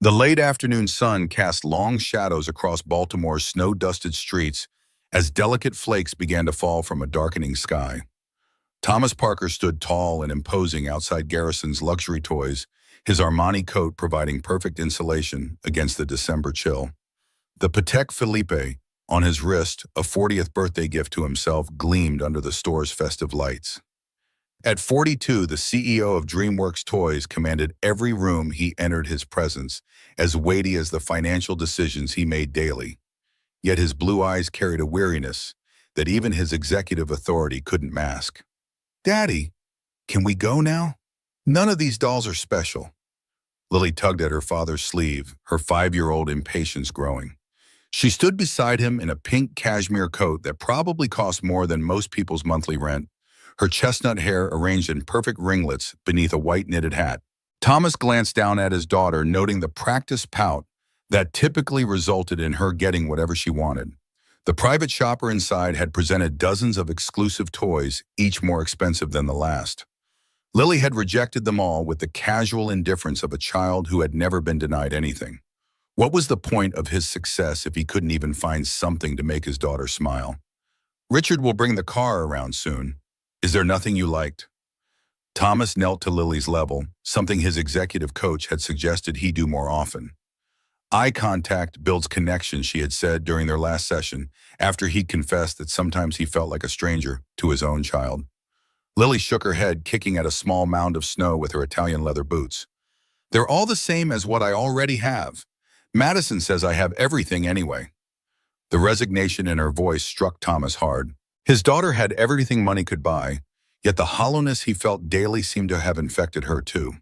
The late afternoon sun cast long shadows across Baltimore's snow-dusted streets as delicate flakes began to fall from a darkening sky. Thomas Parker stood tall and imposing outside Garrison's luxury toys, his Armani coat providing perfect insulation against the December chill. The Patek Philippe on his wrist, a 40th birthday gift to himself, gleamed under the store's festive lights. At 42, the CEO of DreamWorks Toys commanded every room he entered, his presence as weighty as the financial decisions he made daily. Yet his blue eyes carried a weariness that even his executive authority couldn't mask. "Daddy, can we go now? None of these dolls are special." Lily tugged at her father's sleeve, her 5-year-old impatience growing. She stood beside him in a pink cashmere coat that probably cost more than most people's monthly rent, her chestnut hair arranged in perfect ringlets beneath a white knitted hat. Thomas glanced down at his daughter, noting the practiced pout that typically resulted in her getting whatever she wanted. The private shopper inside had presented dozens of exclusive toys, each more expensive than the last. Lily had rejected them all with the casual indifference of a child who had never been denied anything. What was the point of his success if he couldn't even find something to make his daughter smile? "Richard will bring the car around soon. Is there nothing you liked?" Thomas knelt to Lily's level, something his executive coach had suggested he do more often. "Eye contact builds connection," she had said during their last session, after he'd confessed that sometimes he felt like a stranger to his own child. Lily shook her head, kicking at a small mound of snow with her Italian leather boots. "They're all the same as what I already have. Madison says I have everything anyway." The resignation in her voice struck Thomas hard. His daughter had everything money could buy, yet the hollowness he felt daily seemed to have infected her too.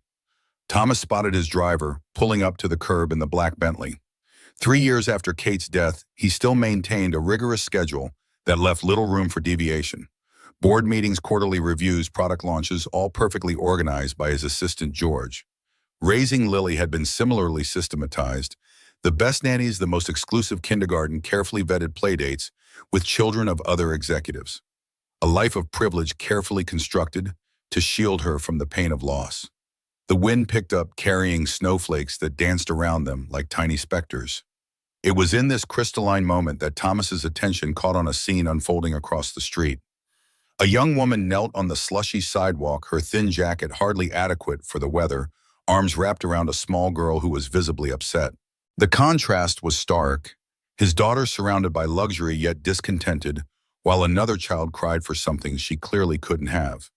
Thomas spotted his driver, pulling up to the curb in the black Bentley. 3 years after Kate's death, he still maintained a rigorous schedule that left little room for deviation. Board meetings, quarterly reviews, product launches, all perfectly organized by his assistant George. Raising Lily had been similarly systematized. The best nannies, the most exclusive kindergarten, carefully vetted playdates with children of other executives. A life of privilege carefully constructed to shield her from the pain of loss. The wind picked up, carrying snowflakes that danced around them like tiny specters. It was in this crystalline moment that Thomas's attention caught on a scene unfolding across the street. A young woman knelt on the slushy sidewalk, her thin jacket hardly adequate for the weather, arms wrapped around a small girl who was visibly upset. The contrast was stark, his daughter surrounded by luxury yet discontented, while another child cried for something she clearly couldn't have.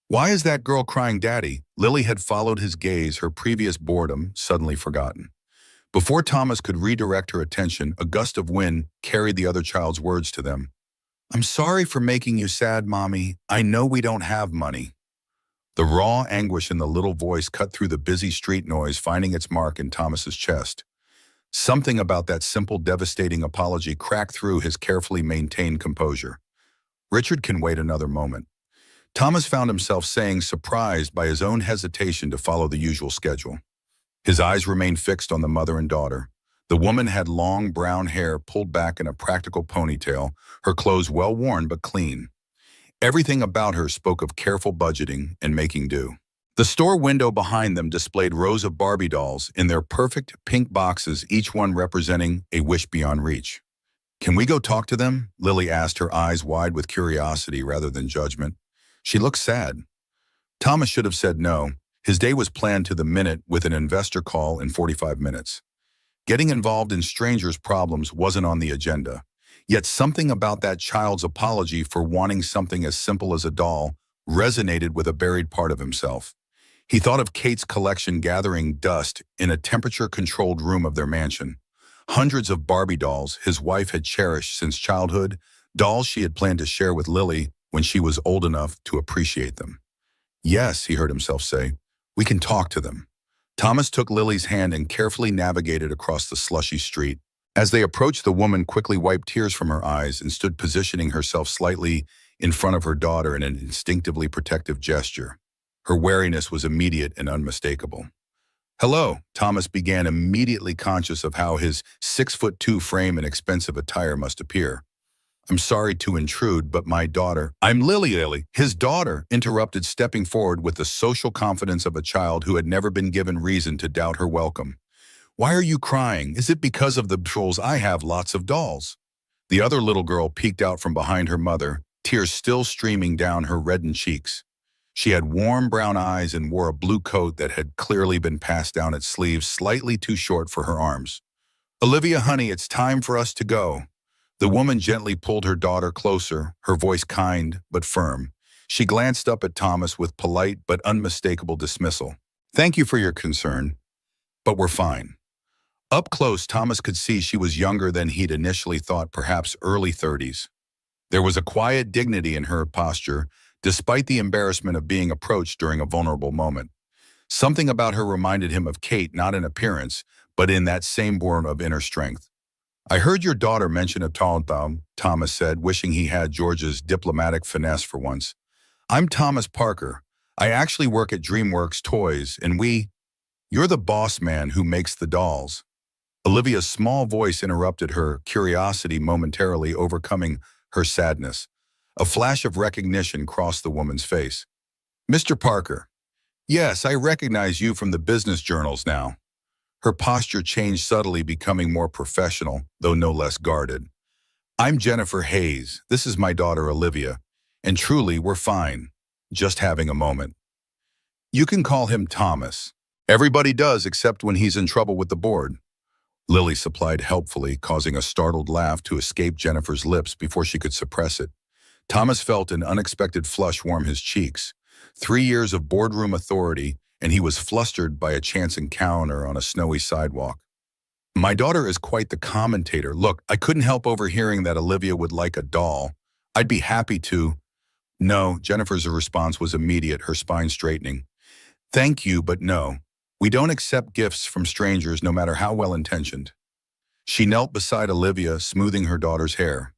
"Why is that girl crying, Daddy?" Lily had followed his gaze, her previous boredom suddenly forgotten. Before Thomas could redirect her attention, a gust of wind carried the other child's words to them. "I'm sorry for making you sad, Mommy. I know we don't have money." The raw anguish in the little voice cut through the busy street noise, finding its mark in Thomas's chest. Something about that simple, devastating apology cracked through his carefully maintained composure. "Richard can wait another moment." Thomas found himself saying, surprised by his own hesitation to follow the usual schedule. His eyes remained fixed on the mother and daughter. The woman had long brown hair pulled back in a practical ponytail, her clothes well worn but clean. Everything about her spoke of careful budgeting and making do. The store window behind them displayed rows of Barbie dolls in their perfect pink boxes, each one representing a wish beyond reach. "Can we go talk to them?" Lily asked, her eyes wide with curiosity rather than judgment. She looked sad. Thomas should have said no. His day was planned to the minute with an investor call in 45 minutes. Getting involved in strangers' problems wasn't on the agenda. Yet something about that child's apology for wanting something as simple as a doll resonated with a buried part of himself. He thought of Kate's collection gathering dust in a temperature-controlled room of their mansion. Hundreds of Barbie dolls his wife had cherished since childhood, dolls she had planned to share with Lily when she was old enough to appreciate them. "Yes," he heard himself say, "we can talk to them." Thomas took Lily's hand and carefully navigated across the slushy street. As they approached, the woman quickly wiped tears from her eyes and stood positioning herself slightly in front of her daughter in an instinctively protective gesture. Her wariness was immediate and unmistakable. "Hello," Thomas began, immediately conscious of how his 6'2" frame and expensive attire must appear. "I'm sorry to intrude, but my daughter—" "I'm Lily." His daughter interrupted, stepping forward with the social confidence of a child who had never been given reason to doubt her welcome. Why are you crying? Is it because of the trolls? I have lots of dolls. The other little girl peeked out from behind her mother, tears still streaming down her reddened cheeks. She had warm brown eyes and wore a blue coat that had clearly been passed down its sleeves slightly too short for her arms. Olivia, honey, it's time for us to go. The woman gently pulled her daughter closer, her voice kind but firm. She glanced up at Thomas with polite but unmistakable dismissal. Thank you for your concern, but we're fine. Up close, Thomas could see she was younger than he'd initially thought, perhaps early 30s. There was a quiet dignity in her posture, despite the embarrassment of being approached during a vulnerable moment. Something about her reminded him of Kate, not in appearance, but in that same born of inner strength. I heard your daughter mention a Talbaum, Thomas said, wishing he had George's diplomatic finesse for once. I'm Thomas Parker. I actually work at DreamWorks Toys, and you're the boss man who makes the dolls. Olivia's small voice interrupted her curiosity, momentarily overcoming her sadness. A flash of recognition crossed the woman's face. Mr. Parker. Yes, I recognize you from the business journals now. Her posture changed subtly, becoming more professional, though no less guarded. I'm Jennifer Hayes. This is my daughter, Olivia. And truly, we're fine. Just having a moment. You can call him Thomas. Everybody does, except when he's in trouble with the board. Lily supplied helpfully, causing a startled laugh to escape Jennifer's lips before she could suppress it. Thomas felt an unexpected flush warm his cheeks. 3 years of boardroom authority, and he was flustered by a chance encounter on a snowy sidewalk. My daughter is quite the commentator. Look, I couldn't help overhearing that Olivia would like a doll. I'd be happy to. No, Jennifer's response was immediate, her spine straightening. Thank you, but no. We don't accept gifts from strangers, no matter how well-intentioned. She knelt beside Olivia, smoothing her daughter's hair.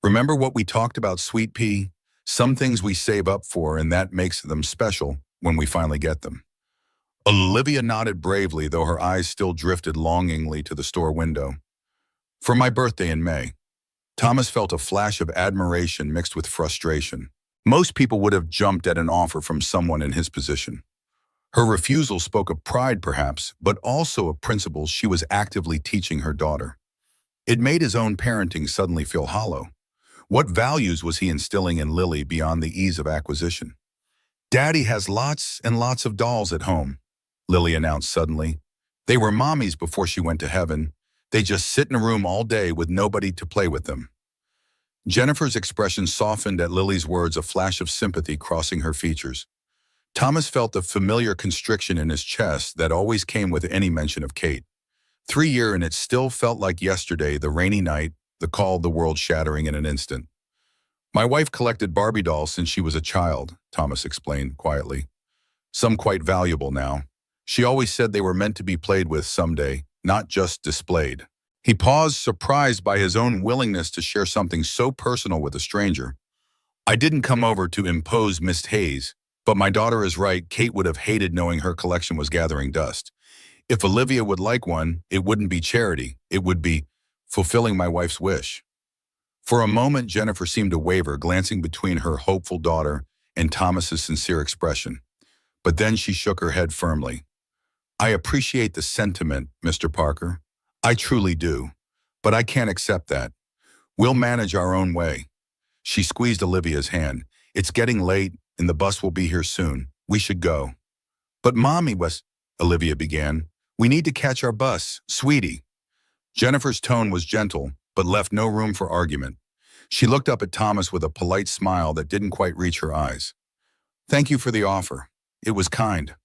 Remember what we talked about, Sweet Pea? Some things we save up for, and that makes them special when we finally get them. Olivia nodded bravely, though her eyes still drifted longingly to the store window. For my birthday in May. Thomas felt a flash of admiration mixed with frustration. Most people would have jumped at an offer from someone in his position. Her refusal spoke of pride, perhaps, but also of principles she was actively teaching her daughter. It made his own parenting suddenly feel hollow. What values was he instilling in Lily beyond the ease of acquisition? Daddy has lots and lots of dolls at home, Lily announced suddenly. They were Mommy's before she went to heaven. They just sit in a room all day with nobody to play with them. Jennifer's expression softened at Lily's words, a flash of sympathy crossing her features. Thomas felt the familiar constriction in his chest that always came with any mention of Kate. 3 years and it still felt like yesterday, the rainy night, the call, the world shattering in an instant. My wife collected Barbie dolls since she was a child, Thomas explained quietly. Some quite valuable now. She always said they were meant to be played with someday, not just displayed. He paused, surprised by his own willingness to share something so personal with a stranger. I didn't come over to impose, Miss Hayes, but my daughter is right. Kate would have hated knowing her collection was gathering dust. If Olivia would like one, it wouldn't be charity. It would be fulfilling my wife's wish. For a moment, Jennifer seemed to waver, glancing between her hopeful daughter and Thomas's sincere expression. But then she shook her head firmly. I appreciate the sentiment, Mr. Parker. I truly do. But I can't accept that. We'll manage our own way. She squeezed Olivia's hand. It's getting late, and the bus will be here soon. We should go. But Mommy Olivia began. We need to catch our bus, sweetie. Jennifer's tone was gentle, but left no room for argument. She looked up at Thomas with a polite smile that didn't quite reach her eyes. Thank you for the offer. It was kind.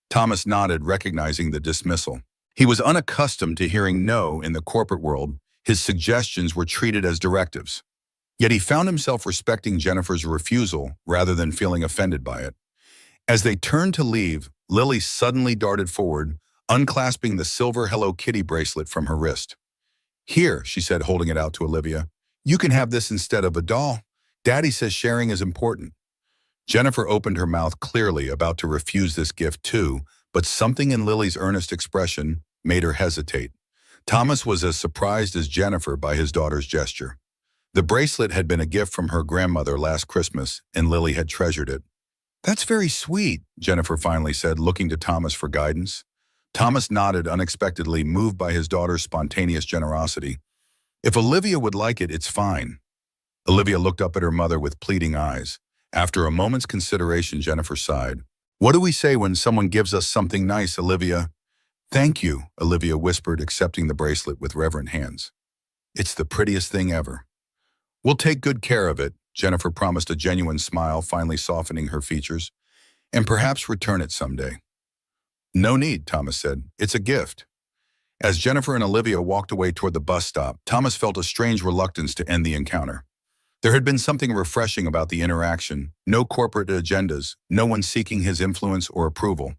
Thomas nodded, recognizing the dismissal. He was unaccustomed to hearing no in the corporate world. His suggestions were treated as directives. Yet he found himself respecting Jennifer's refusal rather than feeling offended by it. As they turned to leave, Lily suddenly darted forward, unclasping the silver Hello Kitty bracelet from her wrist. Here, she said, holding it out to Olivia. You can have this instead of a doll. Daddy says sharing is important. Jennifer opened her mouth clearly, about to refuse this gift too, but something in Lily's earnest expression made her hesitate. Thomas was as surprised as Jennifer by his daughter's gesture. The bracelet had been a gift from her grandmother last Christmas, and Lily had treasured it. That's very sweet, Jennifer finally said, looking to Thomas for guidance. Thomas nodded unexpectedly, moved by his daughter's spontaneous generosity. If Olivia would like it, it's fine. Olivia looked up at her mother with pleading eyes. After a moment's consideration, Jennifer sighed. What do we say when someone gives us something nice, Olivia? Thank you, Olivia whispered, accepting the bracelet with reverent hands. It's the prettiest thing ever. We'll take good care of it, Jennifer promised, a genuine smile finally softening her features, and perhaps return it someday. No need, Thomas said. It's a gift. As Jennifer and Olivia walked away toward the bus stop, Thomas felt a strange reluctance to end the encounter. There had been something refreshing about the interaction, no corporate agendas, no one seeking his influence or approval.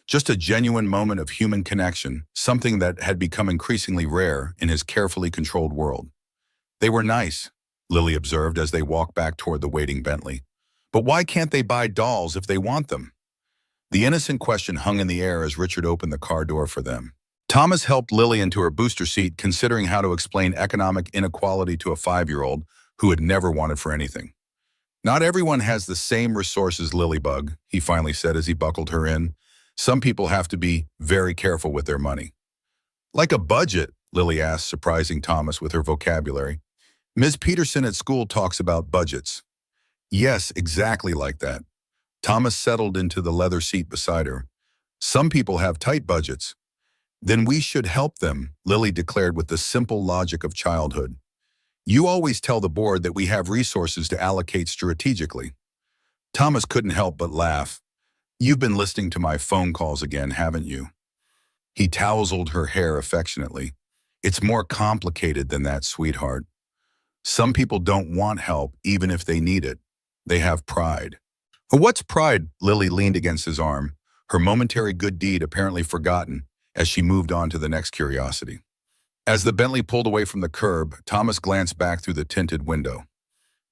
Just a genuine moment of human connection, something that had become increasingly rare in his carefully controlled world. They were nice, Lily observed as they walked back toward the waiting Bentley. But why can't they buy dolls if they want them? The innocent question hung in the air as Richard opened the car door for them. Thomas helped Lily into her booster seat, considering how to explain economic inequality to a 5-year-old who had never wanted for anything. Not everyone has the same resources, Lilybug, he finally said as he buckled her in. Some people have to be very careful with their money. Like a budget, Lily asked, surprising Thomas with her vocabulary. Ms. Peterson at school talks about budgets. Yes, exactly like that. Thomas settled into the leather seat beside her. Some people have tight budgets. Then we should help them, Lily declared with the simple logic of childhood. You always tell the board that we have resources to allocate strategically. Thomas couldn't help but laugh. You've been listening to my phone calls again, haven't you? He tousled her hair affectionately. It's more complicated than that, sweetheart. Some people don't want help even if they need it. They have pride. What's pride? Lily leaned against his arm, her momentary good deed apparently forgotten as she moved on to the next curiosity. As the Bentley pulled away from the curb, Thomas glanced back through the tinted window.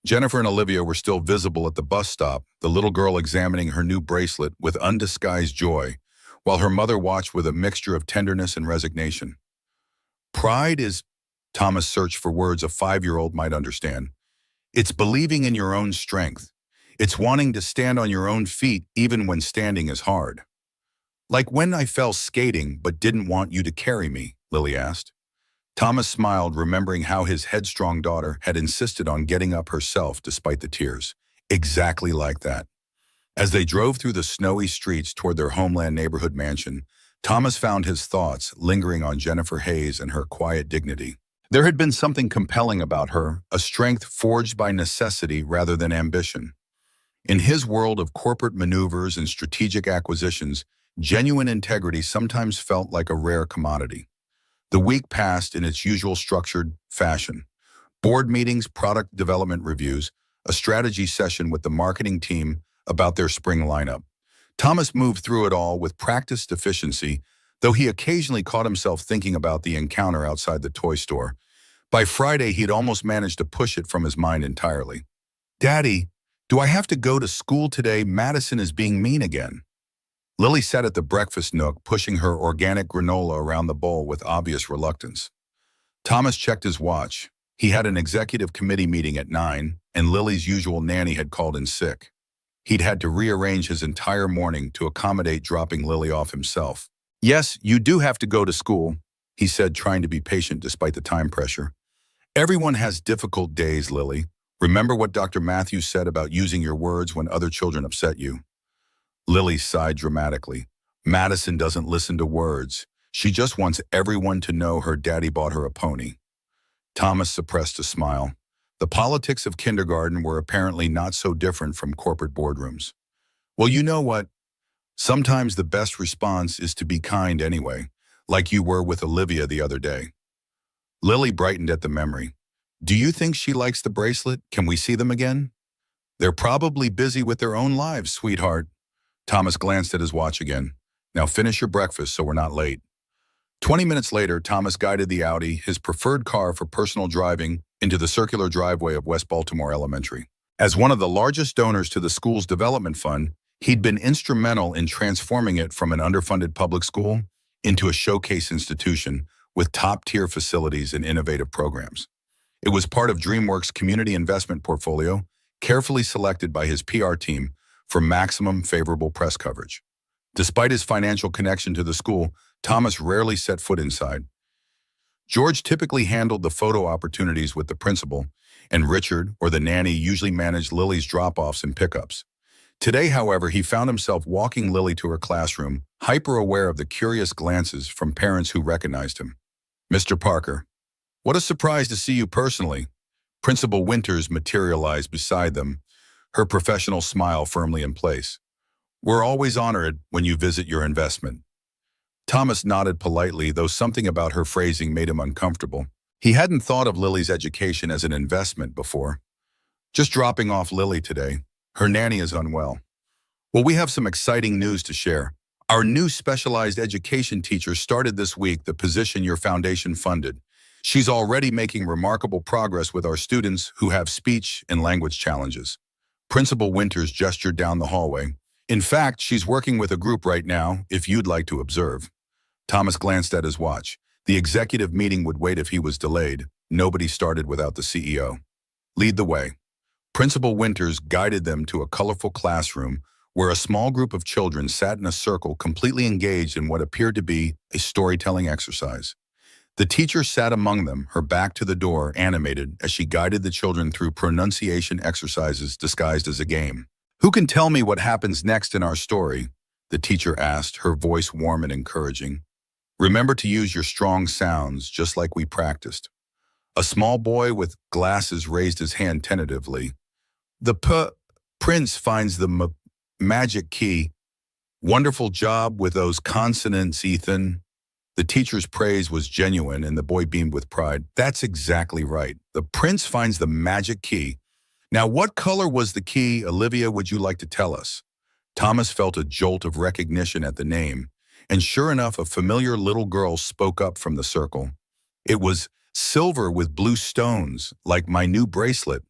Jennifer and Olivia were still visible at the bus stop, the little girl examining her new bracelet with undisguised joy, while her mother watched with a mixture of tenderness and resignation. Pride is, Thomas searched for words a 5-year-old might understand. It's believing in your own strength. It's wanting to stand on your own feet even when standing is hard. Like when I fell skating but didn't want you to carry me, Lily asked. Thomas smiled, remembering how his headstrong daughter had insisted on getting up herself despite the tears. Exactly like that. As they drove through the snowy streets toward their Homeland neighborhood mansion, Thomas found his thoughts lingering on Jennifer Hayes and her quiet dignity. There had been something compelling about her, a strength forged by necessity rather than ambition. In his world of corporate maneuvers and strategic acquisitions, genuine integrity sometimes felt like a rare commodity. The week passed in its usual structured fashion. Board meetings, product development reviews, a strategy session with the marketing team about their spring lineup. Thomas moved through it all with practiced efficiency, though he occasionally caught himself thinking about the encounter outside the toy store. By Friday, he'd almost managed to push it from his mind entirely. Daddy, do I have to go to school today? Madison is being mean again. Lily sat at the breakfast nook, pushing her organic granola around the bowl with obvious reluctance. Thomas checked his watch. He had an executive committee meeting at 9, and Lily's usual nanny had called in sick. He'd had to rearrange his entire morning to accommodate dropping Lily off himself. Yes, you do have to go to school, he said, trying to be patient despite the time pressure. Everyone has difficult days, Lily. Remember what Dr. Matthews said about using your words when other children upset you. Lily sighed dramatically. Madison doesn't listen to words. She just wants everyone to know her daddy bought her a pony. Thomas suppressed a smile. The politics of kindergarten were apparently not so different from corporate boardrooms. Well, you know what? Sometimes the best response is to be kind anyway, like you were with Olivia the other day. Lily brightened at the memory. Do you think she likes the bracelet? Can we see them again? They're probably busy with their own lives, sweetheart. Thomas glanced at his watch again. Now finish your breakfast so we're not late. 20 minutes later, Thomas guided the Audi, his preferred car for personal driving, into the circular driveway of West Baltimore Elementary. As one of the largest donors to the school's development fund, he'd been instrumental in transforming it from an underfunded public school into a showcase institution with top-tier facilities and innovative programs. It was part of DreamWorks' community investment portfolio, carefully selected by his PR team for maximum favorable press coverage. Despite his financial connection to the school, Thomas rarely set foot inside. George typically handled the photo opportunities with the principal, and Richard, or the nanny, usually managed Lily's drop-offs and pickups. Today, however, he found himself walking Lily to her classroom, hyper-aware of the curious glances from parents who recognized him. "Mr. Parker, what a surprise to see you personally." Principal Winters materialized beside them, her professional smile firmly in place. "We're always honored when you visit your investment." Thomas nodded politely, though something about her phrasing made him uncomfortable. He hadn't thought of Lily's education as an investment before. "Just dropping off Lily today. Her nanny is unwell." "Well, we have some exciting news to share. Our new specialized education teacher started this week the position your foundation funded. She's already making remarkable progress with our students who have speech and language challenges." Principal Winters gestured down the hallway. "In fact, she's working with a group right now, if you'd like to observe." Thomas glanced at his watch. The executive meeting would wait if he was delayed. Nobody started without the CEO. "Lead the way." Principal Winters guided them to a colorful classroom where a small group of children sat in a circle completely engaged in what appeared to be a storytelling exercise. The teacher sat among them, her back to the door, animated as she guided the children through pronunciation exercises disguised as a game. "Who can tell me what happens next in our story?" the teacher asked, her voice warm and encouraging. "Remember to use your strong sounds, just like we practiced." A small boy with glasses raised his hand tentatively. "The prince finds the magic key." "Wonderful job with those consonants, Ethan." The teacher's praise was genuine, and the boy beamed with pride. "That's exactly right. The prince finds the magic key. Now, what color was the key, Olivia, would you like to tell us?" Thomas felt a jolt of recognition at the name, and sure enough, a familiar little girl spoke up from the circle. "It was silver with blue stones, like my new bracelet."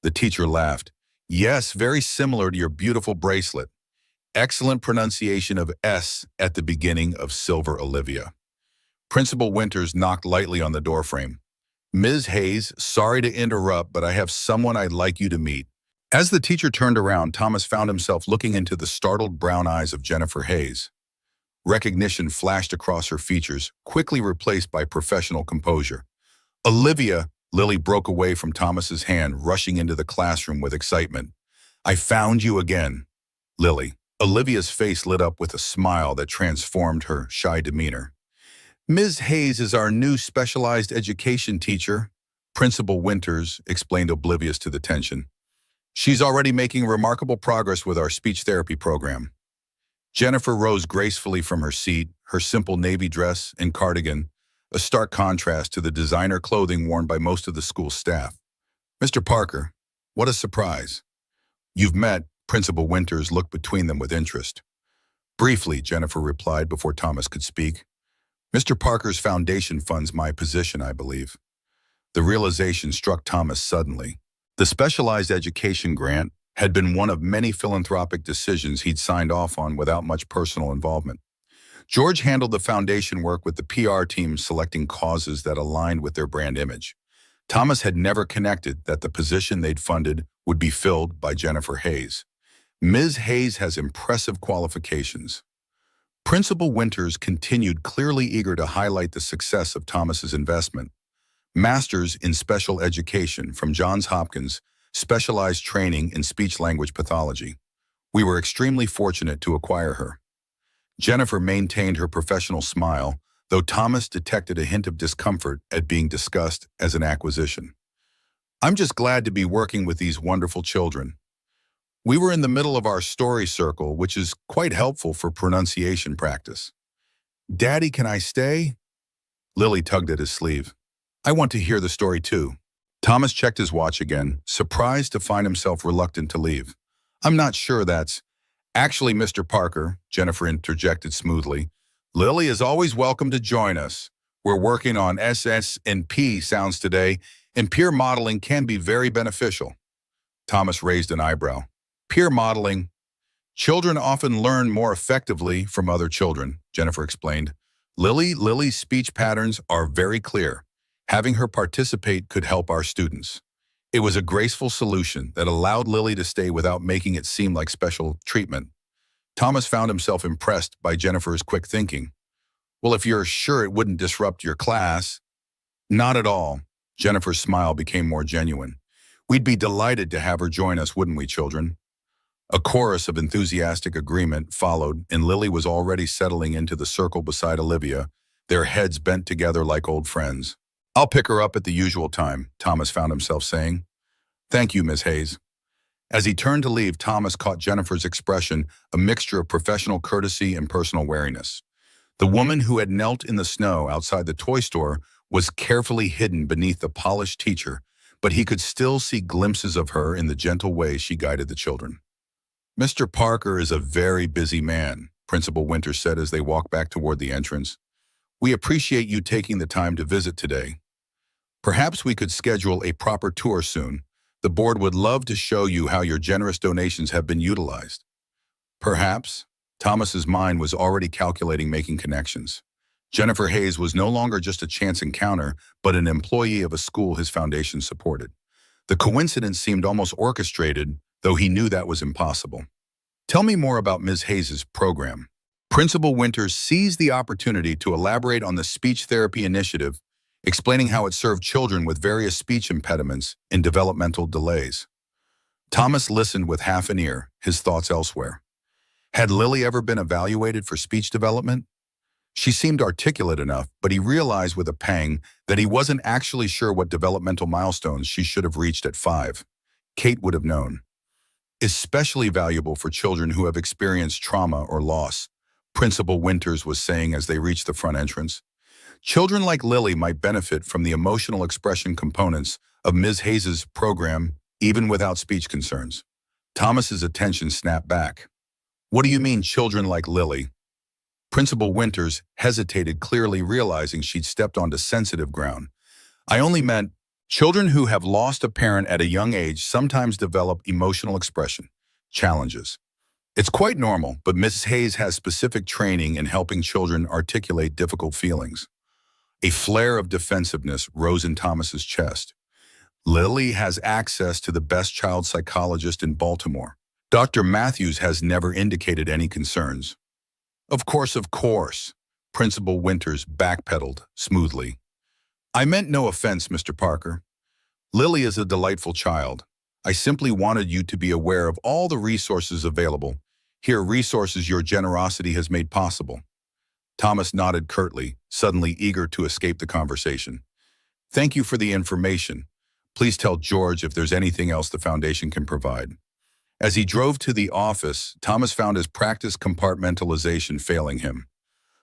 The teacher laughed. "Yes, very similar to your beautiful bracelet. Excellent pronunciation of S at the beginning of silver, Olivia." Principal Winters knocked lightly on the doorframe. "Ms. Hayes, sorry to interrupt, but I have someone I'd like you to meet." As the teacher turned around, Thomas found himself looking into the startled brown eyes of Jennifer Hayes. Recognition flashed across her features, quickly replaced by professional composure. "Olivia," Lily broke away from Thomas's hand, rushing into the classroom with excitement. "I found you again." "Lily." Olivia's face lit up with a smile that transformed her shy demeanor. "Ms. Hayes is our new specialized education teacher," Principal Winters explained, oblivious to the tension. "She's already making remarkable progress with our speech therapy program." Jennifer rose gracefully from her seat, her simple navy dress and cardigan, a stark contrast to the designer clothing worn by most of the school staff. "Mr. Parker, what a surprise." "You've met." Principal Winters looked between them with interest. "Briefly," Jennifer replied before Thomas could speak. "Mr. Parker's foundation funds my position, I believe." The realization struck Thomas suddenly. The specialized education grant had been one of many philanthropic decisions he'd signed off on without much personal involvement. George handled the foundation work, with the PR team selecting causes that aligned with their brand image. Thomas had never connected that the position they'd funded would be filled by Jennifer Hayes. "Ms. Hayes has impressive qualifications." Principal Winters continued, clearly eager to highlight the success of Thomas's investment. "Masters in Special Education from Johns Hopkins, specialized training in speech-language pathology. We were extremely fortunate to acquire her." Jennifer maintained her professional smile, though Thomas detected a hint of discomfort at being discussed as an acquisition. "I'm just glad to be working with these wonderful children. We were in the middle of our story circle, which is quite helpful for pronunciation practice." "Daddy, can I stay?" Lily tugged at his sleeve. "I want to hear the story too." Thomas checked his watch again, surprised to find himself reluctant to leave. "I'm not sure that's—" "Actually, Mr. Parker," Jennifer interjected smoothly, "Lily is always welcome to join us. We're working on SS&P sounds today, and peer modeling can be very beneficial." Thomas raised an eyebrow. "Peer modeling? Children often learn more effectively from other children," Jennifer explained. Lily's speech patterns are very clear. Having her participate could help our students." It was a graceful solution that allowed Lily to stay without making it seem like special treatment. Thomas found himself impressed by Jennifer's quick thinking. Well, if you're sure it wouldn't disrupt your class. Not at all. Jennifer's smile became more genuine. We'd be delighted to have her join us, wouldn't we, children? A chorus of enthusiastic agreement followed, and Lily was already settling into the circle beside Olivia, their heads bent together like old friends. I'll pick her up at the usual time, Thomas found himself saying. Thank you, Miss Hayes. As he turned to leave, Thomas caught Jennifer's expression, a mixture of professional courtesy and personal wariness. The woman who had knelt in the snow outside the toy store was carefully hidden beneath the polished teacher, but he could still see glimpses of her in the gentle way she guided the children. Mr. Parker is a very busy man, Principal Winters said as they walked back toward the entrance. We appreciate you taking the time to visit today. Perhaps we could schedule a proper tour soon. The board would love to show you how your generous donations have been utilized. Perhaps. Thomas's mind was already calculating making connections. Jennifer Hayes was no longer just a chance encounter, but an employee of a school his foundation supported. The coincidence seemed almost orchestrated, though he knew that was impossible. Tell me more about Ms. Hayes' program. Principal Winters seized the opportunity to elaborate on the speech therapy initiative, explaining how it served children with various speech impediments and developmental delays. Thomas listened with half an ear, his thoughts elsewhere. Had Lily ever been evaluated for speech development? She seemed articulate enough, but he realized with a pang that he wasn't actually sure what developmental milestones she should have reached at 5. Kate would have known. Especially valuable for children who have experienced trauma or loss, Principal Winters was saying as they reached the front entrance. Children like Lily might benefit from the emotional expression components of Ms. Hayes' program, even without speech concerns. Thomas's attention snapped back. What do you mean, children like Lily? Principal Winters hesitated, clearly realizing she'd stepped onto sensitive ground. I only meant children who have lost a parent at a young age sometimes develop emotional expression challenges. It's quite normal, but Mrs. Hayes has specific training in helping children articulate difficult feelings. A flare of defensiveness rose in Thomas's chest. Lily has access to the best child psychologist in Baltimore. Dr. Matthews has never indicated any concerns. Of course, Principal Winters backpedaled smoothly. I meant no offense, Mr. Parker. Lily is a delightful child. I simply wanted you to be aware of all the resources available. Here, resources your generosity has made possible. Thomas nodded curtly, suddenly eager to escape the conversation. Thank you for the information. Please tell George if there's anything else the foundation can provide. As he drove to the office, Thomas found his practice compartmentalization failing him.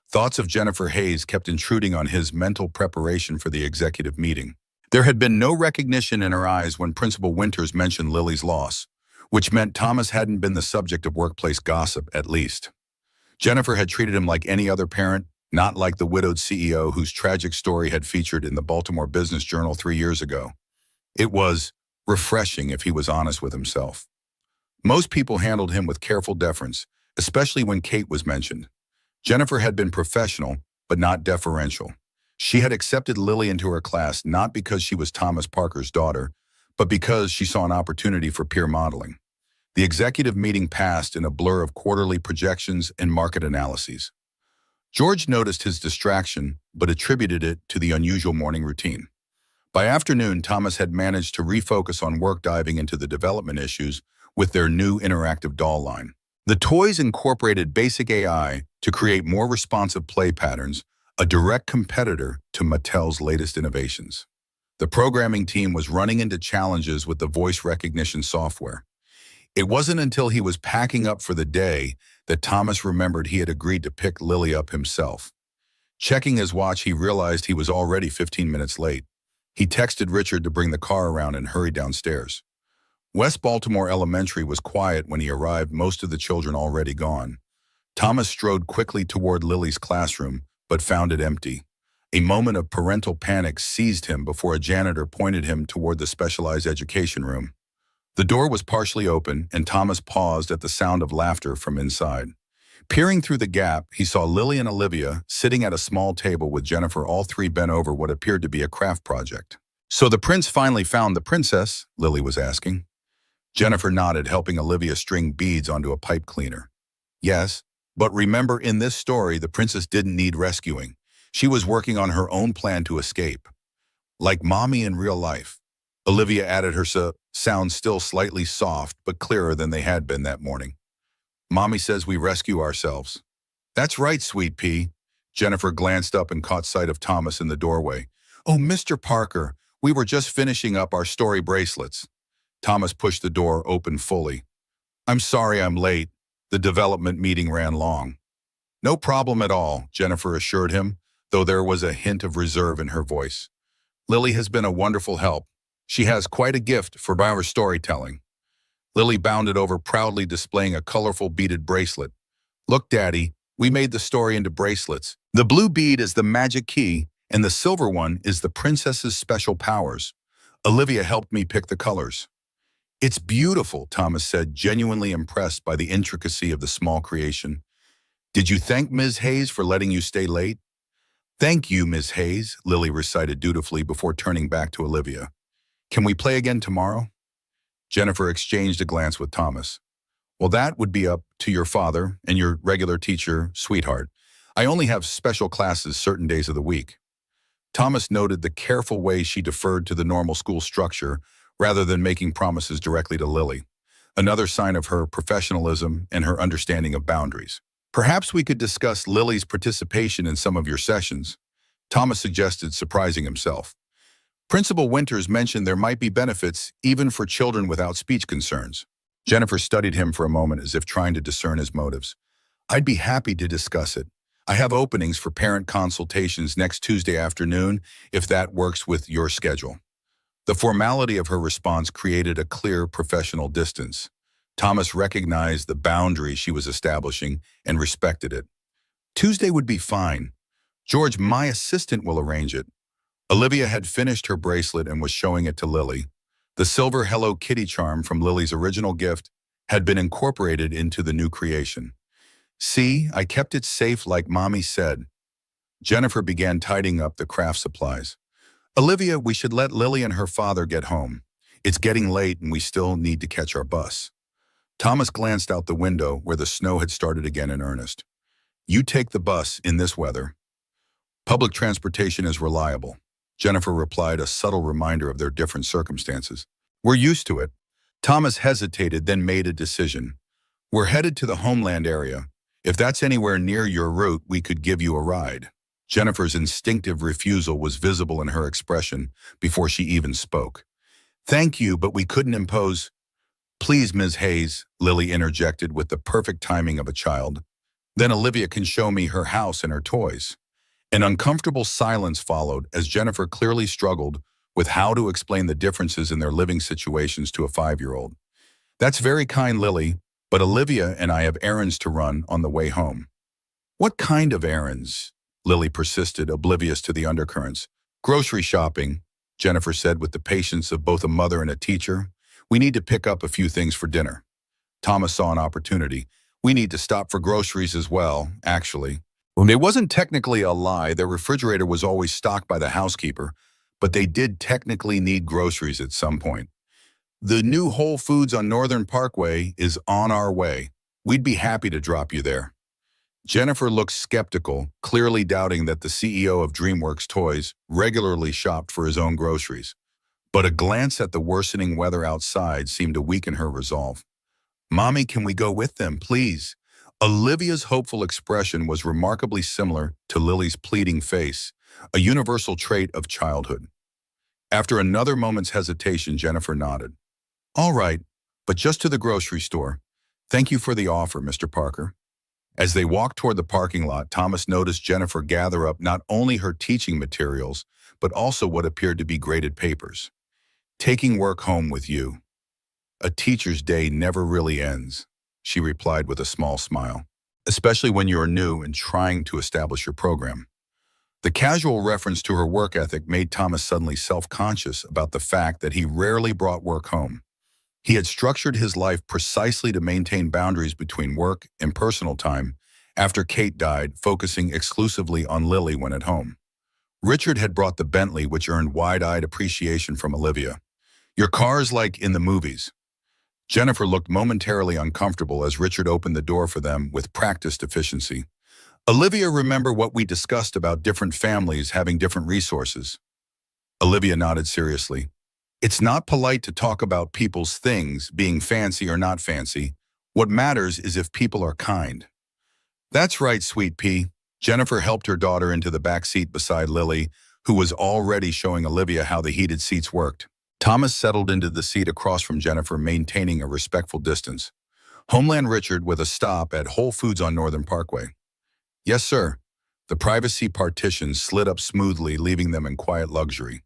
Thoughts of Jennifer Hayes kept intruding on his mental preparation for the executive meeting. There had been no recognition in her eyes when Principal Winters mentioned Lily's loss, which meant Thomas hadn't been the subject of workplace gossip, at least. Jennifer had treated him like any other parent, not like the widowed CEO whose tragic story had featured in the Baltimore Business Journal 3 years ago. It was refreshing if he was honest with himself. Most people handled him with careful deference, especially when Kate was mentioned. Jennifer had been professional, but not deferential. She had accepted Lily into her class not because she was Thomas Parker's daughter, but because she saw an opportunity for peer modeling. The executive meeting passed in a blur of quarterly projections and market analyses. George noticed his distraction, but attributed it to the unusual morning routine. By afternoon, Thomas had managed to refocus on work diving into the development issues with their new interactive doll line. The toys incorporated basic AI to create more responsive play patterns, a direct competitor to Mattel's latest innovations. The programming team was running into challenges with the voice recognition software. It wasn't until he was packing up for the day that Thomas remembered he had agreed to pick Lily up himself. Checking his watch, he realized he was already 15 minutes late. He texted Richard to bring the car around and hurried downstairs. West Baltimore Elementary was quiet when he arrived, most of the children already gone. Thomas strode quickly toward Lily's classroom, but found it empty. A moment of parental panic seized him before a janitor pointed him toward the specialized education room. The door was partially open, and Thomas paused at the sound of laughter from inside. Peering through the gap, he saw Lily and Olivia sitting at a small table with Jennifer, all three bent over what appeared to be a craft project. So the prince finally found the princess? Lily was asking. Jennifer nodded, helping Olivia string beads onto a pipe cleaner. Yes, But remember, in this story, the princess didn't need rescuing. She was working on her own plan to escape. Like mommy in real life. Olivia added her sounds still slightly soft, but clearer than they had been that morning. Mommy says we rescue ourselves. That's right, sweet pea. Jennifer glanced up and caught sight of Thomas in the doorway. Oh, Mr. Parker, we were just finishing up our story bracelets. Thomas pushed the door open fully. I'm sorry I'm late. The development meeting ran long. No problem at all, Jennifer assured him, though there was a hint of reserve in her voice. Lily has been a wonderful help. She has quite a gift for our storytelling. Lily bounded over, proudly displaying a colorful beaded bracelet. Look, Daddy, we made the story into bracelets. The blue bead is the magic key, and the silver one is the princess's special powers. Olivia helped me pick the colors. It's beautiful, Thomas said, genuinely impressed by the intricacy of the small creation. Did you thank Ms. Hayes for letting you stay late? Thank you, Ms. Hayes, Lily recited dutifully before turning back to Olivia. Can we play again tomorrow? Jennifer exchanged a glance with Thomas. Well, that would be up to your father and your regular teacher, sweetheart. I only have special classes certain days of the week. Thomas noted the careful way she deferred to the normal school structure rather than making promises directly to Lily, another sign of her professionalism and her understanding of boundaries. Perhaps we could discuss Lily's participation in some of your sessions, Thomas suggested, surprising himself. Principal Winters mentioned there might be benefits even for children without speech concerns. Jennifer studied him for a moment as if trying to discern his motives. I'd be happy to discuss it. I have openings for parent consultations next Tuesday afternoon if that works with your schedule. The formality of her response created a clear professional distance. Thomas recognized the boundary she was establishing and respected it. Tuesday would be fine. George, my assistant, will arrange it. Olivia had finished her bracelet and was showing it to Lily. The silver Hello Kitty charm from Lily's original gift had been incorporated into the new creation. See, I kept it safe like Mommy said. Jennifer began tidying up the craft supplies. Olivia, we should let Lily and her father get home. It's getting late and we still need to catch our bus. Thomas glanced out the window where the snow had started again in earnest. You take the bus in this weather. Public transportation is reliable. Jennifer replied, a subtle reminder of their different circumstances. We're used to it. Thomas hesitated, then made a decision. We're headed to the Homeland area. If that's anywhere near your route, we could give you a ride. Jennifer's instinctive refusal was visible in her expression before she even spoke. Thank you, but we couldn't impose. Please, Ms. Hayes, Lily interjected with the perfect timing of a child. Then Olivia can show me her house and her toys. An uncomfortable silence followed as Jennifer clearly struggled with how to explain the differences in their living situations to a 5-year-old. That's very kind, Lily, but Olivia and I have errands to run on the way home. What kind of errands? Lily persisted, oblivious to the undercurrents. Grocery shopping, Jennifer said with the patience of both a mother and a teacher. We need to pick up a few things for dinner. Thomas saw an opportunity. We need to stop for groceries as well, actually. Well, it wasn't technically a lie. Their refrigerator was always stocked by the housekeeper, but they did technically need groceries at some point. The new Whole Foods on Northern Parkway is on our way. We'd be happy to drop you there. Jennifer looked skeptical, clearly doubting that the CEO of DreamWorks Toys regularly shopped for his own groceries. But a glance at the worsening weather outside seemed to weaken her resolve. Mommy, can we go with them, please? Olivia's hopeful expression was remarkably similar to Lily's pleading face, a universal trait of childhood. After another moment's hesitation, Jennifer nodded. All right, but just to the grocery store. Thank you for the offer, Mr. Parker. As they walked toward the parking lot, Thomas noticed Jennifer gather up not only her teaching materials, but also what appeared to be graded papers. Taking work home with you. A teacher's day never really ends, she replied with a small smile, especially when you're new and trying to establish your program. The casual reference to her work ethic made Thomas suddenly self-conscious about the fact that he rarely brought work home. He had structured his life precisely to maintain boundaries between work and personal time after Kate died, focusing exclusively on Lily when at home. Richard had brought the Bentley, which earned wide-eyed appreciation from Olivia. Your car's like in the movies. Jennifer looked momentarily uncomfortable as Richard opened the door for them with practiced efficiency. Olivia, remember what we discussed about different families having different resources? Olivia nodded seriously. It's not polite to talk about people's things being fancy or not fancy. What matters is if people are kind. That's right, sweet pea. Jennifer helped her daughter into the back seat beside Lily, who was already showing Olivia how the heated seats worked. Thomas settled into the seat across from Jennifer, maintaining a respectful distance. Homeland Richard with a stop at Whole Foods on Northern Parkway. Yes, sir. The privacy partitions slid up smoothly, leaving them in quiet luxury.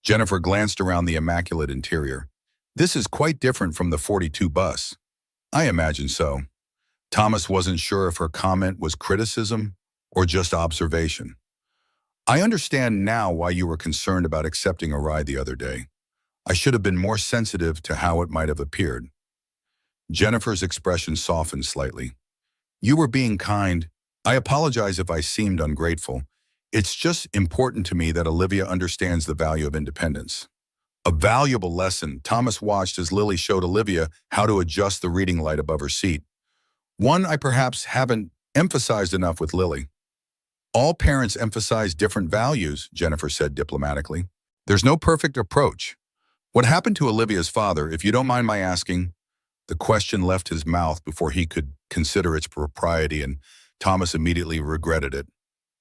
Jennifer glanced around the immaculate interior. This is quite different from the 42 bus. I imagine so. Thomas wasn't sure if her comment was criticism or just observation. I understand now why you were concerned about accepting a ride the other day. I should have been more sensitive to how it might have appeared. Jennifer's expression softened slightly. You were being kind. I apologize if I seemed ungrateful. It's just important to me that Olivia understands the value of independence. A valuable lesson. Thomas watched as Lily showed Olivia how to adjust the reading light above her seat. One I perhaps haven't emphasized enough with Lily. All parents emphasize different values, Jennifer said diplomatically. There's no perfect approach. What happened to Olivia's father, if you don't mind my asking? The question left his mouth before he could consider its propriety, and Thomas immediately regretted it.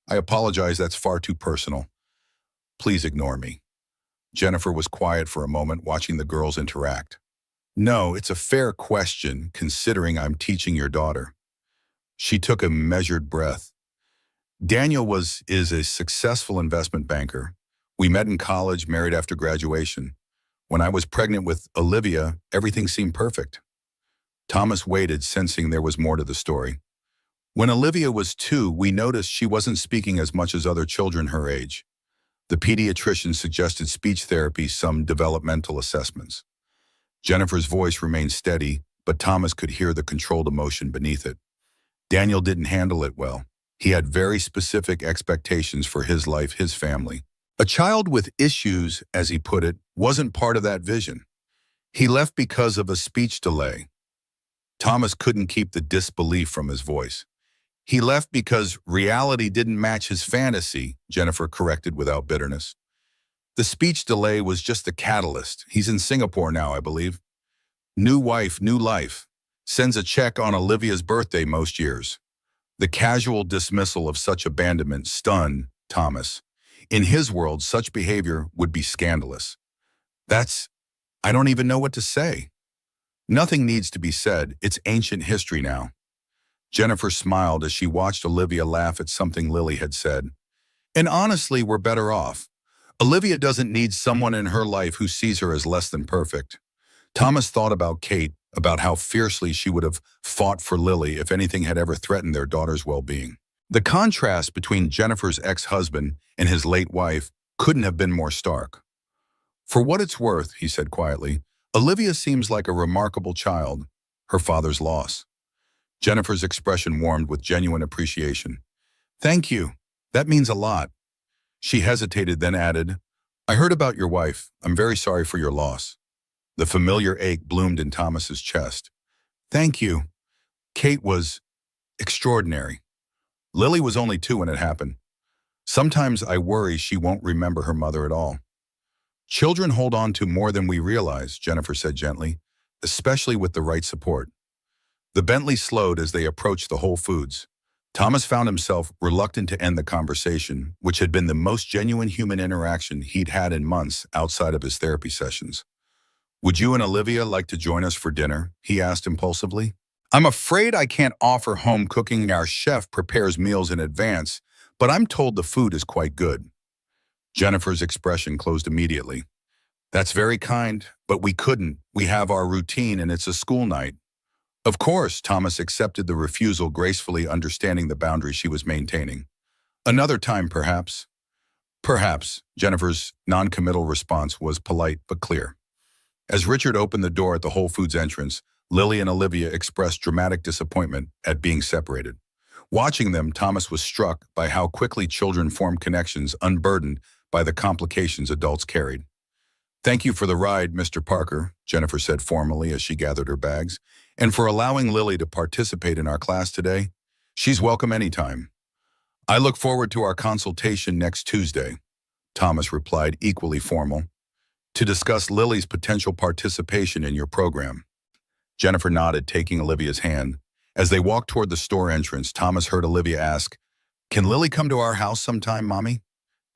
I apologize, that's far too personal. Please ignore me. Jennifer was quiet for a moment, watching the girls interact. No, it's a fair question, considering I'm teaching your daughter. She took a measured breath. Daniel is a successful investment banker. We met in college, married after graduation. When I was pregnant with Olivia, everything seemed perfect. Thomas waited, sensing there was more to the story. When Olivia was 2, we noticed she wasn't speaking as much as other children her age. The pediatrician suggested speech therapy, some developmental assessments. Jennifer's voice remained steady, but Thomas could hear the controlled emotion beneath it. Daniel didn't handle it well. He had very specific expectations for his life, his family. A child with issues, as he put it, wasn't part of that vision. He left because of a speech delay. Thomas couldn't keep the disbelief from his voice. He left because reality didn't match his fantasy, Jennifer corrected without bitterness. The speech delay was just the catalyst. He's in Singapore now, I believe. New wife, new life. Sends a check on Olivia's birthday most years. The casual dismissal of such abandonment stunned Thomas. In his world, such behavior would be scandalous. I don't even know what to say. Nothing needs to be said. It's ancient history now. Jennifer smiled as she watched Olivia laugh at something Lily had said. And honestly, we're better off. Olivia doesn't need someone in her life who sees her as less than perfect. Thomas thought about Kate, about how fiercely she would have fought for Lily if anything had ever threatened their daughter's well-being. The contrast between Jennifer's ex-husband and his late wife couldn't have been more stark. For what it's worth, he said quietly, Olivia seems like a remarkable child, her father's loss. Jennifer's expression warmed with genuine appreciation. Thank you. That means a lot. She hesitated, then added, I heard about your wife. I'm very sorry for your loss. The familiar ache bloomed in Thomas's chest. Thank you. Kate was extraordinary. Lily was only 2 when it happened. Sometimes I worry she won't remember her mother at all. Children hold on to more than we realize, Jennifer said gently, especially with the right support. The Bentley slowed as they approached the Whole Foods. Thomas found himself reluctant to end the conversation, which had been the most genuine human interaction he'd had in months outside of his therapy sessions. Would you and Olivia like to join us for dinner? He asked impulsively. I'm afraid I can't offer home cooking. Our chef prepares meals in advance, but I'm told the food is quite good. Jennifer's expression closed immediately. That's very kind, but we couldn't. We have our routine and it's a school night. Of course, Thomas accepted the refusal, gracefully understanding the boundary she was maintaining. Another time, perhaps. Perhaps. Jennifer's non-committal response was polite but clear. As Richard opened the door at the Whole Foods entrance, Lily and Olivia expressed dramatic disappointment at being separated. Watching them, Thomas was struck by how quickly children form connections unburdened by the complications adults carried. Thank you for the ride, Mr. Parker, Jennifer said formally as she gathered her bags, and for allowing Lily to participate in our class today. She's welcome anytime. I look forward to our consultation next Tuesday, Thomas replied, equally formal, to discuss Lily's potential participation in your program. Jennifer nodded, taking Olivia's hand. As they walked toward the store entrance, Thomas heard Olivia ask, "Can Lily come to our house sometime, Mommy?"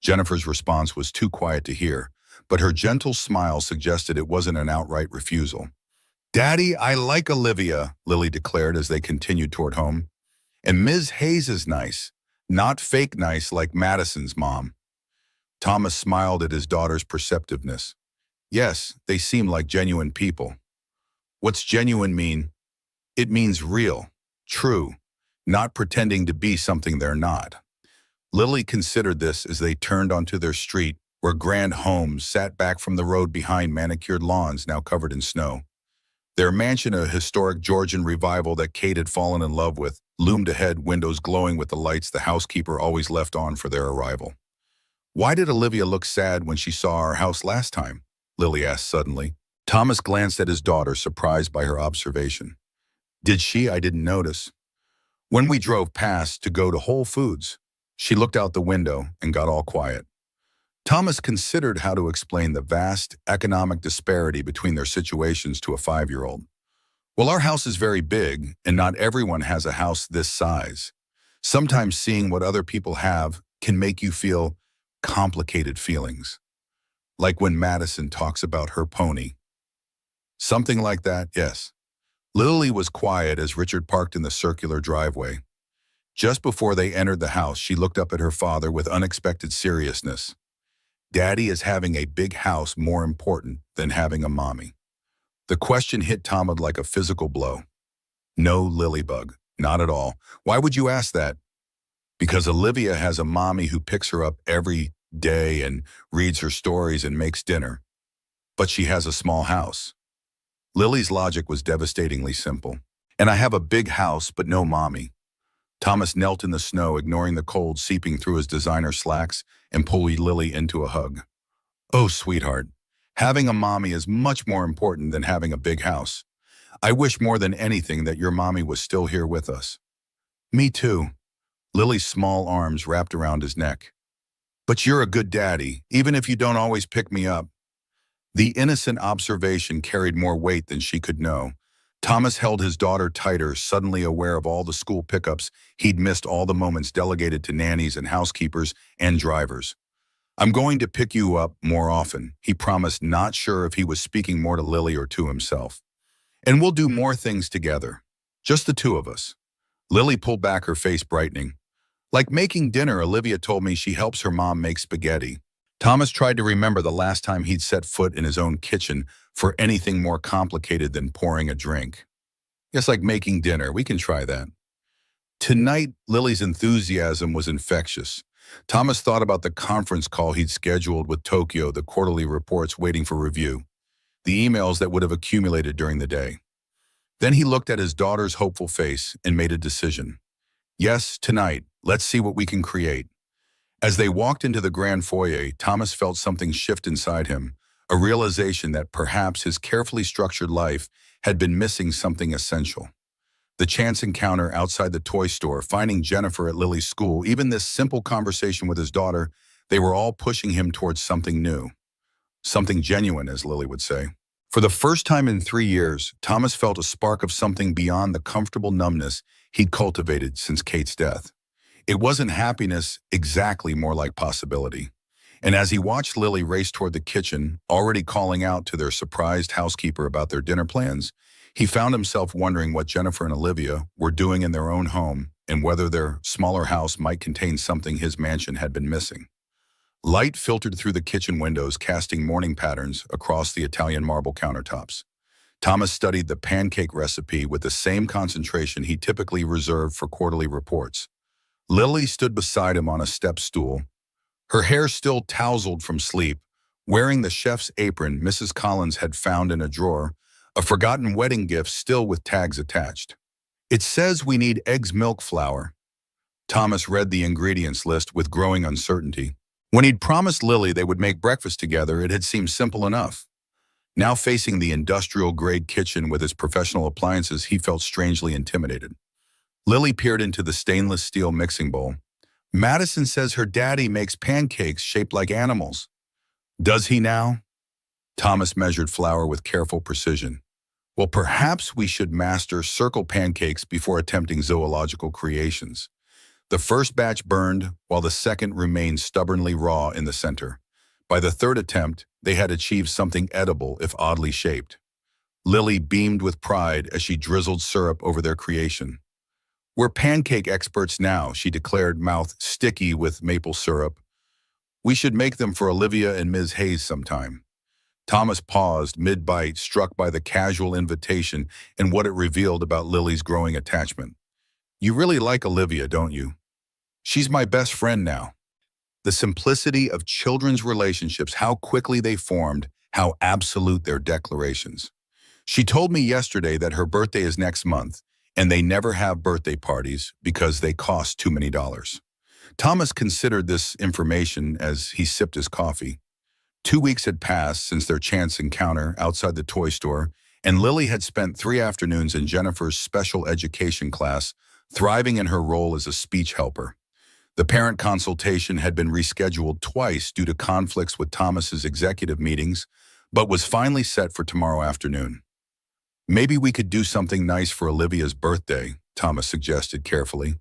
Jennifer's response was too quiet to hear, but her gentle smile suggested it wasn't an outright refusal. "Daddy, I like Olivia," Lily declared as they continued toward home. "And Ms. Hayes is nice, not fake nice like Madison's mom." Thomas smiled at his daughter's perceptiveness. Yes, they seem like genuine people. What's genuine mean? It means real, true, not pretending to be something they're not. Lily considered this as they turned onto their street, where grand homes sat back from the road behind manicured lawns now covered in snow. Their mansion, a historic Georgian revival that Kate had fallen in love with, loomed ahead, windows glowing with the lights the housekeeper always left on for their arrival. "Why did Olivia look sad when she saw our house last time?" Lily asked suddenly. Thomas glanced at his daughter, surprised by her observation. "Did she? I didn't notice. When we drove past to go to Whole Foods, she looked out the window and got all quiet." Thomas considered how to explain the vast economic disparity between their situations to a 5-year-old. "Well, our house is very big, and not everyone has a house this size. Sometimes seeing what other people have can make you feel complicated feelings. Like when Madison talks about her pony." "Something like that, yes." Lily was quiet as Richard parked in the circular driveway. Just before they entered the house, she looked up at her father with unexpected seriousness. "Daddy, is having a big house more important than having a mommy?" The question hit Thomas like a physical blow. "No, Lilybug, not at all. Why would you ask that?" "Because Olivia has a mommy who picks her up every day and reads her stories and makes dinner. But she has a small house." Lily's logic was devastatingly simple. "And I have a big house, but no mommy." Thomas knelt in the snow, ignoring the cold seeping through his designer slacks, and pulled Lily into a hug. "Oh, sweetheart, having a mommy is much more important than having a big house. I wish more than anything that your mommy was still here with us." "Me too." Lily's small arms wrapped around his neck. "But you're a good daddy, even if you don't always pick me up." The innocent observation carried more weight than she could know. Thomas held his daughter tighter, suddenly aware of all the school pickups he'd missed, all the moments delegated to nannies and housekeepers and drivers. "I'm going to pick you up more often," he promised, not sure if he was speaking more to Lily or to himself. "And we'll do more things together. Just the two of us." Lily pulled back, her face brightening. "Like making dinner, Olivia told me she helps her mom make spaghetti." Thomas tried to remember the last time he'd set foot in his own kitchen for anything more complicated than pouring a drink. "Yes, like making dinner. We can try that." Tonight, Lily's enthusiasm was infectious. Thomas thought about the conference call he'd scheduled with Tokyo, the quarterly reports waiting for review, the emails that would have accumulated during the day. Then he looked at his daughter's hopeful face and made a decision. "Yes, tonight, let's see what we can create." As they walked into the grand foyer, Thomas felt something shift inside him, a realization that perhaps his carefully structured life had been missing something essential. The chance encounter outside the toy store, finding Jennifer at Lily's school, even this simple conversation with his daughter, they were all pushing him towards something new. Something genuine, as Lily would say. For the first time in 3 years, Thomas felt a spark of something beyond the comfortable numbness he'd cultivated since Kate's death. It wasn't happiness exactly, more like possibility. And as he watched Lily race toward the kitchen, already calling out to their surprised housekeeper about their dinner plans, he found himself wondering what Jennifer and Olivia were doing in their own home and whether their smaller house might contain something his mansion had been missing. Light filtered through the kitchen windows, casting morning patterns across the Italian marble countertops. Thomas studied the pancake recipe with the same concentration he typically reserved for quarterly reports. Lily stood beside him on a step stool, her hair still tousled from sleep, wearing the chef's apron Mrs. Collins had found in a drawer, a forgotten wedding gift still with tags attached. "It says we need eggs, milk, flour." Thomas read the ingredients list with growing uncertainty. When he'd promised Lily they would make breakfast together, it had seemed simple enough. Now facing the industrial-grade kitchen with its professional appliances, he felt strangely intimidated. Lily peered into the stainless steel mixing bowl. Madison says her daddy makes pancakes shaped like animals. Does he now? Thomas measured flour with careful precision. Well, perhaps we should master circle pancakes before attempting zoological creations. The first batch burned, while the second remained stubbornly raw in the center. By the third attempt, they had achieved something edible, if oddly shaped. Lily beamed with pride as she drizzled syrup over their creation. We're pancake experts now, she declared, mouth sticky with maple syrup. We should make them for Olivia and Ms. Hayes sometime. Thomas paused mid-bite, struck by the casual invitation and what it revealed about Lily's growing attachment. You really like Olivia, don't you? She's my best friend now. The simplicity of children's relationships, how quickly they formed, how absolute their declarations. She told me yesterday that her birthday is next month, and they never have birthday parties because they cost too many dollars. Thomas considered this information as he sipped his coffee. 2 weeks had passed since their chance encounter outside the toy store, and Lily had spent 3 afternoons in Jennifer's special education class, thriving in her role as a speech helper. The parent consultation had been rescheduled twice due to conflicts with Thomas's executive meetings, but was finally set for tomorrow afternoon. Maybe we could do something nice for Olivia's birthday, Thomas suggested carefully.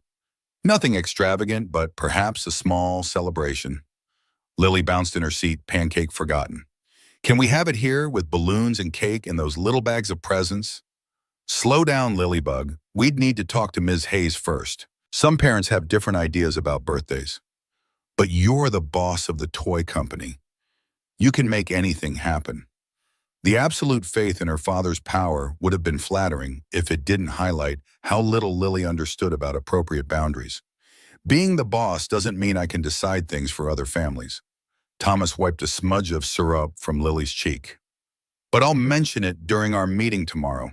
Nothing extravagant, but perhaps a small celebration. Lily bounced in her seat, pancake forgotten. Can we have it here with balloons and cake and those little bags of presents? Slow down, Lilybug. We'd need to talk to Ms. Hayes first. Some parents have different ideas about birthdays. But you're the boss of the toy company. You can make anything happen. The absolute faith in her father's power would have been flattering if it didn't highlight how little Lily understood about appropriate boundaries. Being the boss doesn't mean I can decide things for other families. Thomas wiped a smudge of syrup from Lily's cheek. But I'll mention it during our meeting tomorrow.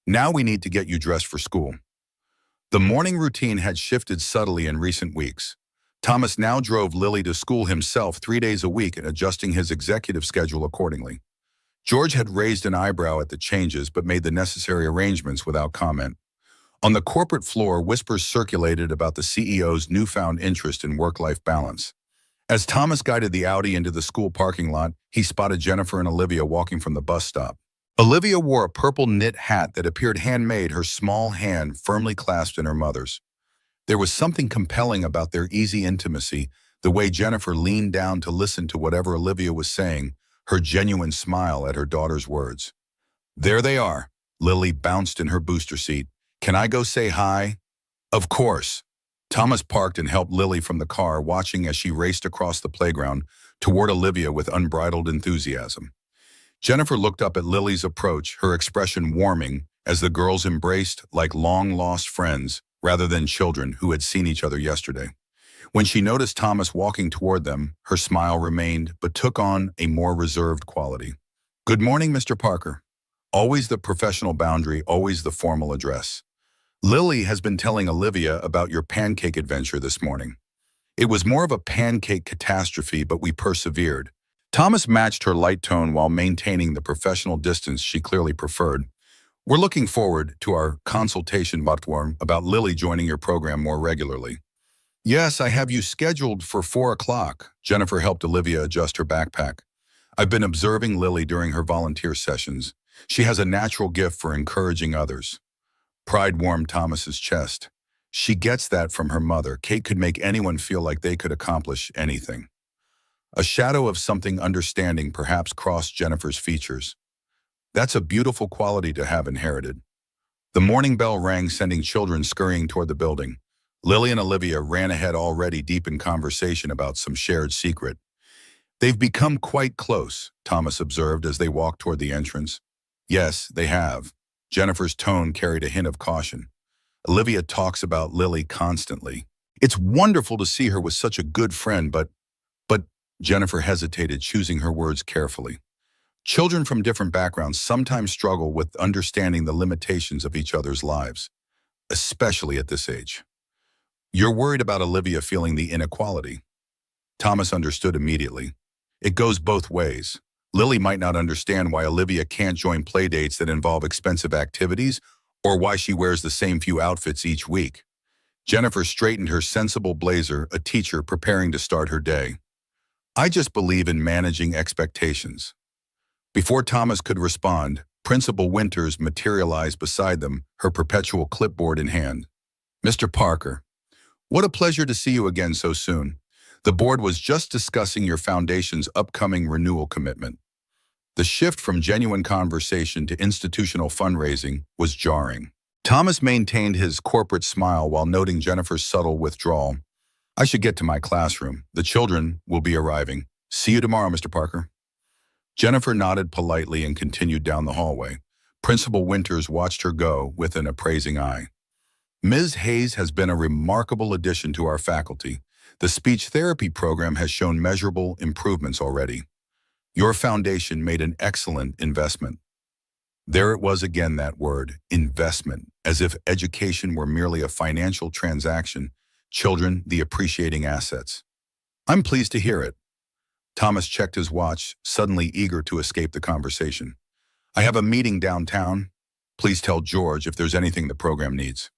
Now we need to get you dressed for school. The morning routine had shifted subtly in recent weeks. Thomas now drove Lily to school himself 3 days a week and adjusting his executive schedule accordingly. George had raised an eyebrow at the changes but made the necessary arrangements without comment. On the corporate floor, whispers circulated about the CEO's newfound interest in work-life balance. As Thomas guided the Audi into the school parking lot, he spotted Jennifer and Olivia walking from the bus stop. Olivia wore a purple knit hat that appeared handmade, her small hand firmly clasped in her mother's. There was something compelling about their easy intimacy, the way Jennifer leaned down to listen to whatever Olivia was saying, her genuine smile at her daughter's words. There they are. Lily bounced in her booster seat. Can I go say hi? Of course. Thomas parked and helped Lily from the car, watching as she raced across the playground toward Olivia with unbridled enthusiasm. Jennifer looked up at Lily's approach, her expression warming as the girls embraced like long-lost friends rather than children who had seen each other yesterday. When she noticed Thomas walking toward them, her smile remained but took on a more reserved quality. Good morning, Mr. Parker. Always the professional boundary, always the formal address. Lily has been telling Olivia about your pancake adventure this morning. It was more of a pancake catastrophe, but we persevered. Thomas matched her light tone while maintaining the professional distance she clearly preferred. We're looking forward to our consultation platform about Lily joining your program more regularly. Yes, I have you scheduled for 4 o'clock. Jennifer helped Olivia adjust her backpack. I've been observing Lily during her volunteer sessions. She has a natural gift for encouraging others. Pride warmed Thomas's chest. She gets that from her mother. Kate could make anyone feel like they could accomplish anything. A shadow of something understanding perhaps crossed Jennifer's features. That's a beautiful quality to have inherited. The morning bell rang, sending children scurrying toward the building. Lily and Olivia ran ahead, already deep in conversation about some shared secret. They've become quite close, Thomas observed as they walked toward the entrance. Yes, they have. Jennifer's tone carried a hint of caution. Olivia talks about Lily constantly. It's wonderful to see her with such a good friend, but Jennifer hesitated, choosing her words carefully. Children from different backgrounds sometimes struggle with understanding the limitations of each other's lives, especially at this age. You're worried about Olivia feeling the inequality. Thomas understood immediately. It goes both ways. Lily might not understand why Olivia can't join playdates that involve expensive activities or why she wears the same few outfits each week. Jennifer straightened her sensible blazer, a teacher preparing to start her day. I just believe in managing expectations. Before Thomas could respond, Principal Winters materialized beside them, her perpetual clipboard in hand. Mr. Parker, what a pleasure to see you again so soon. The board was just discussing your foundation's upcoming renewal commitment. The shift from genuine conversation to institutional fundraising was jarring. Thomas maintained his corporate smile while noting Jennifer's subtle withdrawal. I should get to my classroom. The children will be arriving. See you tomorrow, Mr. Parker. Jennifer nodded politely and continued down the hallway. Principal Winters watched her go with an appraising eye. Ms. Hayes has been a remarkable addition to our faculty. The speech therapy program has shown measurable improvements already. Your foundation made an excellent investment. There it was again, that word, investment, as if education were merely a financial transaction, children the appreciating assets. I'm pleased to hear it. Thomas checked his watch, suddenly eager to escape the conversation. I have a meeting downtown. Please tell George if there's anything the program needs.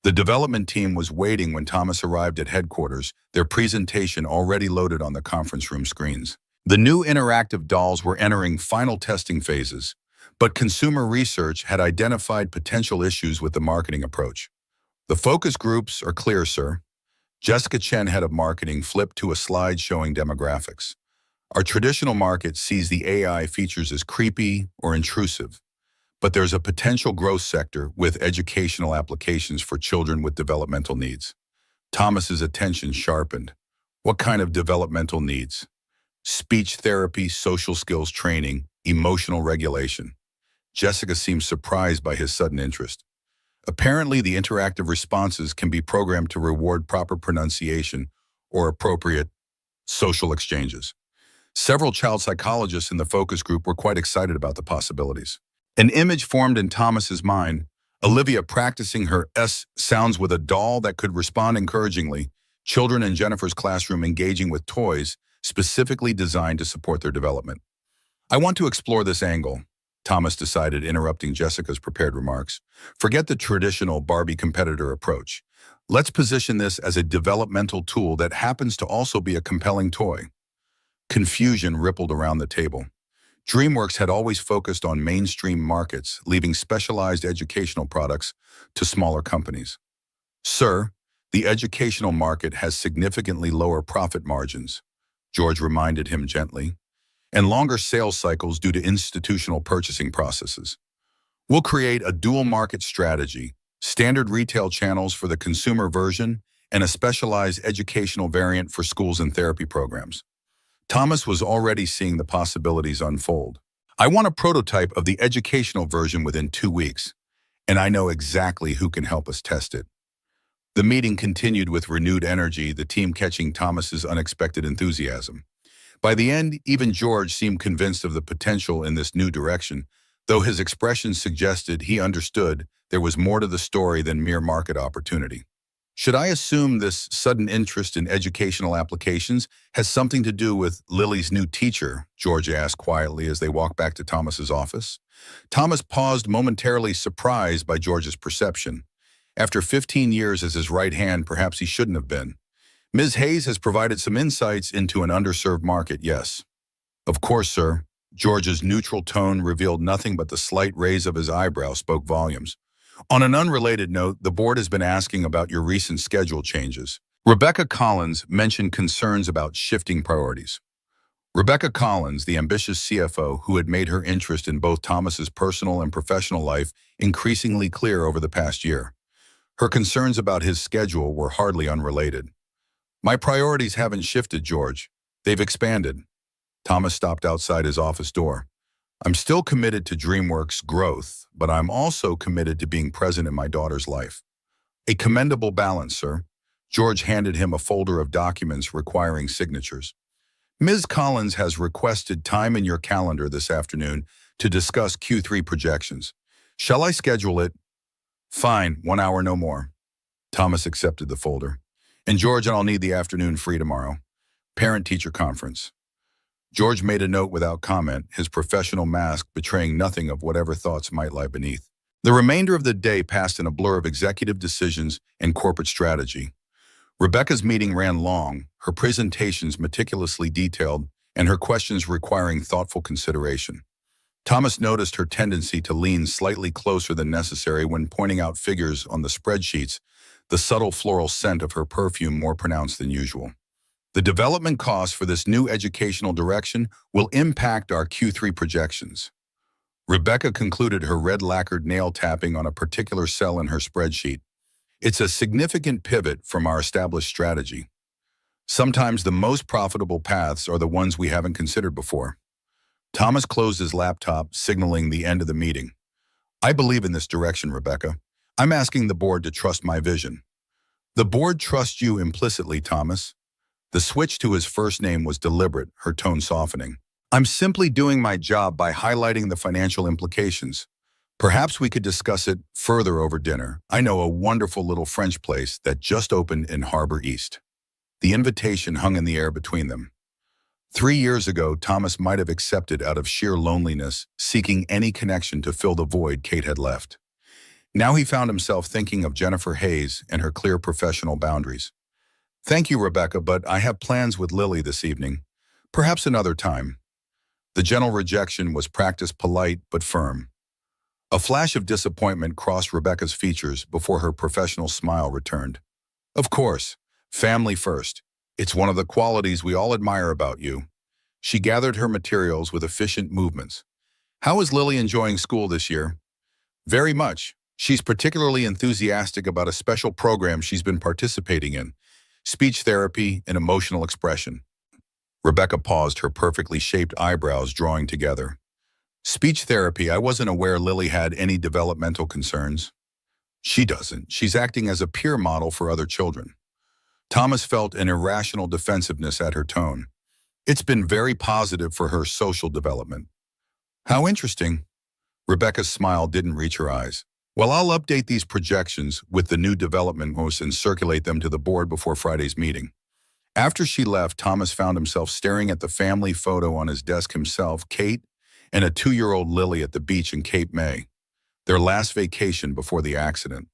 The development team was waiting when Thomas arrived at headquarters, their presentation already loaded on the conference room screens. The new interactive dolls were entering final testing phases, but consumer research had identified potential issues with the marketing approach. The focus groups are clear, sir. Jessica Chen, head of marketing, flipped to a slide showing demographics. Our traditional market sees the AI features as creepy or intrusive, but there's a potential growth sector with educational applications for children with developmental needs. Thomas's attention sharpened. What kind of developmental needs? Speech therapy, social skills training, emotional regulation. Jessica seemed surprised by his sudden interest. Apparently, the interactive responses can be programmed to reward proper pronunciation or appropriate social exchanges. Several child psychologists in the focus group were quite excited about the possibilities. An image formed in Thomas's mind, Olivia practicing her S sounds with a doll that could respond encouragingly, children in Jennifer's classroom engaging with toys specifically designed to support their development. I want to explore this angle, Thomas decided, interrupting Jessica's prepared remarks. Forget the traditional Barbie competitor approach. Let's position this as a developmental tool that happens to also be a compelling toy. Confusion rippled around the table. DreamWorks had always focused on mainstream markets, leaving specialized educational products to smaller companies. Sir, the educational market has significantly lower profit margins, George reminded him gently, and longer sales cycles due to institutional purchasing processes. We'll create a dual market strategy, standard retail channels for the consumer version and a specialized educational variant for schools and therapy programs. Thomas was already seeing the possibilities unfold. I want a prototype of the educational version within 2 weeks, and I know exactly who can help us test it. The meeting continued with renewed energy, the team catching Thomas's unexpected enthusiasm. By the end, even George seemed convinced of the potential in this new direction, though his expression suggested he understood there was more to the story than mere market opportunity. Should I assume this sudden interest in educational applications has something to do with Lily's new teacher? George asked quietly as they walked back to Thomas's office. Thomas paused, momentarily surprised by George's perception. After 15 years as his right hand, perhaps he shouldn't have been. Ms. Hayes has provided some insights into an underserved market, yes. Of course, sir. George's neutral tone revealed nothing, but the slight raise of his eyebrow spoke volumes. On an unrelated note, the board has been asking about your recent schedule changes. Rebecca Collins mentioned concerns about shifting priorities. Rebecca Collins, the ambitious CFO who had made her interest in both Thomas's personal and professional life increasingly clear over the past year. Her concerns about his schedule were hardly unrelated. My priorities haven't shifted, George. They've expanded. Thomas stopped outside his office door. I'm still committed to DreamWorks' growth, but I'm also committed to being present in my daughter's life. A commendable balance, sir. George handed him a folder of documents requiring signatures. Ms. Collins has requested time in your calendar this afternoon to discuss Q3 projections. Shall I schedule it? Fine, 1 hour, no more. Thomas accepted the folder. And George and I'll need the afternoon free tomorrow. Parent-teacher conference. George made a note without comment, his professional mask betraying nothing of whatever thoughts might lie beneath. The remainder of the day passed in a blur of executive decisions and corporate strategy. Rebecca's meeting ran long, her presentations meticulously detailed, and her questions requiring thoughtful consideration. Thomas noticed her tendency to lean slightly closer than necessary when pointing out figures on the spreadsheets, the subtle floral scent of her perfume more pronounced than usual. The development costs for this new educational direction will impact our Q3 projections. Rebecca concluded her red lacquered nail tapping on a particular cell in her spreadsheet. It's a significant pivot from our established strategy. Sometimes the most profitable paths are the ones we haven't considered before. Thomas closed his laptop, signaling the end of the meeting. I believe in this direction, Rebecca. I'm asking the board to trust my vision. The board trusts you implicitly, Thomas. The switch to his first name was deliberate, her tone softening. I'm simply doing my job by highlighting the financial implications. Perhaps we could discuss it further over dinner. I know a wonderful little French place that just opened in Harbor East. The invitation hung in the air between them. 3 years ago, Thomas might have accepted out of sheer loneliness, seeking any connection to fill the void Kate had left. Now he found himself thinking of Jennifer Hayes and her clear professional boundaries. Thank you, Rebecca, but I have plans with Lily this evening. Perhaps another time. The gentle rejection was practiced polite but firm. A flash of disappointment crossed Rebecca's features before her professional smile returned. Of course, family first. It's one of the qualities we all admire about you. She gathered her materials with efficient movements. How is Lily enjoying school this year? Very much. She's particularly enthusiastic about a special program she's been participating in, speech therapy and emotional expression. Rebecca paused, her perfectly shaped eyebrows drawing together. Speech therapy, I wasn't aware Lily had any developmental concerns. She doesn't. She's acting as a peer model for other children. Thomas felt an irrational defensiveness at her tone. It's been very positive for her social development. How interesting. Rebecca's smile didn't reach her eyes. Well, I'll update these projections with the new development goals and circulate them to the board before Friday's meeting. After she left, Thomas found himself staring at the family photo on his desk himself, Kate, and a 2-year-old Lily at the beach in Cape May, their last vacation before the accident.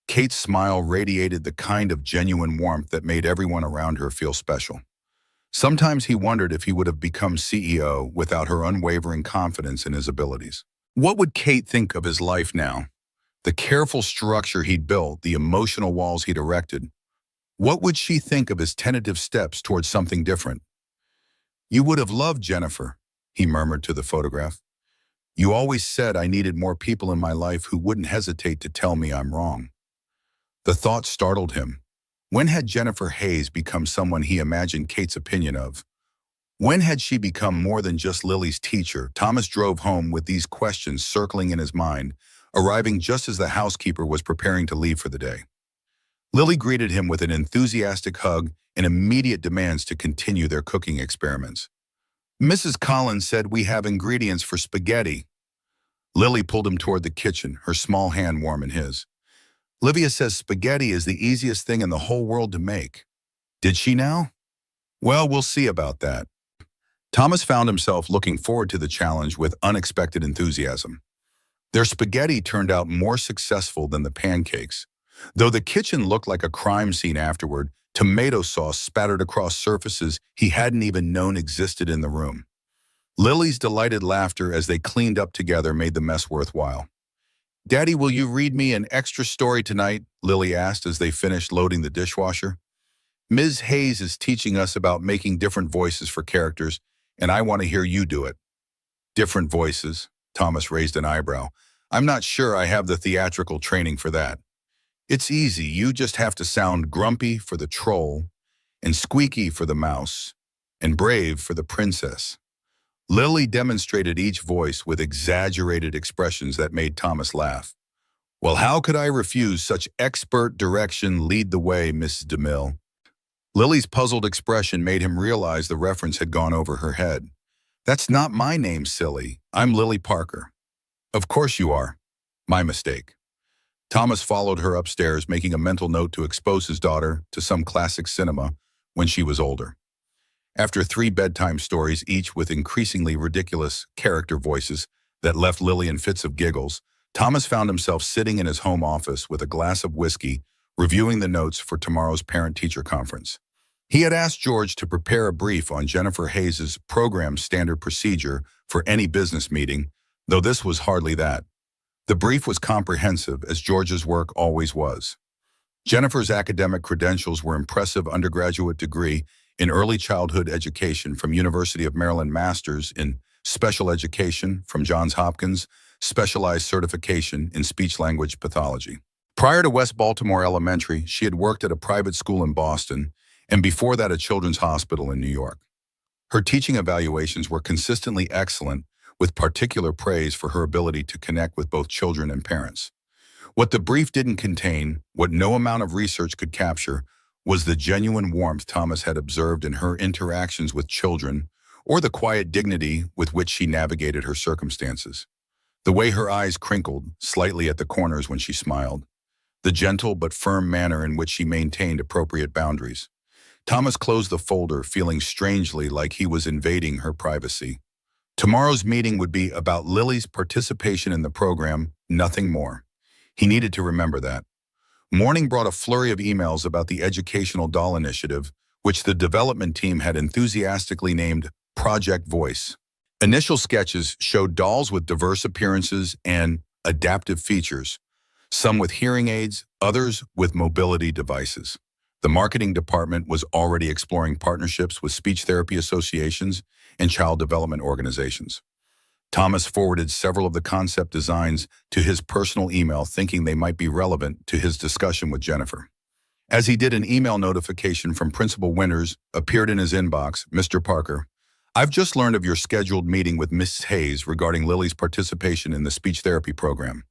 Kate's smile radiated the kind of genuine warmth that made everyone around her feel special. Sometimes he wondered if he would have become CEO without her unwavering confidence in his abilities. What would Kate think of his life now? The careful structure he'd built, the emotional walls he'd erected. What would she think of his tentative steps towards something different? You would have loved Jennifer, he murmured to the photograph. You always said I needed more people in my life who wouldn't hesitate to tell me I'm wrong. The thought startled him. When had Jennifer Hayes become someone he imagined Kate's opinion of? When had she become more than just Lily's teacher? Thomas drove home with these questions circling in his mind, arriving just as the housekeeper was preparing to leave for the day. Lily greeted him with an enthusiastic hug and immediate demands to continue their cooking experiments. Mrs. Collins said we have ingredients for spaghetti. Lily pulled him toward the kitchen, her small hand warm in his. Livia says spaghetti is the easiest thing in the whole world to make. Did she now? Well, we'll see about that. Thomas found himself looking forward to the challenge with unexpected enthusiasm. Their spaghetti turned out more successful than the pancakes. Though the kitchen looked like a crime scene afterward, tomato sauce spattered across surfaces he hadn't even known existed in the room. Lily's delighted laughter as they cleaned up together made the mess worthwhile. Daddy, will you read me an extra story tonight? Lily asked as they finished loading the dishwasher. Ms. Hayes is teaching us about making different voices for characters, and I want to hear you do it. Different voices? Thomas raised an eyebrow. I'm not sure I have the theatrical training for that. It's easy. You just have to sound grumpy for the troll, and squeaky for the mouse, and brave for the princess. Lily demonstrated each voice with exaggerated expressions that made Thomas laugh. Well, how could I refuse such expert direction? Lead the way, Mrs. DeMille. Lily's puzzled expression made him realize the reference had gone over her head. That's not my name, silly. I'm Lily Parker. Of course you are. My mistake. Thomas followed her upstairs, making a mental note to expose his daughter to some classic cinema when she was older. After 3 bedtime stories, each with increasingly ridiculous character voices that left Lily in fits of giggles, Thomas found himself sitting in his home office with a glass of whiskey, reviewing the notes for tomorrow's parent-teacher conference. He had asked George to prepare a brief on Jennifer Hayes's program standard procedure for any business meeting, though this was hardly that. The brief was comprehensive, as George's work always was. Jennifer's academic credentials were impressive: undergraduate degree in early childhood education from University of Maryland, master's in special education from Johns Hopkins, specialized certification in speech-language pathology. Prior to West Baltimore Elementary, she had worked at a private school in Boston, and before that a children's hospital in New York. Her teaching evaluations were consistently excellent, with particular praise for her ability to connect with both children and parents. What the brief didn't contain, what no amount of research could capture, was the genuine warmth Thomas had observed in her interactions with children, or the quiet dignity with which she navigated her circumstances. The way her eyes crinkled slightly at the corners when she smiled. The gentle but firm manner in which she maintained appropriate boundaries. Thomas closed the folder, feeling strangely like he was invading her privacy. Tomorrow's meeting would be about Lily's participation in the program, nothing more. He needed to remember that. Morning brought a flurry of emails about the Educational Doll Initiative, which the development team had enthusiastically named Project Voice. Initial sketches showed dolls with diverse appearances and adaptive features, some with hearing aids, others with mobility devices. The marketing department was already exploring partnerships with speech therapy associations and child development organizations. Thomas forwarded several of the concept designs to his personal email, thinking they might be relevant to his discussion with Jennifer. As he did, an email notification from Principal Winters appeared in his inbox. "Mr. Parker, I've just learned of your scheduled meeting with Mrs. Hayes regarding Lily's participation in the speech therapy program.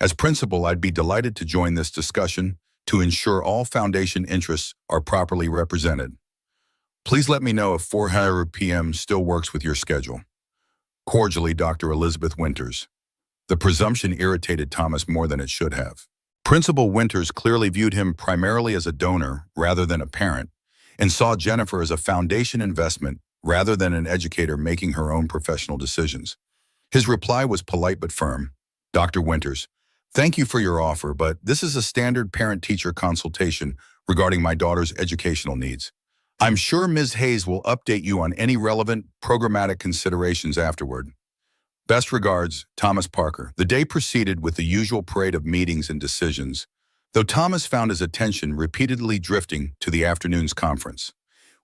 As principal, I'd be delighted to join this discussion to ensure all foundation interests are properly represented. Please let me know if 4:00 p.m. still works with your schedule. Cordially, Dr. Elizabeth Winters." The presumption irritated Thomas more than it should have. Principal Winters clearly viewed him primarily as a donor rather than a parent, and saw Jennifer as a foundation investment rather than an educator making her own professional decisions. His reply was polite but firm. "Dr. Winters, thank you for your offer, but this is a standard parent-teacher consultation regarding my daughter's educational needs. I'm sure Ms. Hayes will update you on any relevant programmatic considerations afterward. Best regards, Thomas Parker." The day proceeded with the usual parade of meetings and decisions, though Thomas found his attention repeatedly drifting to the afternoon's conference.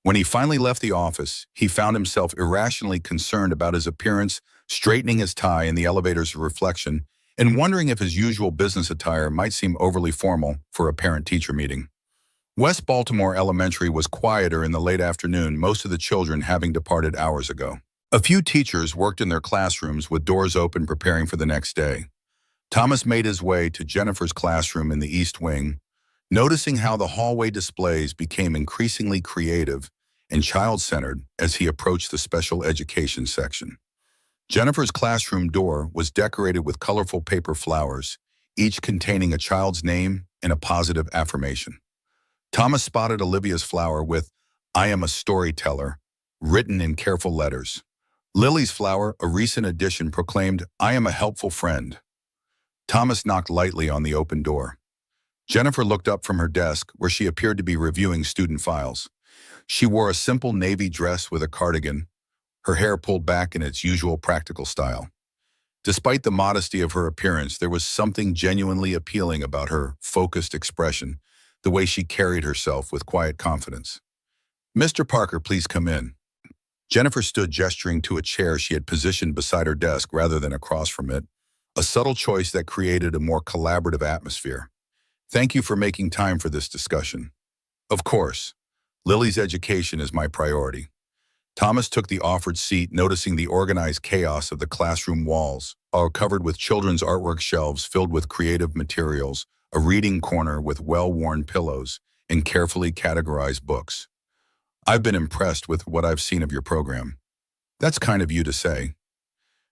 When he finally left the office, he found himself irrationally concerned about his appearance, straightening his tie in the elevator's reflection, and wondering if his usual business attire might seem overly formal for a parent-teacher meeting. West Baltimore Elementary was quieter in the late afternoon, most of the children having departed hours ago. A few teachers worked in their classrooms with doors open, preparing for the next day. Thomas made his way to Jennifer's classroom in the East Wing, noticing how the hallway displays became increasingly creative and child-centered as he approached the special education section. Jennifer's classroom door was decorated with colorful paper flowers, each containing a child's name and a positive affirmation. Thomas spotted Olivia's flower with "I am a storyteller" written in careful letters. Lily's flower, a recent addition, proclaimed "I am a helpful friend." Thomas knocked lightly on the open door. Jennifer looked up from her desk, where she appeared to be reviewing student files. She wore a simple navy dress with a cardigan, her hair pulled back in its usual practical style. Despite the modesty of her appearance, there was something genuinely appealing about her focused expression, the way she carried herself with quiet confidence. "Mr. Parker, please come in." Jennifer stood, gesturing to a chair she had positioned beside her desk rather than across from it, a subtle choice that created a more collaborative atmosphere. "Thank you for making time for this discussion." "Of course. Lily's education is my priority." Thomas took the offered seat, noticing the organized chaos of the classroom walls, all covered with children's artwork, shelves filled with creative materials, a reading corner with well-worn pillows, and carefully categorized books. "I've been impressed with what I've seen of your program." "That's kind of you to say."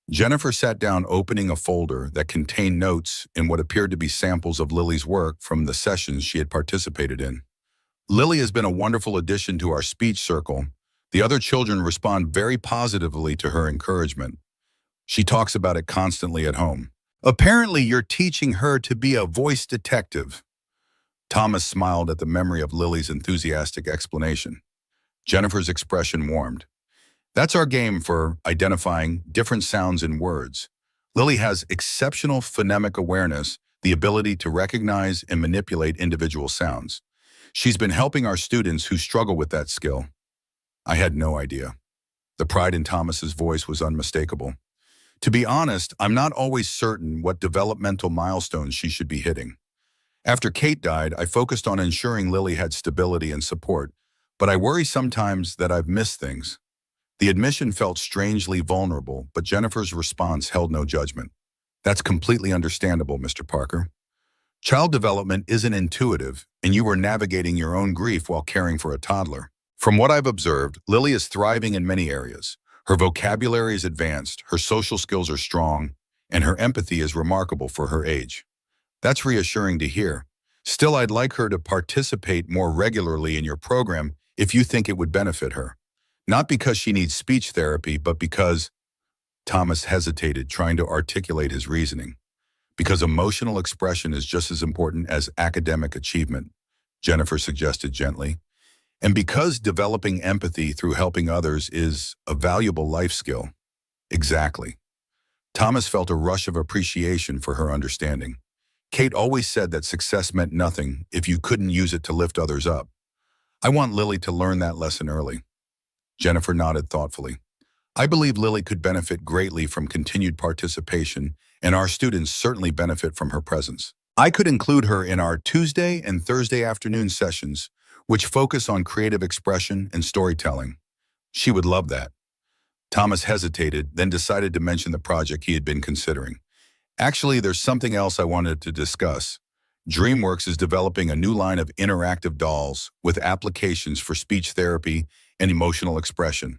Jennifer sat down, opening a folder that contained notes and what appeared to be samples of Lily's work from the sessions she had participated in. "Lily has been a wonderful addition to our speech circle, The other children respond very positively to her encouragement. She talks about it constantly at home. Apparently, you're teaching her to be a voice detective. Thomas smiled at the memory of Lily's enthusiastic explanation. Jennifer's expression warmed. That's our game for identifying different sounds in words. Lily has exceptional phonemic awareness, the ability to recognize and manipulate individual sounds. She's been helping our students who struggle with that skill. I had no idea. The pride in Thomas's voice was unmistakable. To be honest, I'm not always certain what developmental milestones she should be hitting. After Kate died, I focused on ensuring Lily had stability and support, but I worry sometimes that I've missed things. The admission felt strangely vulnerable, but Jennifer's response held no judgment. That's completely understandable, Mr. Parker. Child development isn't intuitive, and you were navigating your own grief while caring for a toddler. From what I've observed, Lily is thriving in many areas. Her vocabulary is advanced, her social skills are strong, and her empathy is remarkable for her age. That's reassuring to hear. Still, I'd like her to participate more regularly in your program if you think it would benefit her. Not because she needs speech therapy, but because— Thomas hesitated, trying to articulate his reasoning. Because emotional expression is just as important as academic achievement, Jennifer suggested gently. And because developing empathy through helping others is a valuable life skill. Exactly. Thomas felt a rush of appreciation for her understanding. Kate always said that success meant nothing if you couldn't use it to lift others up. I want Lily to learn that lesson early. Jennifer nodded thoughtfully. I believe Lily could benefit greatly from continued participation, and our students certainly benefit from her presence. I could include her in our Tuesday and Thursday afternoon sessions, which focus on creative expression and storytelling. She would love that. Thomas hesitated, then decided to mention the project he had been considering. Actually, there's something else I wanted to discuss. DreamWorks is developing a new line of interactive dolls with applications for speech therapy and emotional expression.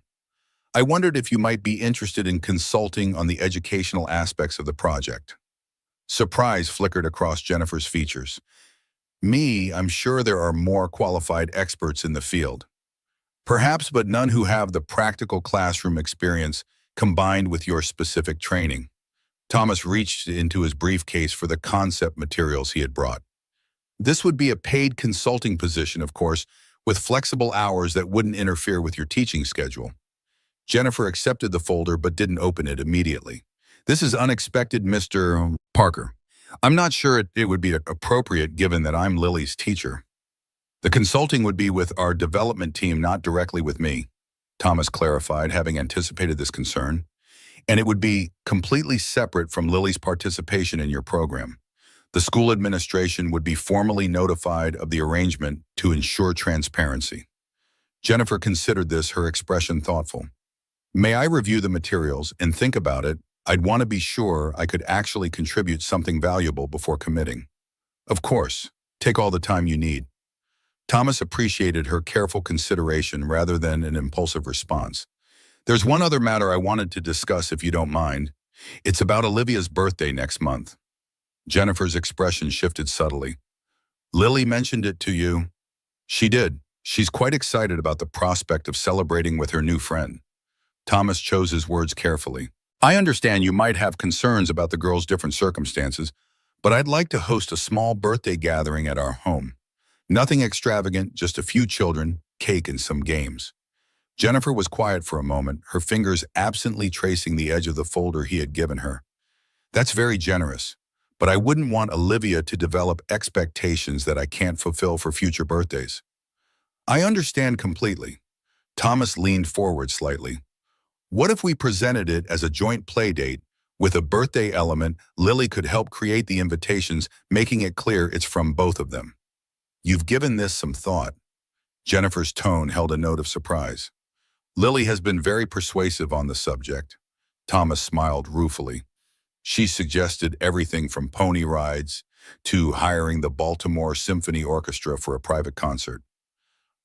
I wondered if you might be interested in consulting on the educational aspects of the project. Surprise flickered across Jennifer's features. Me, I'm sure there are more qualified experts in the field. Perhaps, but none who have the practical classroom experience combined with your specific training. Thomas reached into his briefcase for the concept materials he had brought. This would be a paid consulting position, of course, with flexible hours that wouldn't interfere with your teaching schedule. Jennifer accepted the folder but didn't open it immediately. This is unexpected, Mr. Parker. I'm not sure it would be appropriate given that I'm Lily's teacher. The consulting would be with our development team, not directly with me, Thomas clarified, having anticipated this concern. And it would be completely separate from Lily's participation in your program. The school administration would be formally notified of the arrangement to ensure transparency. Jennifer considered this, her expression thoughtful. May I review the materials and think about it? I'd want to be sure I could actually contribute something valuable before committing. Of course, take all the time you need. Thomas appreciated her careful consideration rather than an impulsive response. There's one other matter I wanted to discuss if you don't mind. It's about Olivia's birthday next month. Jennifer's expression shifted subtly. Lily mentioned it to you. She did. She's quite excited about the prospect of celebrating with her new friend. Thomas chose his words carefully. I understand you might have concerns about the girl's different circumstances, but I'd like to host a small birthday gathering at our home. Nothing extravagant, just a few children, cake, and some games. Jennifer was quiet for a moment, her fingers absently tracing the edge of the folder he had given her. That's very generous, but I wouldn't want Olivia to develop expectations that I can't fulfill for future birthdays. I understand completely. Thomas leaned forward slightly. What if we presented it as a joint play date with a birthday element? Lily could help create the invitations, making it clear it's from both of them. You've given this some thought. Jennifer's tone held a note of surprise. Lily has been very persuasive on the subject. Thomas smiled ruefully. She suggested everything from pony rides to hiring the Baltimore Symphony Orchestra for a private concert.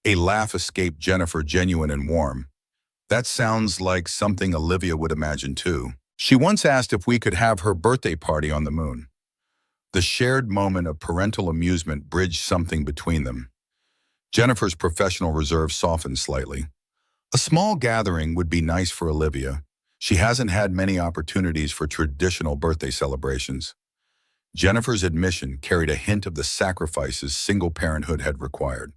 A laugh escaped Jennifer, genuine and warm. That sounds like something Olivia would imagine too. She once asked if we could have her birthday party on the moon. The shared moment of parental amusement bridged something between them. Jennifer's professional reserve softened slightly. A small gathering would be nice for Olivia. She hasn't had many opportunities for traditional birthday celebrations. Jennifer's admission carried a hint of the sacrifices single parenthood had required.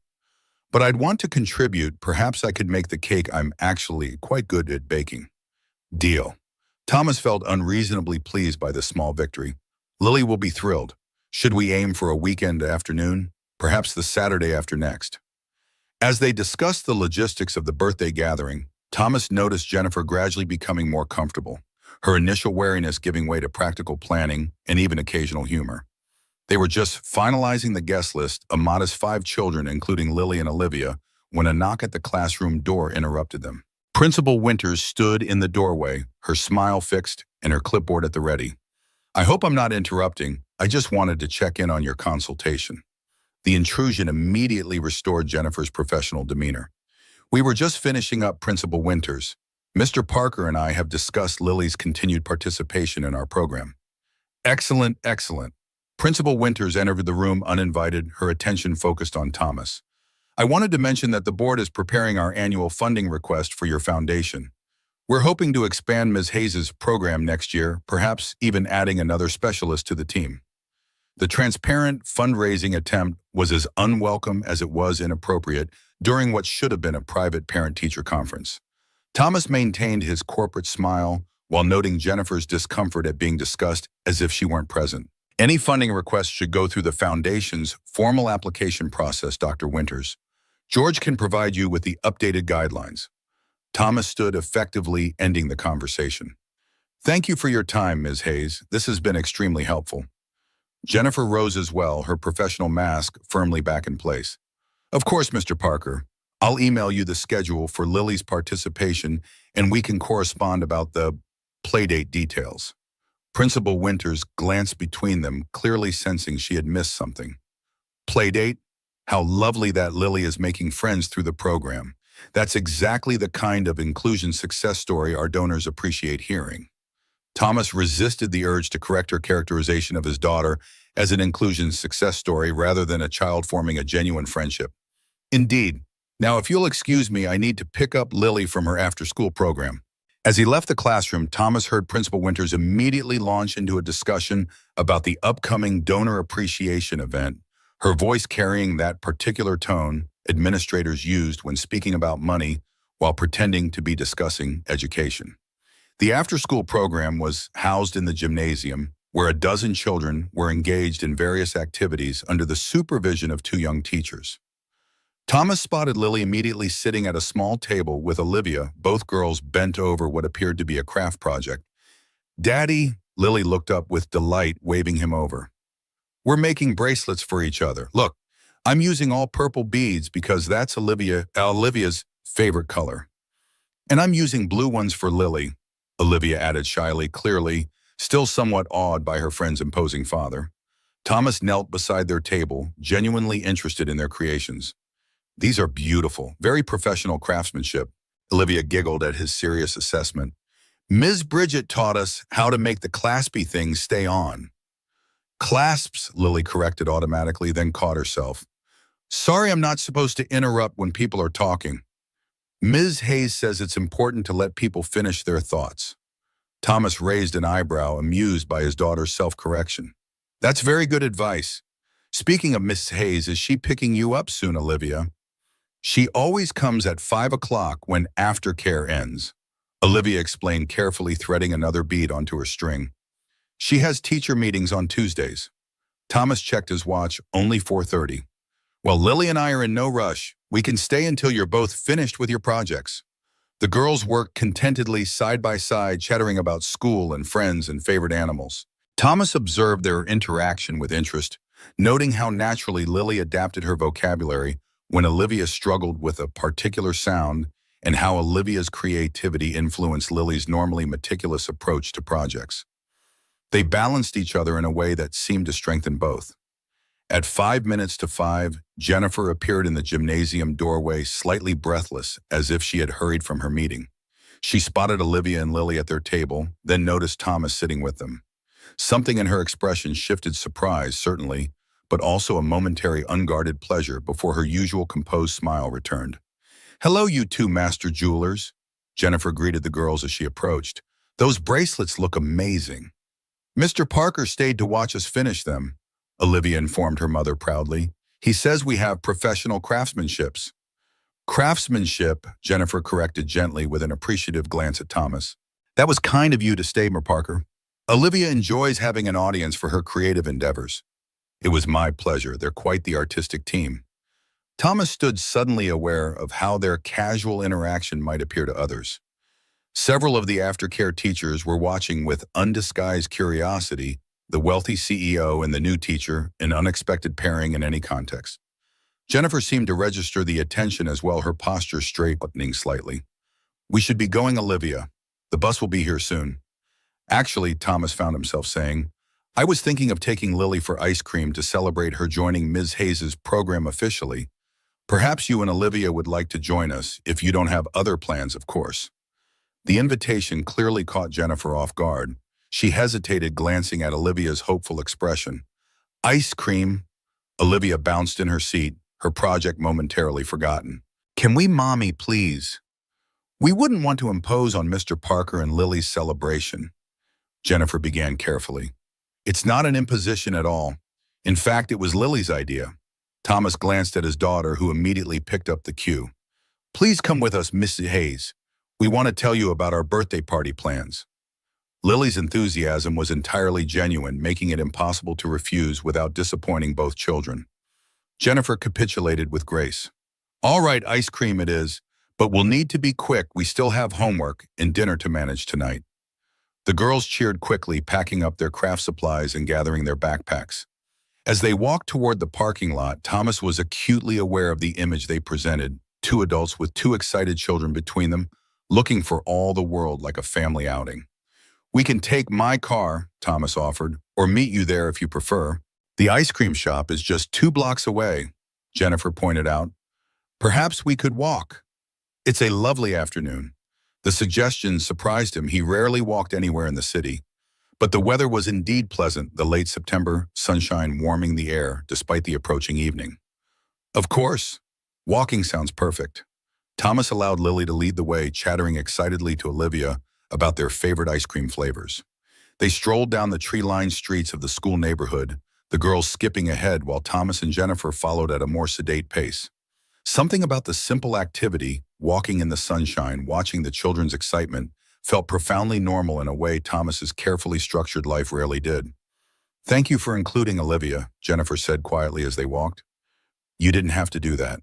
But I'd want to contribute. Perhaps I could make the cake. I'm actually quite good at baking. Deal. Thomas felt unreasonably pleased by this small victory. Lily will be thrilled. Should we aim for a weekend afternoon? Perhaps the Saturday after next. As they discussed the logistics of the birthday gathering, Thomas noticed Jennifer gradually becoming more comfortable, her initial wariness giving way to practical planning and even occasional humor. They were just finalizing the guest list, a modest 5 children, including Lily and Olivia, when a knock at the classroom door interrupted them. Principal Winters stood in the doorway, her smile fixed and her clipboard at the ready. I hope I'm not interrupting. I just wanted to check in on your consultation. The intrusion immediately restored Jennifer's professional demeanor. We were just finishing up, Principal Winters. Mr. Parker and I have discussed Lily's continued participation in our program. Excellent, excellent. Principal Winters entered the room uninvited, her attention focused on Thomas. I wanted to mention that the board is preparing our annual funding request for your foundation. We're hoping to expand Ms. Hayes' program next year, perhaps even adding another specialist to the team. The transparent fundraising attempt was as unwelcome as it was inappropriate during what should have been a private parent-teacher conference. Thomas maintained his corporate smile while noting Jennifer's discomfort at being discussed as if she weren't present. Any funding request should go through the foundation's formal application process, Dr. Winters. George can provide you with the updated guidelines. Thomas stood, effectively ending the conversation. Thank you for your time, Ms. Hayes. This has been extremely helpful. Jennifer rose as well, her professional mask firmly back in place. Of course, Mr. Parker. I'll email you the schedule for Lily's participation and we can correspond about the playdate details. Principal Winters glanced between them, clearly sensing she had missed something. Playdate? How lovely that Lily is making friends through the program. That's exactly the kind of inclusion success story our donors appreciate hearing. Thomas resisted the urge to correct her characterization of his daughter as an inclusion success story rather than a child forming a genuine friendship. Indeed. Now, if you'll excuse me, I need to pick up Lily from her after-school program. As he left the classroom, Thomas heard Principal Winters immediately launch into a discussion about the upcoming donor appreciation event, her voice carrying that particular tone administrators used when speaking about money while pretending to be discussing education. The after-school program was housed in the gymnasium, where a dozen children were engaged in various activities under the supervision of 2 young teachers. Thomas spotted Lily immediately sitting at a small table with Olivia, both girls bent over what appeared to be a craft project. Daddy, Lily looked up with delight, waving him over. We're making bracelets for each other. Look, I'm using all purple beads because that's Olivia's favorite color. And I'm using blue ones for Lily, Olivia added shyly, clearly still somewhat awed by her friend's imposing father. Thomas knelt beside their table, genuinely interested in their creations. These are beautiful, very professional craftsmanship, Olivia giggled at his serious assessment. Ms. Bridget taught us how to make the claspy things stay on. Clasps, Lily corrected automatically, then caught herself. Sorry, I'm not supposed to interrupt when people are talking. Ms. Hayes says it's important to let people finish their thoughts. Thomas raised an eyebrow, amused by his daughter's self-correction. That's very good advice. Speaking of Miss Hayes, is she picking you up soon, Olivia? She always comes at 5 o'clock when aftercare ends, Olivia explained, carefully threading another bead onto her string. She has teacher meetings on Tuesdays. Thomas checked his watch, only 4:30. Well, Lily and I are in no rush. We can stay until you're both finished with your projects. The girls worked contentedly side by side, chattering about school and friends and favorite animals. Thomas observed their interaction with interest, noting how naturally Lily adapted her vocabulary when Olivia struggled with a particular sound and how Olivia's creativity influenced Lily's normally meticulous approach to projects. They balanced each other in a way that seemed to strengthen both. At 5 minutes to 5, Jennifer appeared in the gymnasium doorway, slightly breathless, as if she had hurried from her meeting. She spotted Olivia and Lily at their table, then noticed Thomas sitting with them. Something in her expression shifted surprise, certainly, but also a momentary unguarded pleasure before her usual composed smile returned. "Hello, you two master jewelers," Jennifer greeted the girls as she approached. "Those bracelets look amazing." "Mr. Parker stayed to watch us finish them," Olivia informed her mother proudly. "He says we have professional craftsmanships." "Craftsmanship," Jennifer corrected gently with an appreciative glance at Thomas. "That was kind of you to stay, Mr. Parker. Olivia enjoys having an audience for her creative endeavors." "It was my pleasure. They're quite the artistic team." Thomas stood suddenly aware of how their casual interaction might appear to others. Several of the aftercare teachers were watching with undisguised curiosity the wealthy CEO and the new teacher, an unexpected pairing in any context. Jennifer seemed to register the attention as well, her posture straightening slightly. "We should be going, Olivia. The bus will be here soon." "Actually," Thomas found himself saying, "I was thinking of taking Lily for ice cream to celebrate her joining Ms. Hayes' program officially. Perhaps you and Olivia would like to join us, if you don't have other plans, of course." The invitation clearly caught Jennifer off guard. She hesitated, glancing at Olivia's hopeful expression. "Ice cream?" Olivia bounced in her seat, her project momentarily forgotten. "Can we, Mommy, please?" "We wouldn't want to impose on Mr. Parker and Lily's celebration," Jennifer began carefully. "It's not an imposition at all. In fact, it was Lily's idea." Thomas glanced at his daughter, who immediately picked up the cue. "Please come with us, Mrs. Hayes. We want to tell you about our birthday party plans." Lily's enthusiasm was entirely genuine, making it impossible to refuse without disappointing both children. Jennifer capitulated with grace. "All right, ice cream it is, but we'll need to be quick. We still have homework and dinner to manage tonight." The girls cheered quickly, packing up their craft supplies and gathering their backpacks. As they walked toward the parking lot, Thomas was acutely aware of the image they presented, two adults with two excited children between them, looking for all the world like a family outing. "We can take my car," Thomas offered, "or meet you there if you prefer. The ice cream shop is just 2 blocks away," Jennifer pointed out. "Perhaps we could walk." "It's a lovely afternoon." The suggestion surprised him. He rarely walked anywhere in the city. But the weather was indeed pleasant, the late September sunshine warming the air despite the approaching evening. "Of course. Walking sounds perfect." Thomas allowed Lily to lead the way, chattering excitedly to Olivia about their favorite ice cream flavors. They strolled down the tree-lined streets of the school neighborhood, the girls skipping ahead while Thomas and Jennifer followed at a more sedate pace. Something about the simple activity, walking in the sunshine, watching the children's excitement, felt profoundly normal in a way Thomas's carefully structured life rarely did. "Thank you for including Olivia," Jennifer said quietly as they walked. "You didn't have to do that."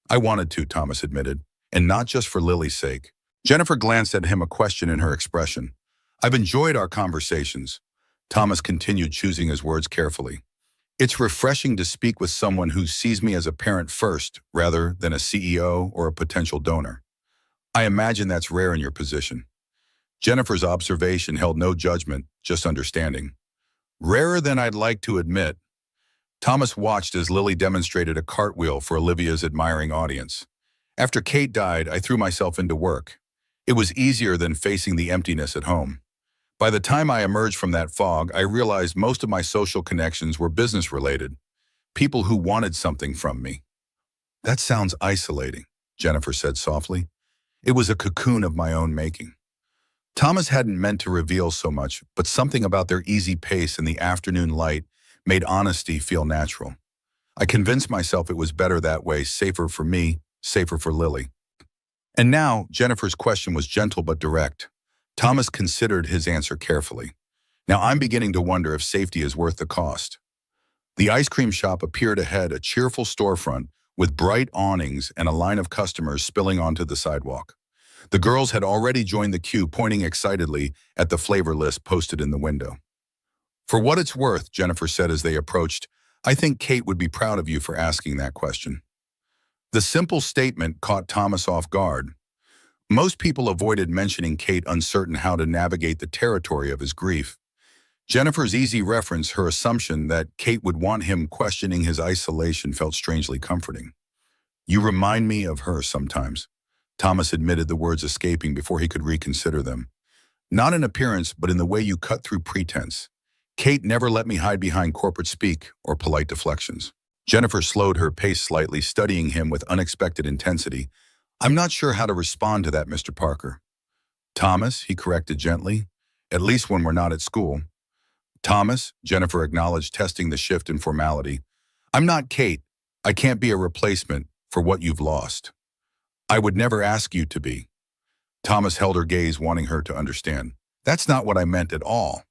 "I wanted to," Thomas admitted, "and not just for Lily's sake." Jennifer glanced at him, a question in her expression. "I've enjoyed our conversations," Thomas continued, choosing his words carefully. "It's refreshing to speak with someone who sees me as a parent first, rather than a CEO or a potential donor. I imagine that's rare in your position." Jennifer's observation held no judgment, just understanding. "Rarer than I'd like to admit." Thomas watched as Lily demonstrated a cartwheel for Olivia's admiring audience. "After Kate died, I threw myself into work. It was easier than facing the emptiness at home. By the time I emerged from that fog, I realized most of my social connections were business-related, people who wanted something from me." "That sounds isolating," Jennifer said softly. "It was a cocoon of my own making." Thomas hadn't meant to reveal so much, but something about their easy pace and the afternoon light made honesty feel natural. "I convinced myself it was better that way, safer for me, safer for Lily." And now, Jennifer's question was gentle but direct. Thomas considered his answer carefully. "Now I'm beginning to wonder if safety is worth the cost." The ice cream shop appeared ahead, a cheerful storefront with bright awnings and a line of customers spilling onto the sidewalk. The girls had already joined the queue, pointing excitedly at the flavor list posted in the window. "For what it's worth," Jennifer said as they approached, "I think Kate would be proud of you for asking that question." The simple statement caught Thomas off guard. Most people avoided mentioning Kate, uncertain how to navigate the territory of his grief. Jennifer's easy reference, her assumption that Kate would want him questioning his isolation, felt strangely comforting. "You remind me of her sometimes," Thomas admitted, the words escaping before he could reconsider them. "Not in appearance, but in the way you cut through pretense. Kate never let me hide behind corporate speak or polite deflections." Jennifer slowed her pace slightly, studying him with unexpected intensity. I'm not sure how to respond to that, Mr. Parker. Thomas, he corrected gently, at least when we're not at school. Thomas, Jennifer acknowledged, testing the shift in formality. I'm not Kate. I can't be a replacement for what you've lost. I would never ask you to be. Thomas held her gaze, wanting her to understand. That's not what I meant at all.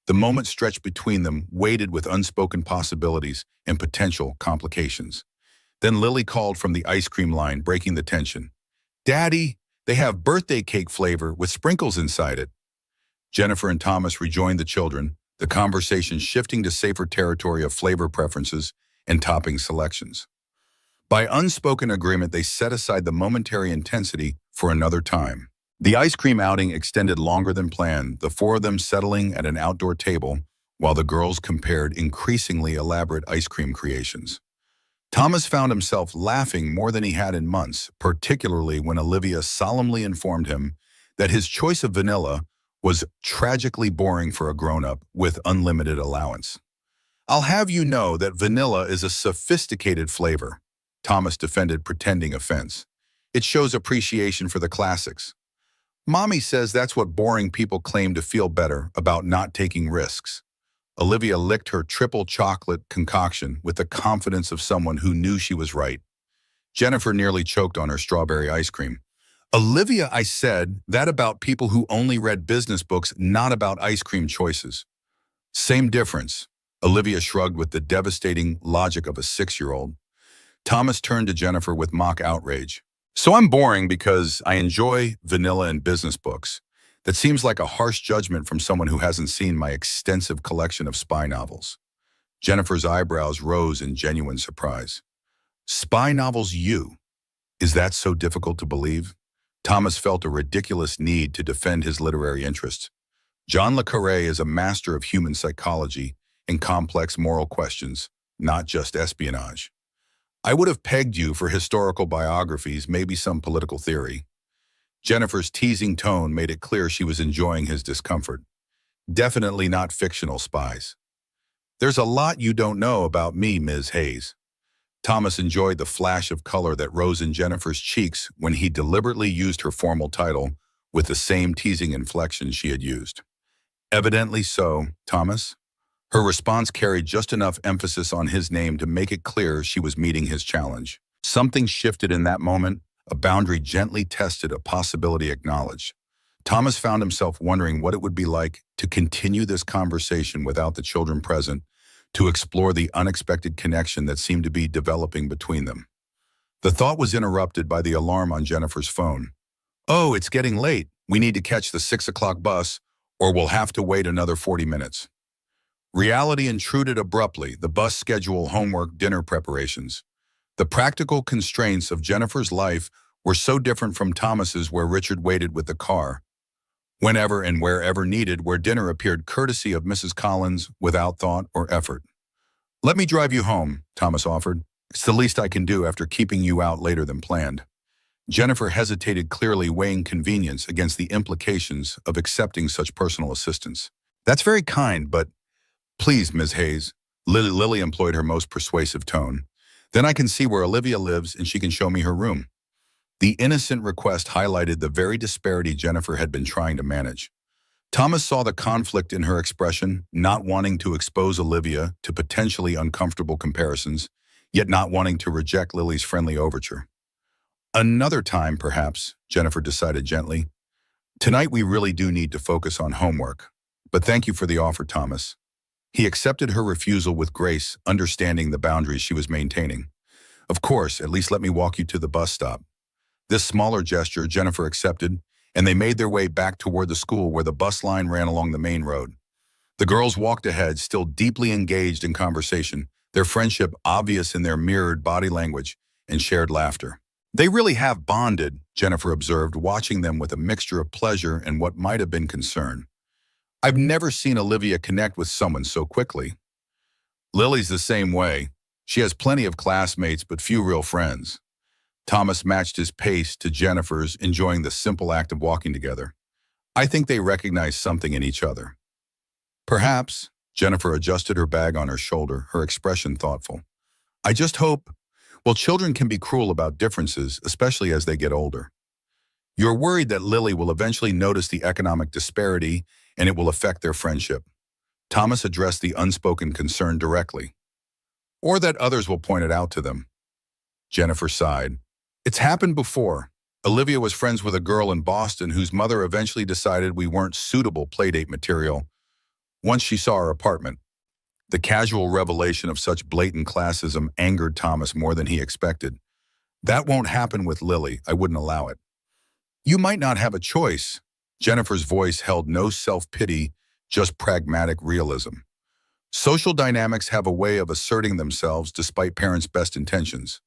The moment stretched between them, weighted with unspoken possibilities and potential complications. Then Lily called from the ice cream line, breaking the tension. Daddy, they have birthday cake flavor with sprinkles inside it. Jennifer and Thomas rejoined the children, the conversation shifting to safer territory of flavor preferences and topping selections. By unspoken agreement, they set aside the momentary intensity for another time. The ice cream outing extended longer than planned, the four of them settling at an outdoor table while the girls compared increasingly elaborate ice cream creations. Thomas found himself laughing more than he had in months, particularly when Olivia solemnly informed him that his choice of vanilla was tragically boring for a grown-up with unlimited allowance. I'll have you know that vanilla is a sophisticated flavor, Thomas defended, pretending offense. It shows appreciation for the classics. Mommy says that's what boring people claim to feel better about not taking risks. Olivia licked her triple chocolate concoction with the confidence of someone who knew she was right. Jennifer nearly choked on her strawberry ice cream. Olivia, I said that about people who only read business books, not about ice cream choices. Same difference. Olivia shrugged with the devastating logic of a 6-year-old. Thomas turned to Jennifer with mock outrage. So I'm boring because I enjoy vanilla and business books. That seems like a harsh judgment from someone who hasn't seen my extensive collection of spy novels. Jennifer's eyebrows rose in genuine surprise. Spy novels, you? Is that so difficult to believe? Thomas felt a ridiculous need to defend his literary interests. John le Carré is a master of human psychology and complex moral questions, not just espionage. I would have pegged you for historical biographies, maybe some political theory. Jennifer's teasing tone made it clear she was enjoying his discomfort. Definitely not fictional spies. There's a lot you don't know about me, Ms. Hayes. Thomas enjoyed the flash of color that rose in Jennifer's cheeks when he deliberately used her formal title with the same teasing inflection she had used. Evidently so, Thomas. Her response carried just enough emphasis on his name to make it clear she was meeting his challenge. Something shifted in that moment, a boundary gently tested, a possibility acknowledged. Thomas found himself wondering what it would be like to continue this conversation without the children present, to explore the unexpected connection that seemed to be developing between them. The thought was interrupted by the alarm on Jennifer's phone. Oh, it's getting late. We need to catch the 6 o'clock bus, or we'll have to wait another 40 minutes. Reality intruded abruptly, the bus schedule, homework, dinner preparations. The practical constraints of Jennifer's life were so different from Thomas's, where Richard waited with the car, whenever and wherever needed, where dinner appeared courtesy of Mrs. Collins without thought or effort. Let me drive you home, Thomas offered. It's the least I can do after keeping you out later than planned. Jennifer hesitated, clearly weighing convenience against the implications of accepting such personal assistance. That's very kind, but please, Ms. Hayes, Lily employed her most persuasive tone. Then I can see where Olivia lives and she can show me her room. The innocent request highlighted the very disparity Jennifer had been trying to manage. Thomas saw the conflict in her expression, not wanting to expose Olivia to potentially uncomfortable comparisons, yet not wanting to reject Lily's friendly overture. Another time, perhaps, Jennifer decided gently. Tonight we really do need to focus on homework. But thank you for the offer, Thomas. He accepted her refusal with grace, understanding the boundaries she was maintaining. Of course, at least let me walk you to the bus stop. This smaller gesture Jennifer accepted, and they made their way back toward the school where the bus line ran along the main road. The girls walked ahead, still deeply engaged in conversation, their friendship obvious in their mirrored body language and shared laughter. They really have bonded, Jennifer observed, watching them with a mixture of pleasure and what might have been concern. I've never seen Olivia connect with someone so quickly. Lily's the same way. She has plenty of classmates, but few real friends. Thomas matched his pace to Jennifer's, enjoying the simple act of walking together. I think they recognize something in each other. Perhaps, Jennifer adjusted her bag on her shoulder, her expression thoughtful. I just hope Well, children can be cruel about differences, especially as they get older. You're worried that Lily will eventually notice the economic disparity and it will affect their friendship. Thomas addressed the unspoken concern directly. Or that others will point it out to them. Jennifer sighed. It's happened before. Olivia was friends with a girl in Boston whose mother eventually decided we weren't suitable playdate material once she saw our apartment. The casual revelation of such blatant classism angered Thomas more than he expected. That won't happen with Lily. I wouldn't allow it. You might not have a choice. Jennifer's voice held no self-pity, just pragmatic realism. Social dynamics have a way of asserting themselves despite parents' best intentions.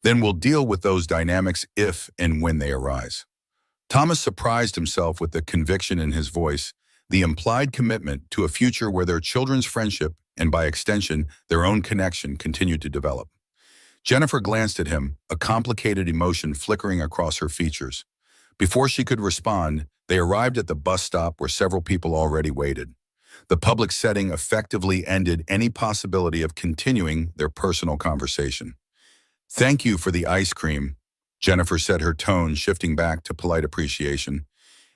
Then we'll deal with those dynamics if and when they arise. Thomas surprised himself with the conviction in his voice, the implied commitment to a future where their children's friendship, and by extension, their own connection, continued to develop. Jennifer glanced at him, a complicated emotion flickering across her features. Before she could respond, they arrived at the bus stop where several people already waited. The public setting effectively ended any possibility of continuing their personal conversation. Thank you for the ice cream, Jennifer said, her tone shifting back to polite appreciation,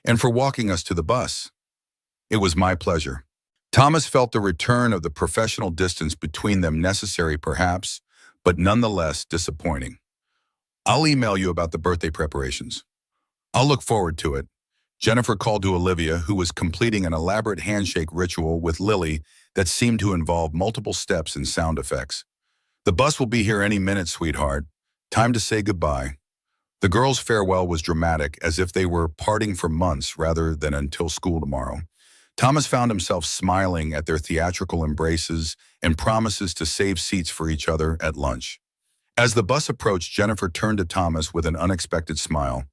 and for walking us to the bus. It was my pleasure. Thomas felt the return of the professional distance between them necessary perhaps, but nonetheless disappointing. I'll email you about the birthday preparations. I'll look forward to it. Jennifer called to Olivia, who was completing an elaborate handshake ritual with Lily that seemed to involve multiple steps and sound effects. The bus will be here any minute, sweetheart. Time to say goodbye. The girls' farewell was dramatic, as if they were parting for months rather than until school tomorrow. Thomas found himself smiling at their theatrical embraces and promises to save seats for each other at lunch. As the bus approached, Jennifer turned to Thomas with an unexpected smile.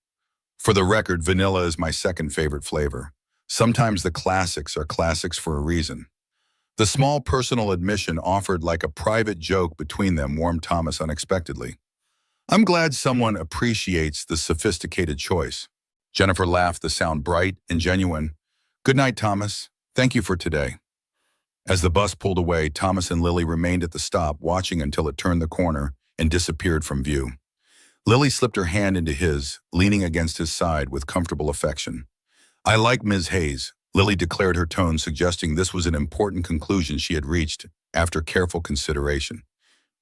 For the record, vanilla is my second favorite flavor. Sometimes the classics are classics for a reason. The small personal admission offered like a private joke between them warmed Thomas unexpectedly. I'm glad someone appreciates the sophisticated choice. Jennifer laughed, the sound bright and genuine. Good night, Thomas. Thank you for today. As the bus pulled away, Thomas and Lily remained at the stop, watching until it turned the corner and disappeared from view. Lily slipped her hand into his, leaning against his side with comfortable affection. I like Ms. Hayes, Lily declared, her tone suggesting this was an important conclusion she had reached after careful consideration.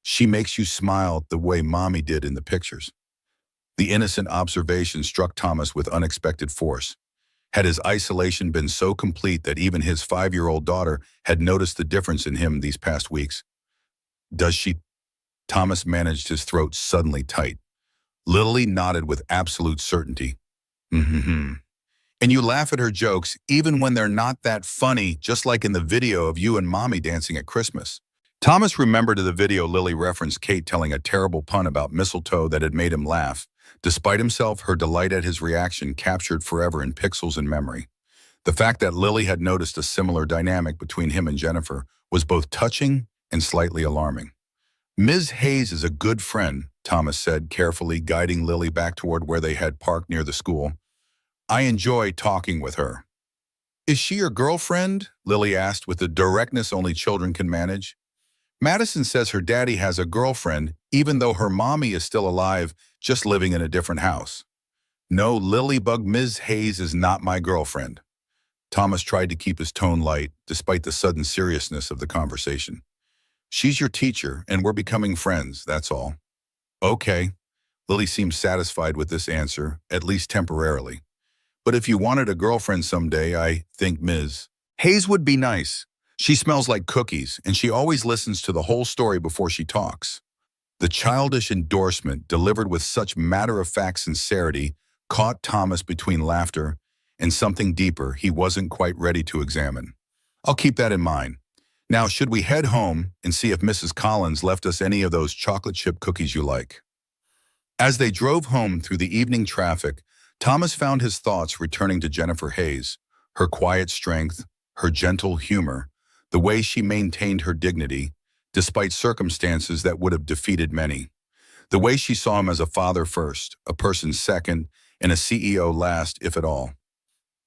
She makes you smile the way Mommy did in the pictures. The innocent observation struck Thomas with unexpected force. Had his isolation been so complete that even his 5-year-old daughter had noticed the difference in him these past weeks? Does she? Thomas managed his throat suddenly tight. Lily nodded with absolute certainty. Mm-hmm. And you laugh at her jokes even when they're not that funny, just like in the video of you and Mommy dancing at Christmas. Thomas remembered the video Lily referenced Kate telling a terrible pun about mistletoe that had made him laugh. Despite himself, her delight at his reaction captured forever in pixels in memory. The fact that Lily had noticed a similar dynamic between him and Jennifer was both touching and slightly alarming. Ms. Hayes is a good friend, Thomas said, carefully guiding Lily back toward where they had parked near the school. I enjoy talking with her. Is she your girlfriend? Lily asked with the directness only children can manage. Madison says her daddy has a girlfriend, even though her mommy is still alive, just living in a different house. No, Lilybug, Ms. Hayes is not my girlfriend. Thomas tried to keep his tone light, despite the sudden seriousness of the conversation. She's your teacher, and we're becoming friends, that's all. Okay. Lily seemed satisfied with this answer, at least temporarily. But if you wanted a girlfriend someday, I think Ms. Hayes would be nice. She smells like cookies, and she always listens to the whole story before she talks. The childish endorsement, delivered with such matter-of-fact sincerity, caught Thomas between laughter and something deeper he wasn't quite ready to examine. I'll keep that in mind. Now, should we head home and see if Mrs. Collins left us any of those chocolate chip cookies you like? As they drove home through the evening traffic, Thomas found his thoughts returning to Jennifer Hayes, her quiet strength, her gentle humor, the way she maintained her dignity, despite circumstances that would have defeated many. The way she saw him as a father first, a person second, and a CEO last, if at all.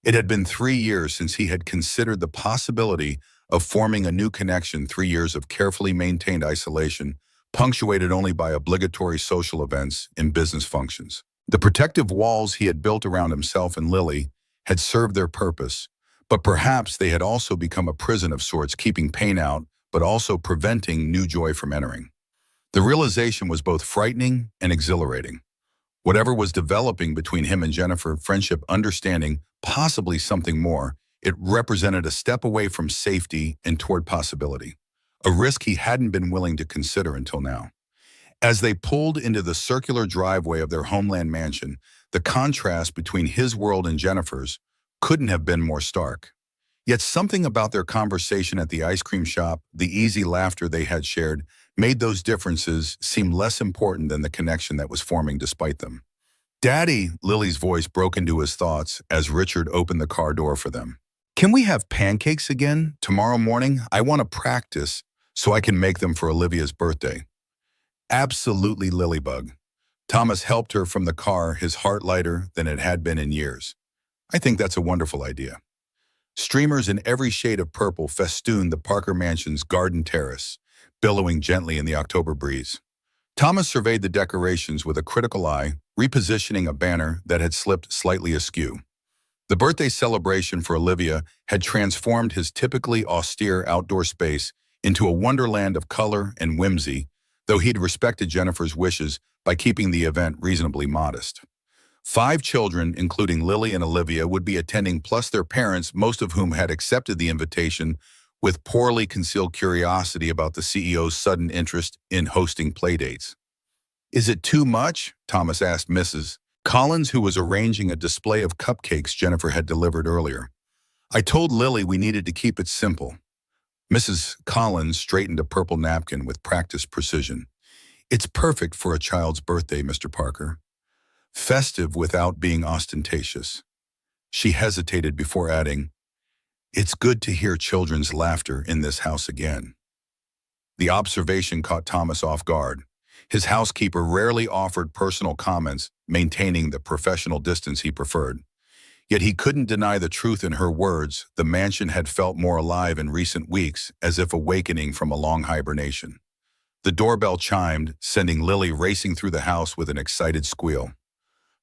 It had been 3 years since he had considered the possibility of forming a new connection. 3 years of carefully maintained isolation, punctuated only by obligatory social events and business functions. The protective walls he had built around himself and Lily had served their purpose, but perhaps they had also become a prison of sorts, keeping pain out, but also preventing new joy from entering. The realization was both frightening and exhilarating. Whatever was developing between him and Jennifer, friendship, understanding, possibly something more, it represented a step away from safety and toward possibility, a risk he hadn't been willing to consider until now. As they pulled into the circular driveway of their homeland mansion, the contrast between his world and Jennifer's couldn't have been more stark. Yet something about their conversation at the ice cream shop, the easy laughter they had shared, made those differences seem less important than the connection that was forming despite them. "Daddy," Lily's voice broke into his thoughts as Richard opened the car door for them. "Can we have pancakes again tomorrow morning? I want to practice so I can make them for Olivia's birthday." "Absolutely, Lilybug." Thomas helped her from the car, his heart lighter than it had been in years. "I think that's a wonderful idea." Streamers in every shade of purple festooned the Parker Mansion's garden terrace, billowing gently in the October breeze. Thomas surveyed the decorations with a critical eye, repositioning a banner that had slipped slightly askew. The birthday celebration for Olivia had transformed his typically austere outdoor space into a wonderland of color and whimsy, though he'd respected Jennifer's wishes by keeping the event reasonably modest. 5 children, including Lily and Olivia, would be attending, plus their parents, most of whom had accepted the invitation with poorly concealed curiosity about the CEO's sudden interest in hosting playdates. "Is it too much?" Thomas asked Mrs. Collins, who was arranging a display of cupcakes Jennifer had delivered earlier. "I told Lily we needed to keep it simple." Mrs. Collins straightened a purple napkin with practiced precision. "It's perfect for a child's birthday, Mr. Parker. Festive without being ostentatious." She hesitated before adding, "It's good to hear children's laughter in this house again." The observation caught Thomas off guard. His housekeeper rarely offered personal comments, maintaining the professional distance he preferred. Yet he couldn't deny the truth in her words. The mansion had felt more alive in recent weeks, as if awakening from a long hibernation. The doorbell chimed, sending Lily racing through the house with an excited squeal.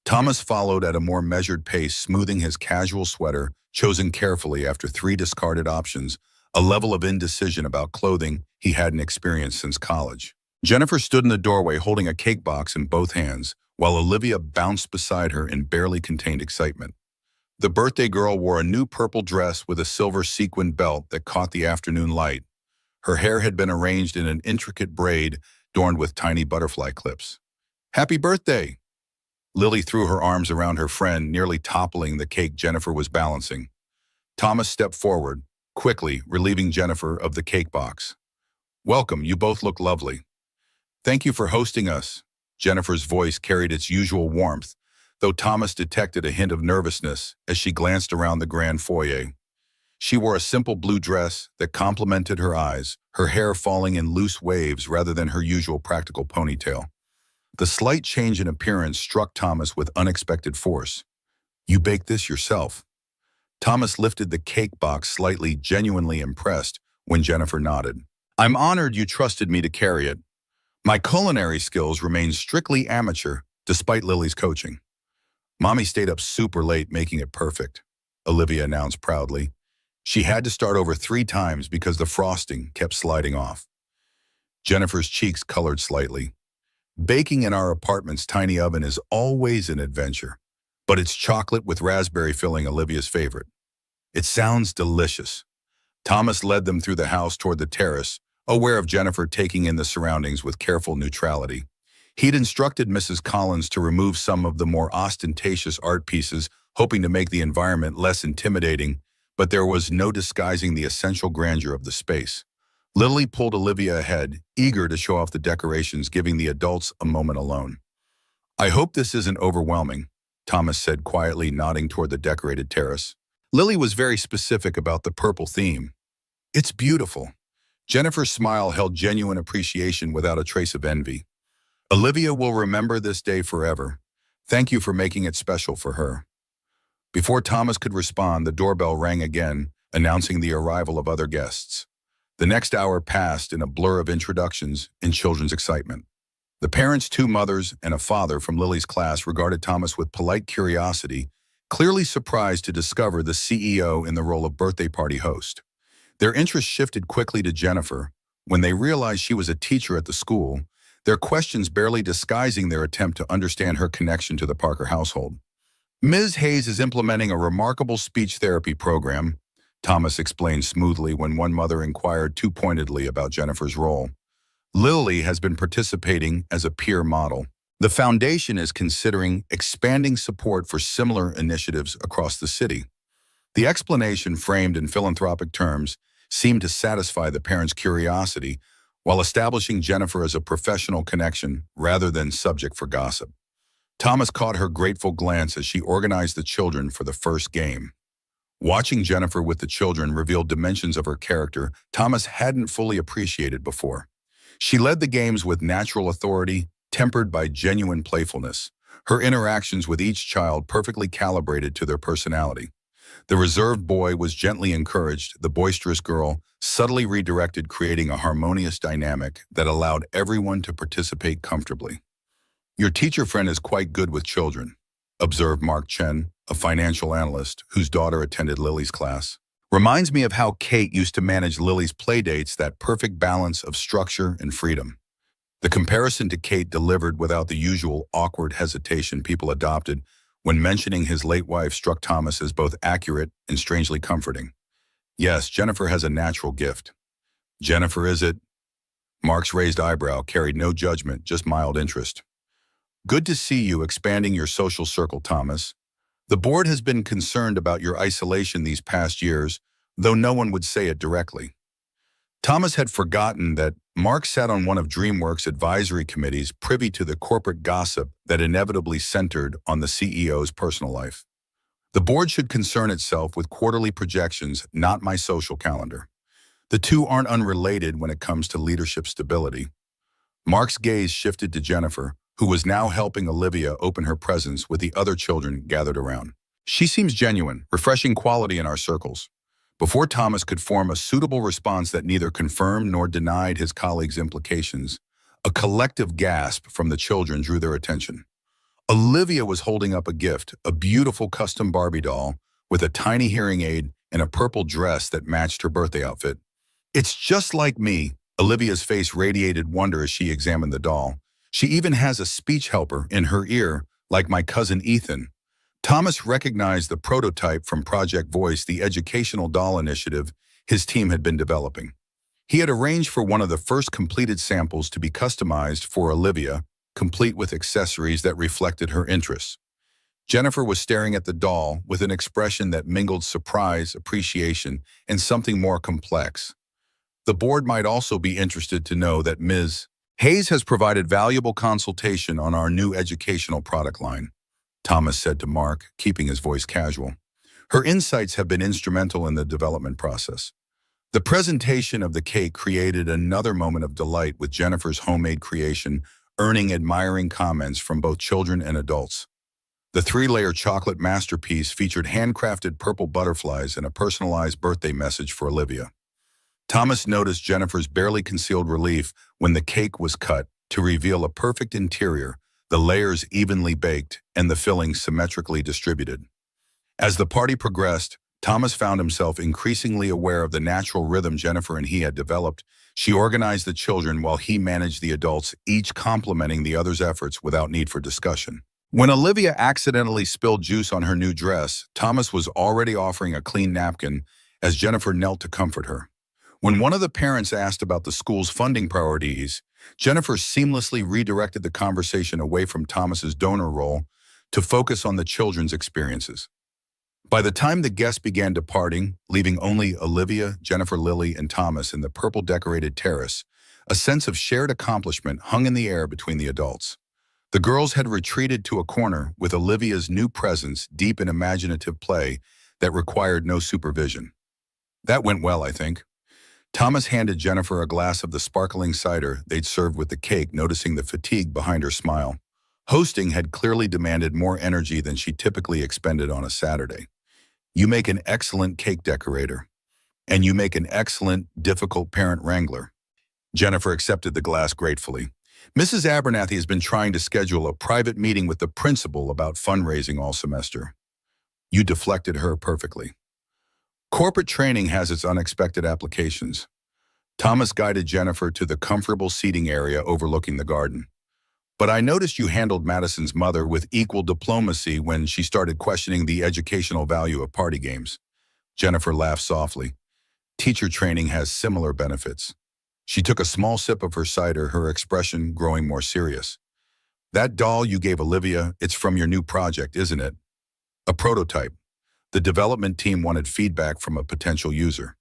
Thomas followed at a more measured pace, smoothing his casual sweater, chosen carefully after 3 discarded options, a level of indecision about clothing he hadn't experienced since college. Jennifer stood in the doorway holding a cake box in both hands, while Olivia bounced beside her in barely contained excitement. The birthday girl wore a new purple dress with a silver sequined belt that caught the afternoon light. Her hair had been arranged in an intricate braid adorned with tiny butterfly clips. "Happy birthday!" Lily threw her arms around her friend, nearly toppling the cake Jennifer was balancing. Thomas stepped forward, quickly relieving Jennifer of the cake box. "Welcome, you both look lovely." "Thank you for hosting us." Jennifer's voice carried its usual warmth, though Thomas detected a hint of nervousness as she glanced around the grand foyer. She wore a simple blue dress that complemented her eyes, her hair falling in loose waves rather than her usual practical ponytail. The slight change in appearance struck Thomas with unexpected force. "You baked this yourself?" Thomas lifted the cake box slightly, genuinely impressed, when Jennifer nodded. "I'm honored you trusted me to carry it. My culinary skills remain strictly amateur, despite Lily's coaching." "Mommy stayed up super late making it perfect," Olivia announced proudly. "She had to start over 3 times because the frosting kept sliding off." Jennifer's cheeks colored slightly. "Baking in our apartment's tiny oven is always an adventure, but it's chocolate with raspberry filling, Olivia's favorite." "It sounds delicious." Thomas led them through the house toward the terrace, aware of Jennifer taking in the surroundings with careful neutrality. He'd instructed Mrs. Collins to remove some of the more ostentatious art pieces, hoping to make the environment less intimidating, but there was no disguising the essential grandeur of the space. Lily pulled Olivia ahead, eager to show off the decorations, giving the adults a moment alone. "I hope this isn't overwhelming," Thomas said quietly, nodding toward the decorated terrace. Lily was very specific about the purple theme. "It's beautiful." Jennifer's smile held genuine appreciation without a trace of envy. "Olivia will remember this day forever. Thank you for making it special for her." Before Thomas could respond, the doorbell rang again, announcing the arrival of other guests. The next hour passed in a blur of introductions and children's excitement. The parents, two mothers and a father from Lily's class, regarded Thomas with polite curiosity, clearly surprised to discover the CEO in the role of birthday party host. Their interest shifted quickly to Jennifer. When they realized she was a teacher at the school, their questions barely disguising their attempt to understand her connection to the Parker household. Ms. Hayes is implementing a remarkable speech therapy program, Thomas explained smoothly when one mother inquired too pointedly about Jennifer's role. Lily has been participating as a peer model. The foundation is considering expanding support for similar initiatives across the city. The explanation, framed in philanthropic terms, seemed to satisfy the parents' curiosity while establishing Jennifer as a professional connection rather than subject for gossip. Thomas caught her grateful glance as she organized the children for the first game. Watching Jennifer with the children revealed dimensions of her character Thomas hadn't fully appreciated before. She led the games with natural authority, tempered by genuine playfulness, her interactions with each child perfectly calibrated to their personality. The reserved boy was gently encouraged, the boisterous girl subtly redirected, creating a harmonious dynamic that allowed everyone to participate comfortably. "Your teacher friend is quite good with children," observed Mark Chen, a financial analyst whose daughter attended Lily's class. "Reminds me of how Kate used to manage Lily's playdates, that perfect balance of structure and freedom." The comparison to Kate delivered without the usual awkward hesitation people adopted when mentioning his late wife struck Thomas as both accurate and strangely comforting. "Yes, Jennifer has a natural gift." "Jennifer, is it?" Mark's raised eyebrow carried no judgment, just mild interest. "Good to see you expanding your social circle, Thomas. The board has been concerned about your isolation these past years, though no one would say it directly." Thomas had forgotten that Mark sat on one of DreamWorks' advisory committees, privy to the corporate gossip that inevitably centered on the CEO's personal life. "The board should concern itself with quarterly projections, not my social calendar. The two aren't unrelated when it comes to leadership stability." Mark's gaze shifted to Jennifer, who was now helping Olivia open her presents with the other children gathered around. "She seems genuine, refreshing quality in our circles." Before Thomas could form a suitable response that neither confirmed nor denied his colleague's implications, a collective gasp from the children drew their attention. Olivia was holding up a gift, a beautiful custom Barbie doll with a tiny hearing aid and a purple dress that matched her birthday outfit. "It's just like me." Olivia's face radiated wonder as she examined the doll. "She even has a speech helper in her ear, like my cousin Ethan." Thomas recognized the prototype from Project Voice, the educational doll initiative his team had been developing. He had arranged for one of the first completed samples to be customized for Olivia, complete with accessories that reflected her interests. Jennifer was staring at the doll with an expression that mingled surprise, appreciation, and something more complex. "The board might also be interested to know that Ms. Hayes has provided valuable consultation on our new educational product line," Thomas said to Mark, keeping his voice casual. "Her insights have been instrumental in the development process." The presentation of the cake created another moment of delight, with Jennifer's homemade creation earning admiring comments from both children and adults. The three-layer chocolate masterpiece featured handcrafted purple butterflies and a personalized birthday message for Olivia. Thomas noticed Jennifer's barely concealed relief when the cake was cut to reveal a perfect interior, the layers evenly baked and the filling symmetrically distributed. As the party progressed, Thomas found himself increasingly aware of the natural rhythm Jennifer and he had developed. She organized the children while he managed the adults, each complementing the other's efforts without need for discussion. When Olivia accidentally spilled juice on her new dress, Thomas was already offering a clean napkin as Jennifer knelt to comfort her. When one of the parents asked about the school's funding priorities, Jennifer seamlessly redirected the conversation away from Thomas's donor role to focus on the children's experiences. By the time the guests began departing, leaving only Olivia, Jennifer, Lily, and Thomas in the purple-decorated terrace, a sense of shared accomplishment hung in the air between the adults. The girls had retreated to a corner with Olivia's new presence deep in imaginative play that required no supervision. "That went well, I think." Thomas handed Jennifer a glass of the sparkling cider they'd served with the cake, noticing the fatigue behind her smile. Hosting had clearly demanded more energy than she typically expended on a Saturday. "You make an excellent cake decorator." and you make an excellent, difficult parent wrangler. Jennifer accepted the glass gratefully. Mrs. Abernathy has been trying to schedule a private meeting with the principal about fundraising all semester. You deflected her perfectly. Corporate training has its unexpected applications. Thomas guided Jennifer to the comfortable seating area overlooking the garden. But I noticed you handled Madison's mother with equal diplomacy when she started questioning the educational value of party games. Jennifer laughed softly. Teacher training has similar benefits. She took a small sip of her cider, her expression growing more serious. That doll you gave Olivia, it's from your new project, isn't it? A prototype. The development team wanted feedback from a potential user.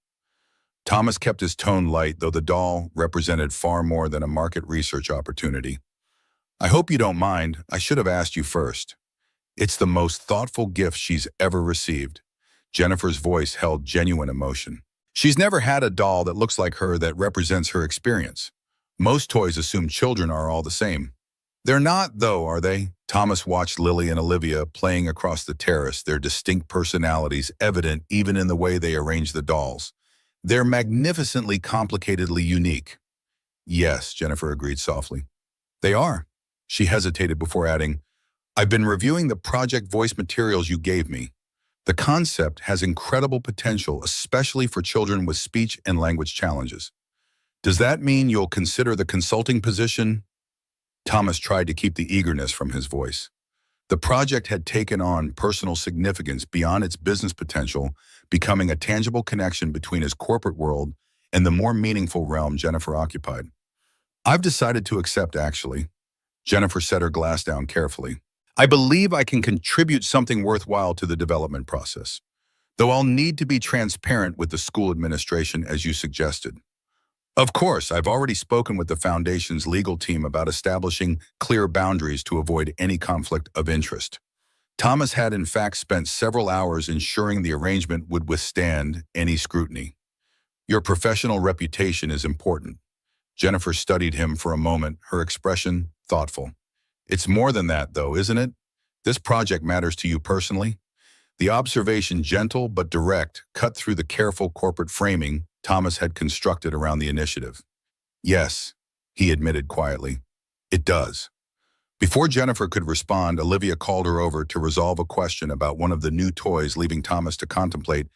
Thomas kept his tone light, though the doll represented far more than a market research opportunity. I hope you don't mind. I should have asked you first. It's the most thoughtful gift she's ever received. Jennifer's voice held genuine emotion. She's never had a doll that looks like her that represents her experience. Most toys assume children are all the same. They're not, though, are they? Thomas watched Lily and Olivia playing across the terrace, their distinct personalities evident even in the way they arranged the dolls. They're magnificently complicatedly unique. Yes, Jennifer agreed softly. They are. She hesitated before adding, I've been reviewing the project voice materials you gave me. The concept has incredible potential, especially for children with speech and language challenges. Does that mean you'll consider the consulting position? Thomas tried to keep the eagerness from his voice. The project had taken on personal significance beyond its business potential, becoming a tangible connection between his corporate world and the more meaningful realm Jennifer occupied. I've decided to accept, actually. Jennifer set her glass down carefully. I believe I can contribute something worthwhile to the development process, though I'll need to be transparent with the school administration as you suggested. Of course, I've already spoken with the Foundation's legal team about establishing clear boundaries to avoid any conflict of interest. Thomas had in fact spent several hours ensuring the arrangement would withstand any scrutiny. Your professional reputation is important. Jennifer studied him for a moment, her expression thoughtful. It's more than that, though, isn't it? This project matters to you personally. The observation, gentle but direct, cut through the careful corporate framing Thomas had constructed around the initiative. Yes, he admitted quietly. It does. Before Jennifer could respond, Olivia called her over to resolve a question about one of the new toys, leaving Thomas to contemplate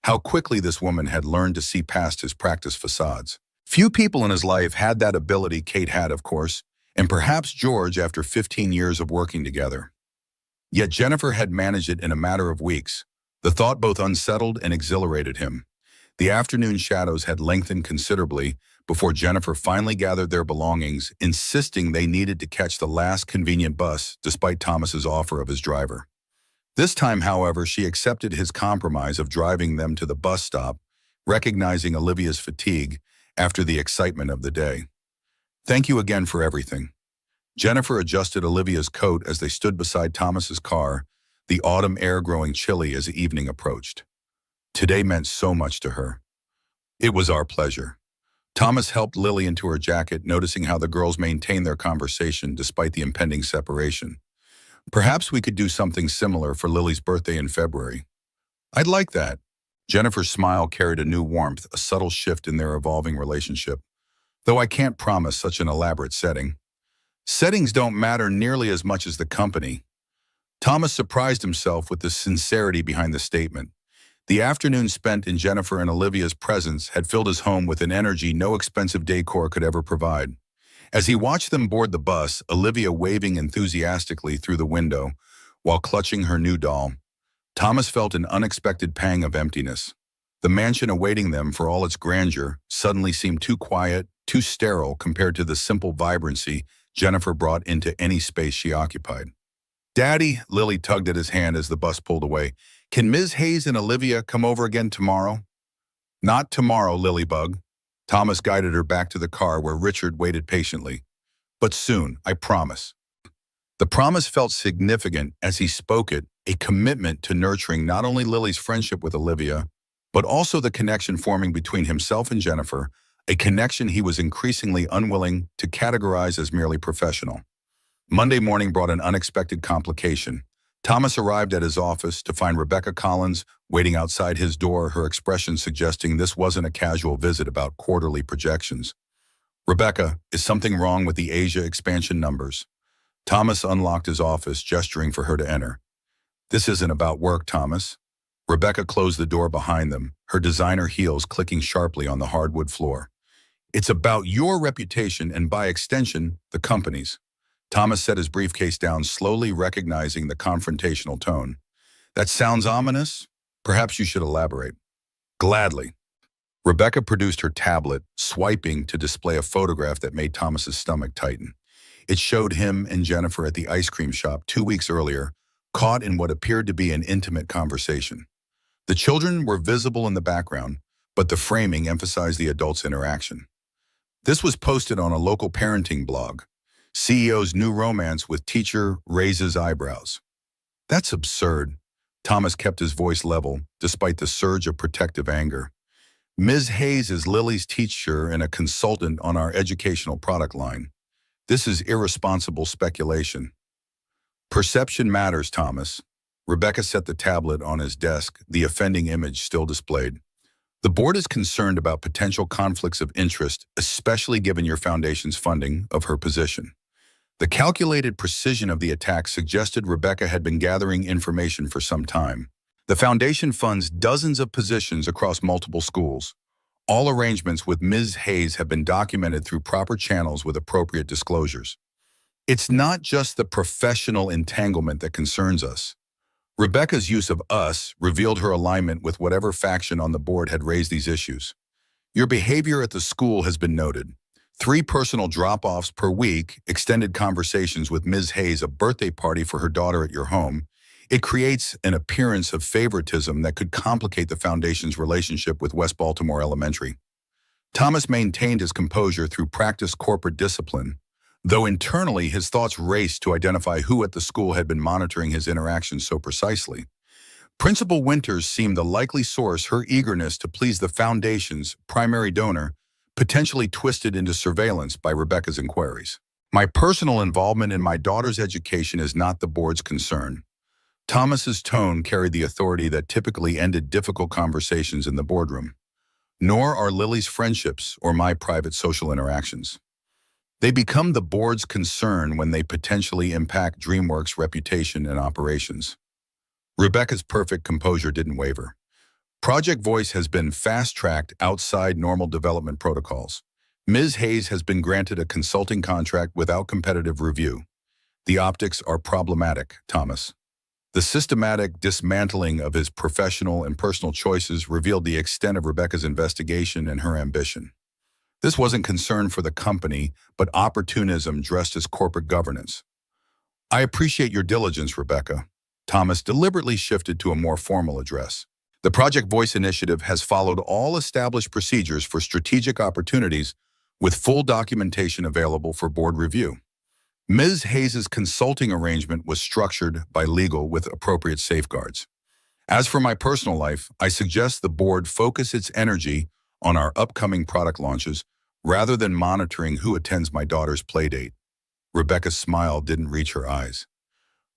how quickly this woman had learned to see past his practice facades. Few people in his life had that ability. Kate had, of course, and perhaps George after 15 years of working together. Yet Jennifer had managed it in a matter of weeks. The thought both unsettled and exhilarated him. The afternoon shadows had lengthened considerably before Jennifer finally gathered their belongings, insisting they needed to catch the last convenient bus despite Thomas's offer of his driver. This time, however, she accepted his compromise of driving them to the bus stop, recognizing Olivia's fatigue after the excitement of the day. Thank you again for everything. Jennifer adjusted Olivia's coat as they stood beside Thomas's car, the autumn air growing chilly as the evening approached. Today meant so much to her. It was our pleasure. Thomas helped Lily into her jacket, noticing how the girls maintained their conversation despite the impending separation. Perhaps we could do something similar for Lily's birthday in February. I'd like that. Jennifer's smile carried a new warmth, a subtle shift in their evolving relationship. Though I can't promise such an elaborate setting. Settings don't matter nearly as much as the company. Thomas surprised himself with the sincerity behind the statement. The afternoon spent in Jennifer and Olivia's presence had filled his home with an energy no expensive decor could ever provide. As he watched them board the bus, Olivia waving enthusiastically through the window while clutching her new doll, Thomas felt an unexpected pang of emptiness. The mansion awaiting them, for all its grandeur, suddenly seemed too quiet, too sterile compared to the simple vibrancy Jennifer brought into any space she occupied. Daddy, Lily tugged at his hand as the bus pulled away. Can Ms. Hayes and Olivia come over again tomorrow? Not tomorrow, Lilybug. Thomas guided her back to the car where Richard waited patiently. But soon, I promise. The promise felt significant as he spoke it, a commitment to nurturing not only Lily's friendship with Olivia, but also the connection forming between himself and Jennifer, a connection he was increasingly unwilling to categorize as merely professional. Monday morning brought an unexpected complication. Thomas arrived at his office to find Rebecca Collins waiting outside his door, her expression suggesting this wasn't a casual visit about quarterly projections. "Rebecca, is something wrong with the Asia expansion numbers?" Thomas unlocked his office, gesturing for her to enter. "This isn't about work, Thomas." Rebecca closed the door behind them, her designer heels clicking sharply on the hardwood floor. "It's about your reputation and, by extension, the company's." Thomas set his briefcase down, slowly recognizing the confrontational tone. "That sounds ominous. Perhaps you should elaborate." "Gladly." Rebecca produced her tablet, swiping to display a photograph that made Thomas's stomach tighten. It showed him and Jennifer at the ice cream shop 2 weeks earlier, caught in what appeared to be an intimate conversation. The children were visible in the background, but the framing emphasized the adults' interaction. This was posted on a local parenting blog. "CEO's new romance with teacher raises eyebrows." "That's absurd." Thomas kept his voice level, despite the surge of protective anger. "Ms. Hayes is Lily's teacher and a consultant on our educational product line. This is irresponsible speculation." "Perception matters, Thomas." Rebecca set the tablet on his desk, the offending image still displayed. "The board is concerned about potential conflicts of interest, especially given your foundation's funding of her position." The calculated precision of the attack suggested Rebecca had been gathering information for some time. The foundation funds dozens of positions across multiple schools. All arrangements with Ms. Hayes have been documented through proper channels with appropriate disclosures. "It's not just the professional entanglement that concerns us." Rebecca's use of "us" revealed her alignment with whatever faction on the board had raised these issues. "Your behavior at the school has been noted. 3 personal drop-offs per week, extended conversations with Ms. Hayes, a birthday party for her daughter at your home. It creates an appearance of favoritism that could complicate the foundation's relationship with West Baltimore Elementary." Thomas maintained his composure through practiced corporate discipline, though internally his thoughts raced to identify who at the school had been monitoring his interactions so precisely. Principal Winters seemed the likely source, her eagerness to please the foundation's primary donor potentially twisted into surveillance by Rebecca's inquiries. "My personal involvement in my daughter's education is not the board's concern." Thomas's tone carried the authority that typically ended difficult conversations in the boardroom. "Nor are Lily's friendships or my private social interactions. They become the board's concern when they potentially impact DreamWorks' reputation and operations." Rebecca's perfect composure didn't waver. "Project Voice has been fast-tracked outside normal development protocols. Ms. Hayes has been granted a consulting contract without competitive review. The optics are problematic, Thomas." The systematic dismantling of his professional and personal choices revealed the extent of Rebecca's investigation and her ambition. This wasn't concern for the company, but opportunism dressed as corporate governance. "I appreciate your diligence, Rebecca." Thomas deliberately shifted to a more formal address. "The Project Voice initiative has followed all established procedures for strategic opportunities with full documentation available for board review. Ms. Hayes' consulting arrangement was structured by legal with appropriate safeguards. As for my personal life, I suggest the board focus its energy on our upcoming product launches rather than monitoring who attends my daughter's playdate." Rebecca's smile didn't reach her eyes.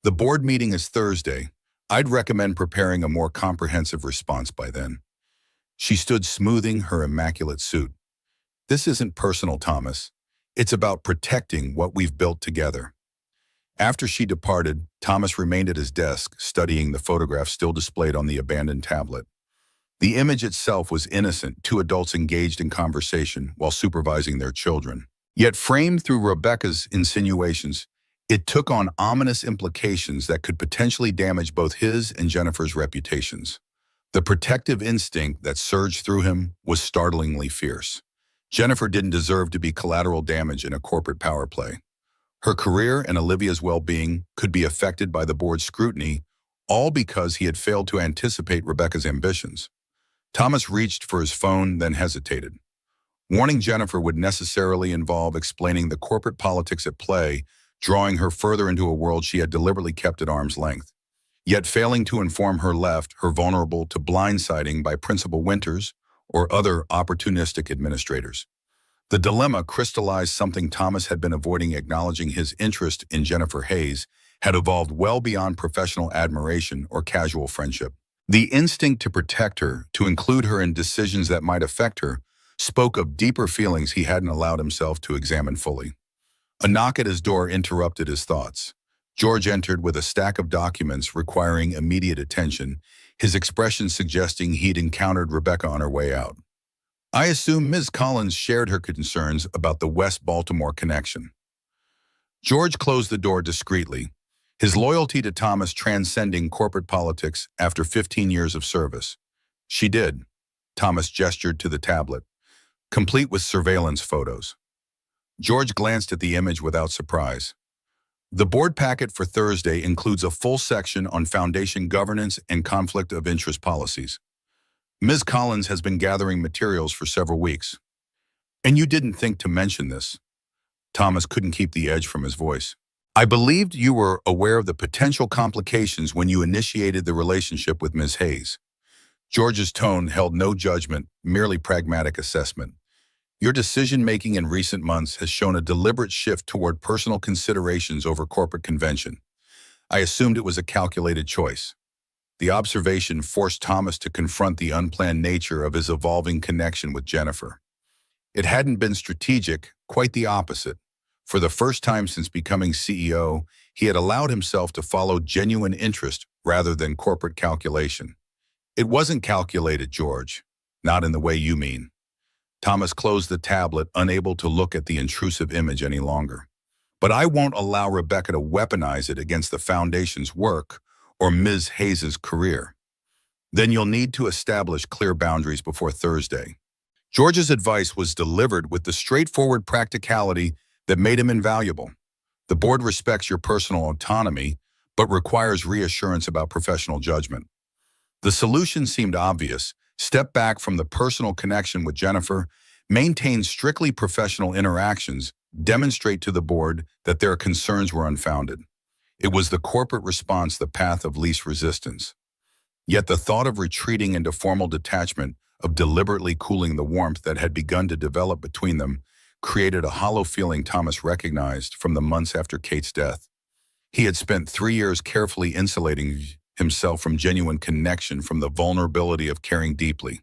"The board meeting is Thursday. I'd recommend preparing a more comprehensive response by then." She stood smoothing her immaculate suit. "This isn't personal, Thomas. It's about protecting what we've built together." After she departed, Thomas remained at his desk, studying the photograph still displayed on the abandoned tablet. The image itself was innocent, 2 adults engaged in conversation while supervising their children. Yet framed through Rebecca's insinuations, it took on ominous implications that could potentially damage both his and Jennifer's reputations. The protective instinct that surged through him was startlingly fierce. Jennifer didn't deserve to be collateral damage in a corporate power play. Her career and Olivia's well-being could be affected by the board's scrutiny, all because he had failed to anticipate Rebecca's ambitions. Thomas reached for his phone, then hesitated. Warning Jennifer would necessarily involve explaining the corporate politics at play, drawing her further into a world she had deliberately kept at arm's length. Yet failing to inform her left her vulnerable to blindsiding by Principal Winters or other opportunistic administrators. The dilemma crystallized something Thomas had been avoiding acknowledging. His interest in Jennifer Hayes had evolved well beyond professional admiration or casual friendship. The instinct to protect her, to include her in decisions that might affect her, spoke of deeper feelings he hadn't allowed himself to examine fully. A knock at his door interrupted his thoughts. George entered with a stack of documents requiring immediate attention, his expression suggesting he'd encountered Rebecca on her way out. I assume Ms. Collins shared her concerns about the West Baltimore connection. George closed the door discreetly, his loyalty to Thomas transcending corporate politics after 15 years of service. She did. Thomas gestured to the tablet, complete with surveillance photos. George glanced at the image without surprise. The board packet for Thursday includes a full section on foundation governance and conflict of interest policies. Ms. Collins has been gathering materials for several weeks. And you didn't think to mention this. Thomas couldn't keep the edge from his voice. I believed you were aware of the potential complications when you initiated the relationship with Ms. Hayes. George's tone held no judgment, merely pragmatic assessment. Your decision-making in recent months has shown a deliberate shift toward personal considerations over corporate convention. I assumed it was a calculated choice. The observation forced Thomas to confront the unplanned nature of his evolving connection with Jennifer. It hadn't been strategic, quite the opposite. For the first time since becoming CEO, he had allowed himself to follow genuine interest rather than corporate calculation. It wasn't calculated, George. Not in the way you mean. Thomas closed the tablet, unable to look at the intrusive image any longer. But I won't allow Rebecca to weaponize it against the Foundation's work or Ms. Hayes's career. Then you'll need to establish clear boundaries before Thursday. George's advice was delivered with the straightforward practicality that made him invaluable. The board respects your personal autonomy, but requires reassurance about professional judgment. The solution seemed obvious. Step back from the personal connection with Jennifer, maintain strictly professional interactions, demonstrate to the board that their concerns were unfounded. It was the corporate response the path of least resistance. Yet the thought of retreating into formal detachment, of deliberately cooling the warmth that had begun to develop between them, created a hollow feeling Thomas recognized from the months after Kate's death. He had spent 3 years carefully insulating himself from genuine connection, from the vulnerability of caring deeply.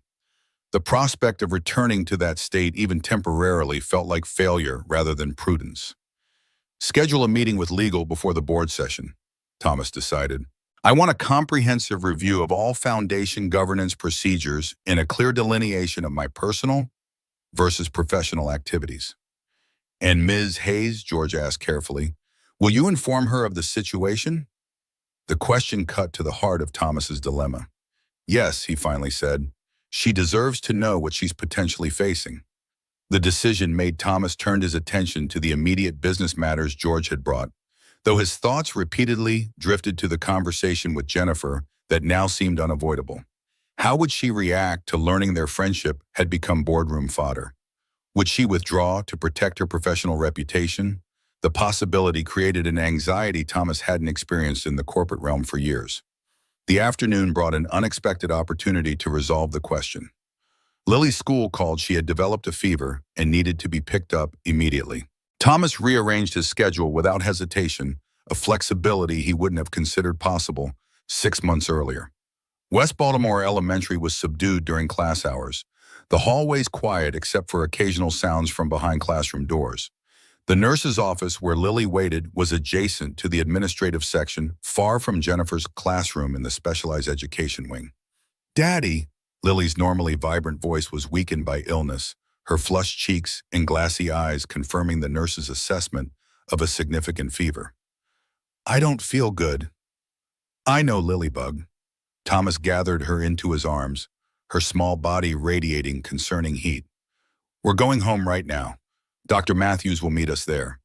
The prospect of returning to that state even temporarily felt like failure rather than prudence. Schedule a meeting with legal before the board session, Thomas decided. I want a comprehensive review of all Foundation governance procedures and a clear delineation of my personal versus professional activities. And Ms. Hayes, George asked carefully, will you inform her of the situation? The question cut to the heart of Thomas's dilemma. Yes, he finally said. She deserves to know what she's potentially facing. The decision made Thomas turned his attention to the immediate business matters George had brought, though his thoughts repeatedly drifted to the conversation with Jennifer that now seemed unavoidable. How would she react to learning their friendship had become boardroom fodder? Would she withdraw to protect her professional reputation? The possibility created an anxiety Thomas hadn't experienced in the corporate realm for years. The afternoon brought an unexpected opportunity to resolve the question. Lily's school called she had developed a fever and needed to be picked up immediately. Thomas rearranged his schedule without hesitation, a flexibility he wouldn't have considered possible 6 months earlier. West Baltimore Elementary was subdued during class hours, the hallways quiet except for occasional sounds from behind classroom doors. The nurse's office where Lily waited was adjacent to the administrative section, far from Jennifer's classroom in the specialized education wing. Daddy, Lily's normally vibrant voice was weakened by illness, her flushed cheeks and glassy eyes confirming the nurse's assessment of a significant fever. I don't feel good. I know, Lilybug. Thomas gathered her into his arms, her small body radiating concerning heat. We're going home right now. Dr. Matthews will meet us there.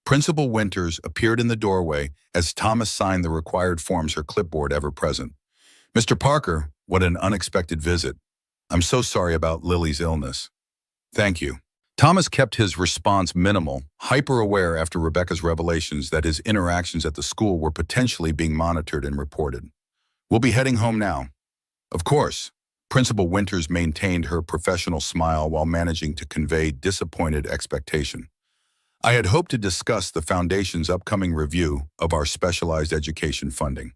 Principal Winters appeared in the doorway as Thomas signed the required forms, her clipboard ever present. Mr. Parker, what an unexpected visit. I'm so sorry about Lily's illness. Thank you. Thomas kept his response minimal, hyper-aware after Rebecca's revelations that his interactions at the school were potentially being monitored and reported. We'll be heading home now. Of course. Principal Winters maintained her professional smile while managing to convey disappointed expectation. I had hoped to discuss the Foundation's upcoming review of our specialized education funding.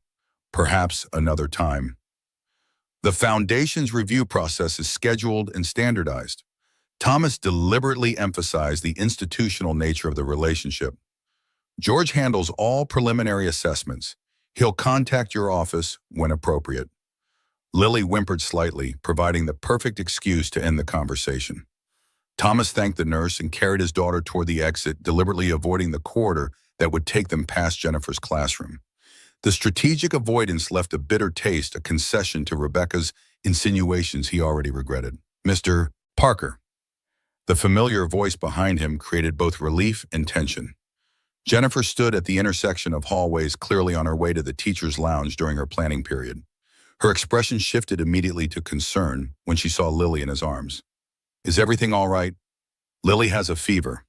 Perhaps another time. The Foundation's review process is scheduled and standardized. Thomas deliberately emphasized the institutional nature of the relationship. George handles all preliminary assessments. He'll contact your office when appropriate. Lily whimpered slightly, providing the perfect excuse to end the conversation. Thomas thanked the nurse and carried his daughter toward the exit, deliberately avoiding the corridor that would take them past Jennifer's classroom. The strategic avoidance left a bitter taste, a concession to Rebecca's insinuations he already regretted. "Mr. Parker." The familiar voice behind him created both relief and tension. Jennifer stood at the intersection of hallways, clearly on her way to the teacher's lounge during her planning period. Her expression shifted immediately to concern when she saw Lily in his arms. "Is everything all right?" "Lily has a fever."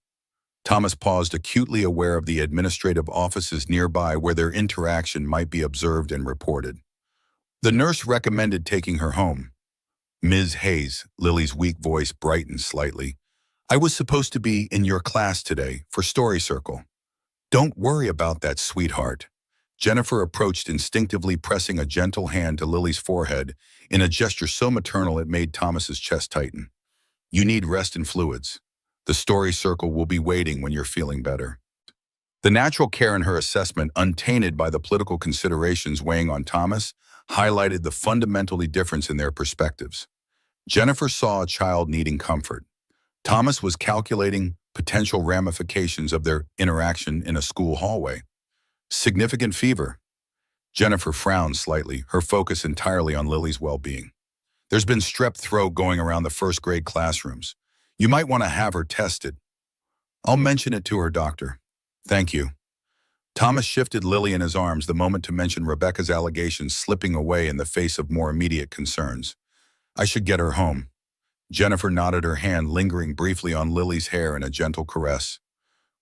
Thomas paused, acutely aware of the administrative offices nearby where their interaction might be observed and reported. The nurse recommended taking her home. "Ms. Hayes," Lily's weak voice brightened slightly, "I was supposed to be in your class today for Story Circle." "Don't worry about that, sweetheart." Jennifer approached, instinctively pressing a gentle hand to Lily's forehead in a gesture so maternal it made Thomas's chest tighten. "You need rest and fluids. The Story Circle will be waiting when you're feeling better." The natural care in her assessment, untainted by the political considerations weighing on Thomas, highlighted the fundamental difference in their perspectives. Jennifer saw a child needing comfort. Thomas was calculating potential ramifications of their interaction in a school hallway. "Significant fever." Jennifer frowned slightly, her focus entirely on Lily's well-being. "There's been strep throat going around the first-grade classrooms. You might want to have her tested." "I'll mention it to her, doctor." "Thank you." Thomas shifted Lily in his arms the moment to mention Rebecca's allegations slipping away in the face of more immediate concerns. "I should get her home." Jennifer nodded, her hand lingering briefly on Lily's hair in a gentle caress.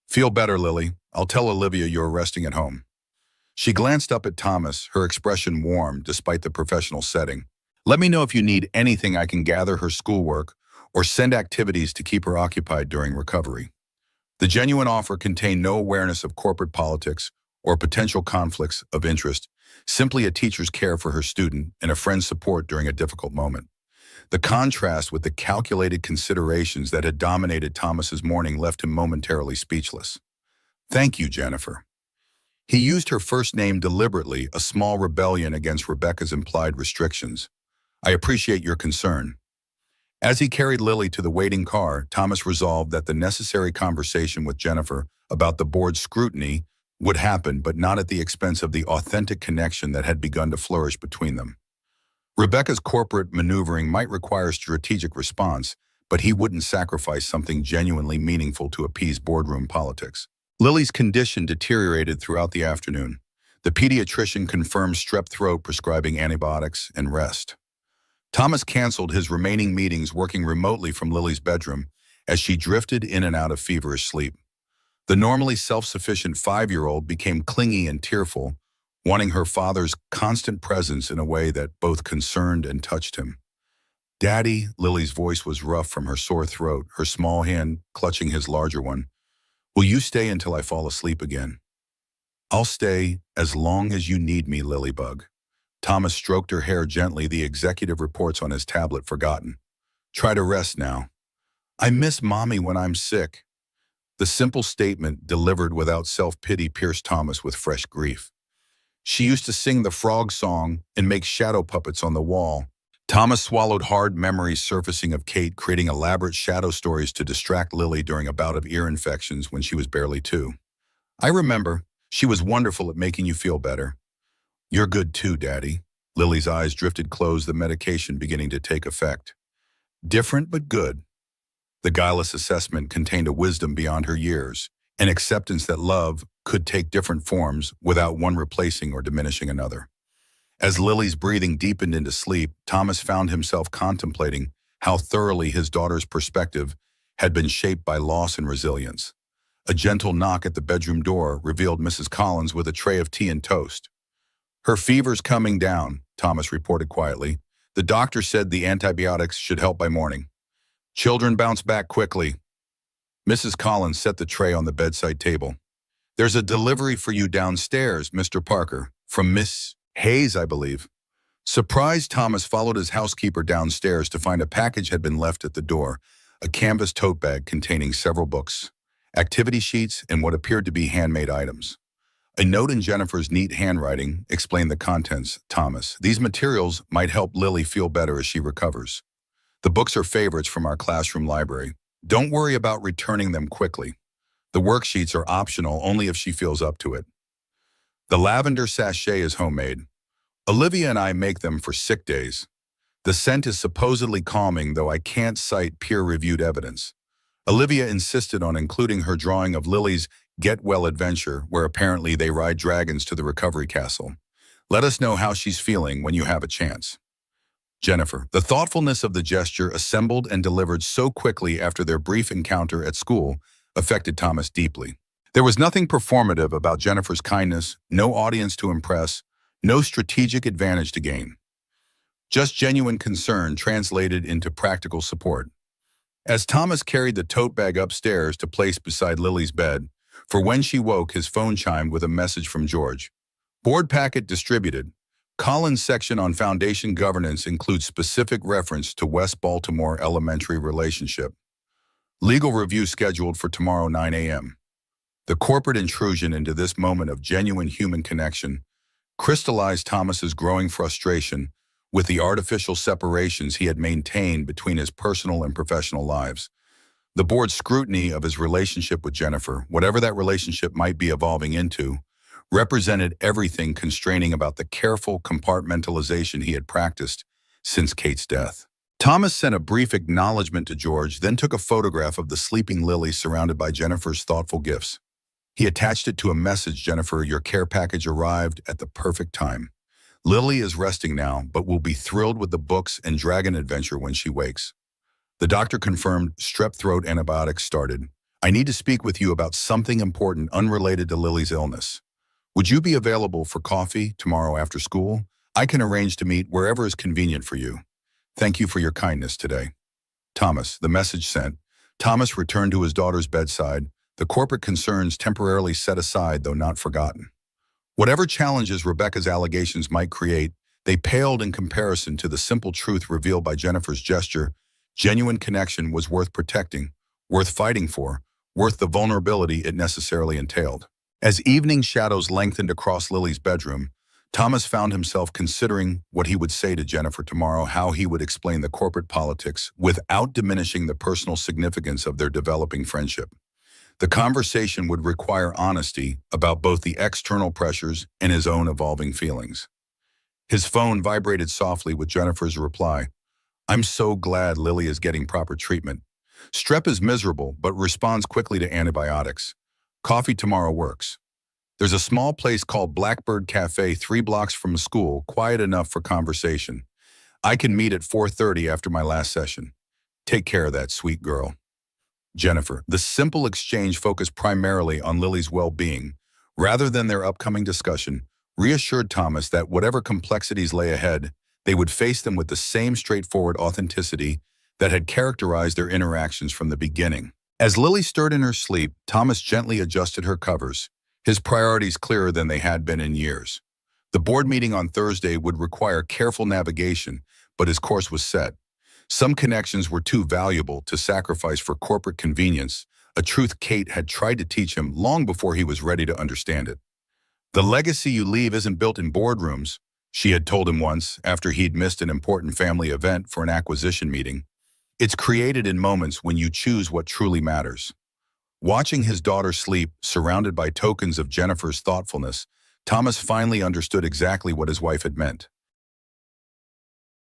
"Feel better, Lily. I'll tell Olivia you're resting at home." She glanced up at Thomas, her expression warm despite the professional setting. "Let me know if you need anything. I can gather her schoolwork or send activities to keep her occupied during recovery." The genuine offer contained no awareness of corporate politics or potential conflicts of interest, simply a teacher's care for her student and a friend's support during a difficult moment. The contrast with the calculated considerations that had dominated Thomas's morning left him momentarily speechless. "Thank you, Jennifer." He used her first name deliberately, a small rebellion against Rebecca's implied restrictions. "I appreciate your concern." As he carried Lily to the waiting car, Thomas resolved that the necessary conversation with Jennifer about the board's scrutiny would happen, but not at the expense of the authentic connection that had begun to flourish between them. Rebecca's corporate maneuvering might require strategic response, but he wouldn't sacrifice something genuinely meaningful to appease boardroom politics. Lily's condition deteriorated throughout the afternoon. The pediatrician confirmed strep throat, prescribing antibiotics and rest. Thomas canceled his remaining meetings, working remotely from Lily's bedroom as she drifted in and out of feverish sleep. The normally self-sufficient 5-year-old became clingy and tearful, wanting her father's constant presence in a way that both concerned and touched him. "Daddy," Lily's voice was rough from her sore throat, her small hand clutching his larger one. "Will you stay until I fall asleep again?" "I'll stay as long as you need me, Lilybug." Thomas stroked her hair gently, the executive reports on his tablet forgotten. "Try to rest now." "I miss Mommy when I'm sick." The simple statement, delivered without self-pity, pierced Thomas with fresh grief. "She used to sing the frog song and make shadow puppets on the wall." Thomas swallowed hard, memories surfacing of Kate creating elaborate shadow stories to distract Lily during a bout of ear infections when she was barely 2. "I remember. She was wonderful at making you feel better." "You're good too, Daddy." Lily's eyes drifted closed, the medication beginning to take effect. "Different but good." The guileless assessment contained a wisdom beyond her years, an acceptance that love could take different forms without one replacing or diminishing another. As Lily's breathing deepened into sleep, Thomas found himself contemplating how thoroughly his daughter's perspective had been shaped by loss and resilience. A gentle knock at the bedroom door revealed Mrs. Collins with a tray of tea and toast. "Her fever's coming down," Thomas reported quietly. "The doctor said the antibiotics should help by morning. Children bounce back quickly." Mrs. Collins set the tray on the bedside table. "There's a delivery for you downstairs, Mr. Parker, from Miss Hayes, I believe." Surprised, Thomas followed his housekeeper downstairs to find a package had been left at the door, a canvas tote bag containing several books, activity sheets, and what appeared to be handmade items. A note in Jennifer's neat handwriting explained the contents. Thomas, these materials might help Lily feel better as she recovers. The books are favorites from our classroom library. Don't worry about returning them quickly. The worksheets are optional only if she feels up to it. The lavender sachet is homemade. Olivia and I make them for sick days. The scent is supposedly calming, though I can't cite peer-reviewed evidence. Olivia insisted on including her drawing of Lily's Get Well adventure, where apparently they ride dragons to the recovery castle. Let us know how she's feeling when you have a chance. Jennifer, the thoughtfulness of the gesture assembled and delivered so quickly after their brief encounter at school affected Thomas deeply. There was nothing performative about Jennifer's kindness, no audience to impress, no strategic advantage to gain. Just genuine concern translated into practical support. As Thomas carried the tote bag upstairs to place beside Lily's bed, for when she woke, his phone chimed with a message from George. Board packet distributed. Collins' section on foundation governance includes specific reference to West Baltimore Elementary relationship. Legal review scheduled for tomorrow 9 a.m. The corporate intrusion into this moment of genuine human connection crystallized Thomas's growing frustration with the artificial separations he had maintained between his personal and professional lives. The board's scrutiny of his relationship with Jennifer, whatever that relationship might be evolving into, represented everything constraining about the careful compartmentalization he had practiced since Kate's death. Thomas sent a brief acknowledgement to George, then took a photograph of the sleeping Lily surrounded by Jennifer's thoughtful gifts. He attached it to a message. Jennifer, your care package arrived at the perfect time. Lily is resting now, but will be thrilled with the books and dragon adventure when she wakes. The doctor confirmed strep throat antibiotics started. I need to speak with you about something important unrelated to Lily's illness. Would you be available for coffee tomorrow after school? I can arrange to meet wherever is convenient for you. Thank you for your kindness today. Thomas, the message sent. Thomas returned to his daughter's bedside, the corporate concerns temporarily set aside though not forgotten. Whatever challenges Rebecca's allegations might create, they paled in comparison to the simple truth revealed by Jennifer's gesture. Genuine connection was worth protecting, worth fighting for, worth the vulnerability it necessarily entailed. As evening shadows lengthened across Lily's bedroom, Thomas found himself considering what he would say to Jennifer tomorrow, how he would explain the corporate politics without diminishing the personal significance of their developing friendship. The conversation would require honesty about both the external pressures and his own evolving feelings. His phone vibrated softly with Jennifer's reply. I'm so glad Lily is getting proper treatment. Strep is miserable, but responds quickly to antibiotics. Coffee tomorrow works. There's a small place called Blackbird Cafe 3 blocks from school, quiet enough for conversation. I can meet at 4:30 after my last session. Take care of that, sweet girl. Jennifer, the simple exchange focused primarily on Lily's well-being, rather than their upcoming discussion, reassured Thomas that whatever complexities lay ahead, they would face them with the same straightforward authenticity that had characterized their interactions from the beginning. As Lily stirred in her sleep, Thomas gently adjusted her covers, his priorities clearer than they had been in years. The board meeting on Thursday would require careful navigation, but his course was set. Some connections were too valuable to sacrifice for corporate convenience, a truth Kate had tried to teach him long before he was ready to understand it. The legacy you leave isn't built in boardrooms, she had told him once after he'd missed an important family event for an acquisition meeting. It's created in moments when you choose what truly matters. Watching his daughter sleep, surrounded by tokens of Jennifer's thoughtfulness, Thomas finally understood exactly what his wife had meant.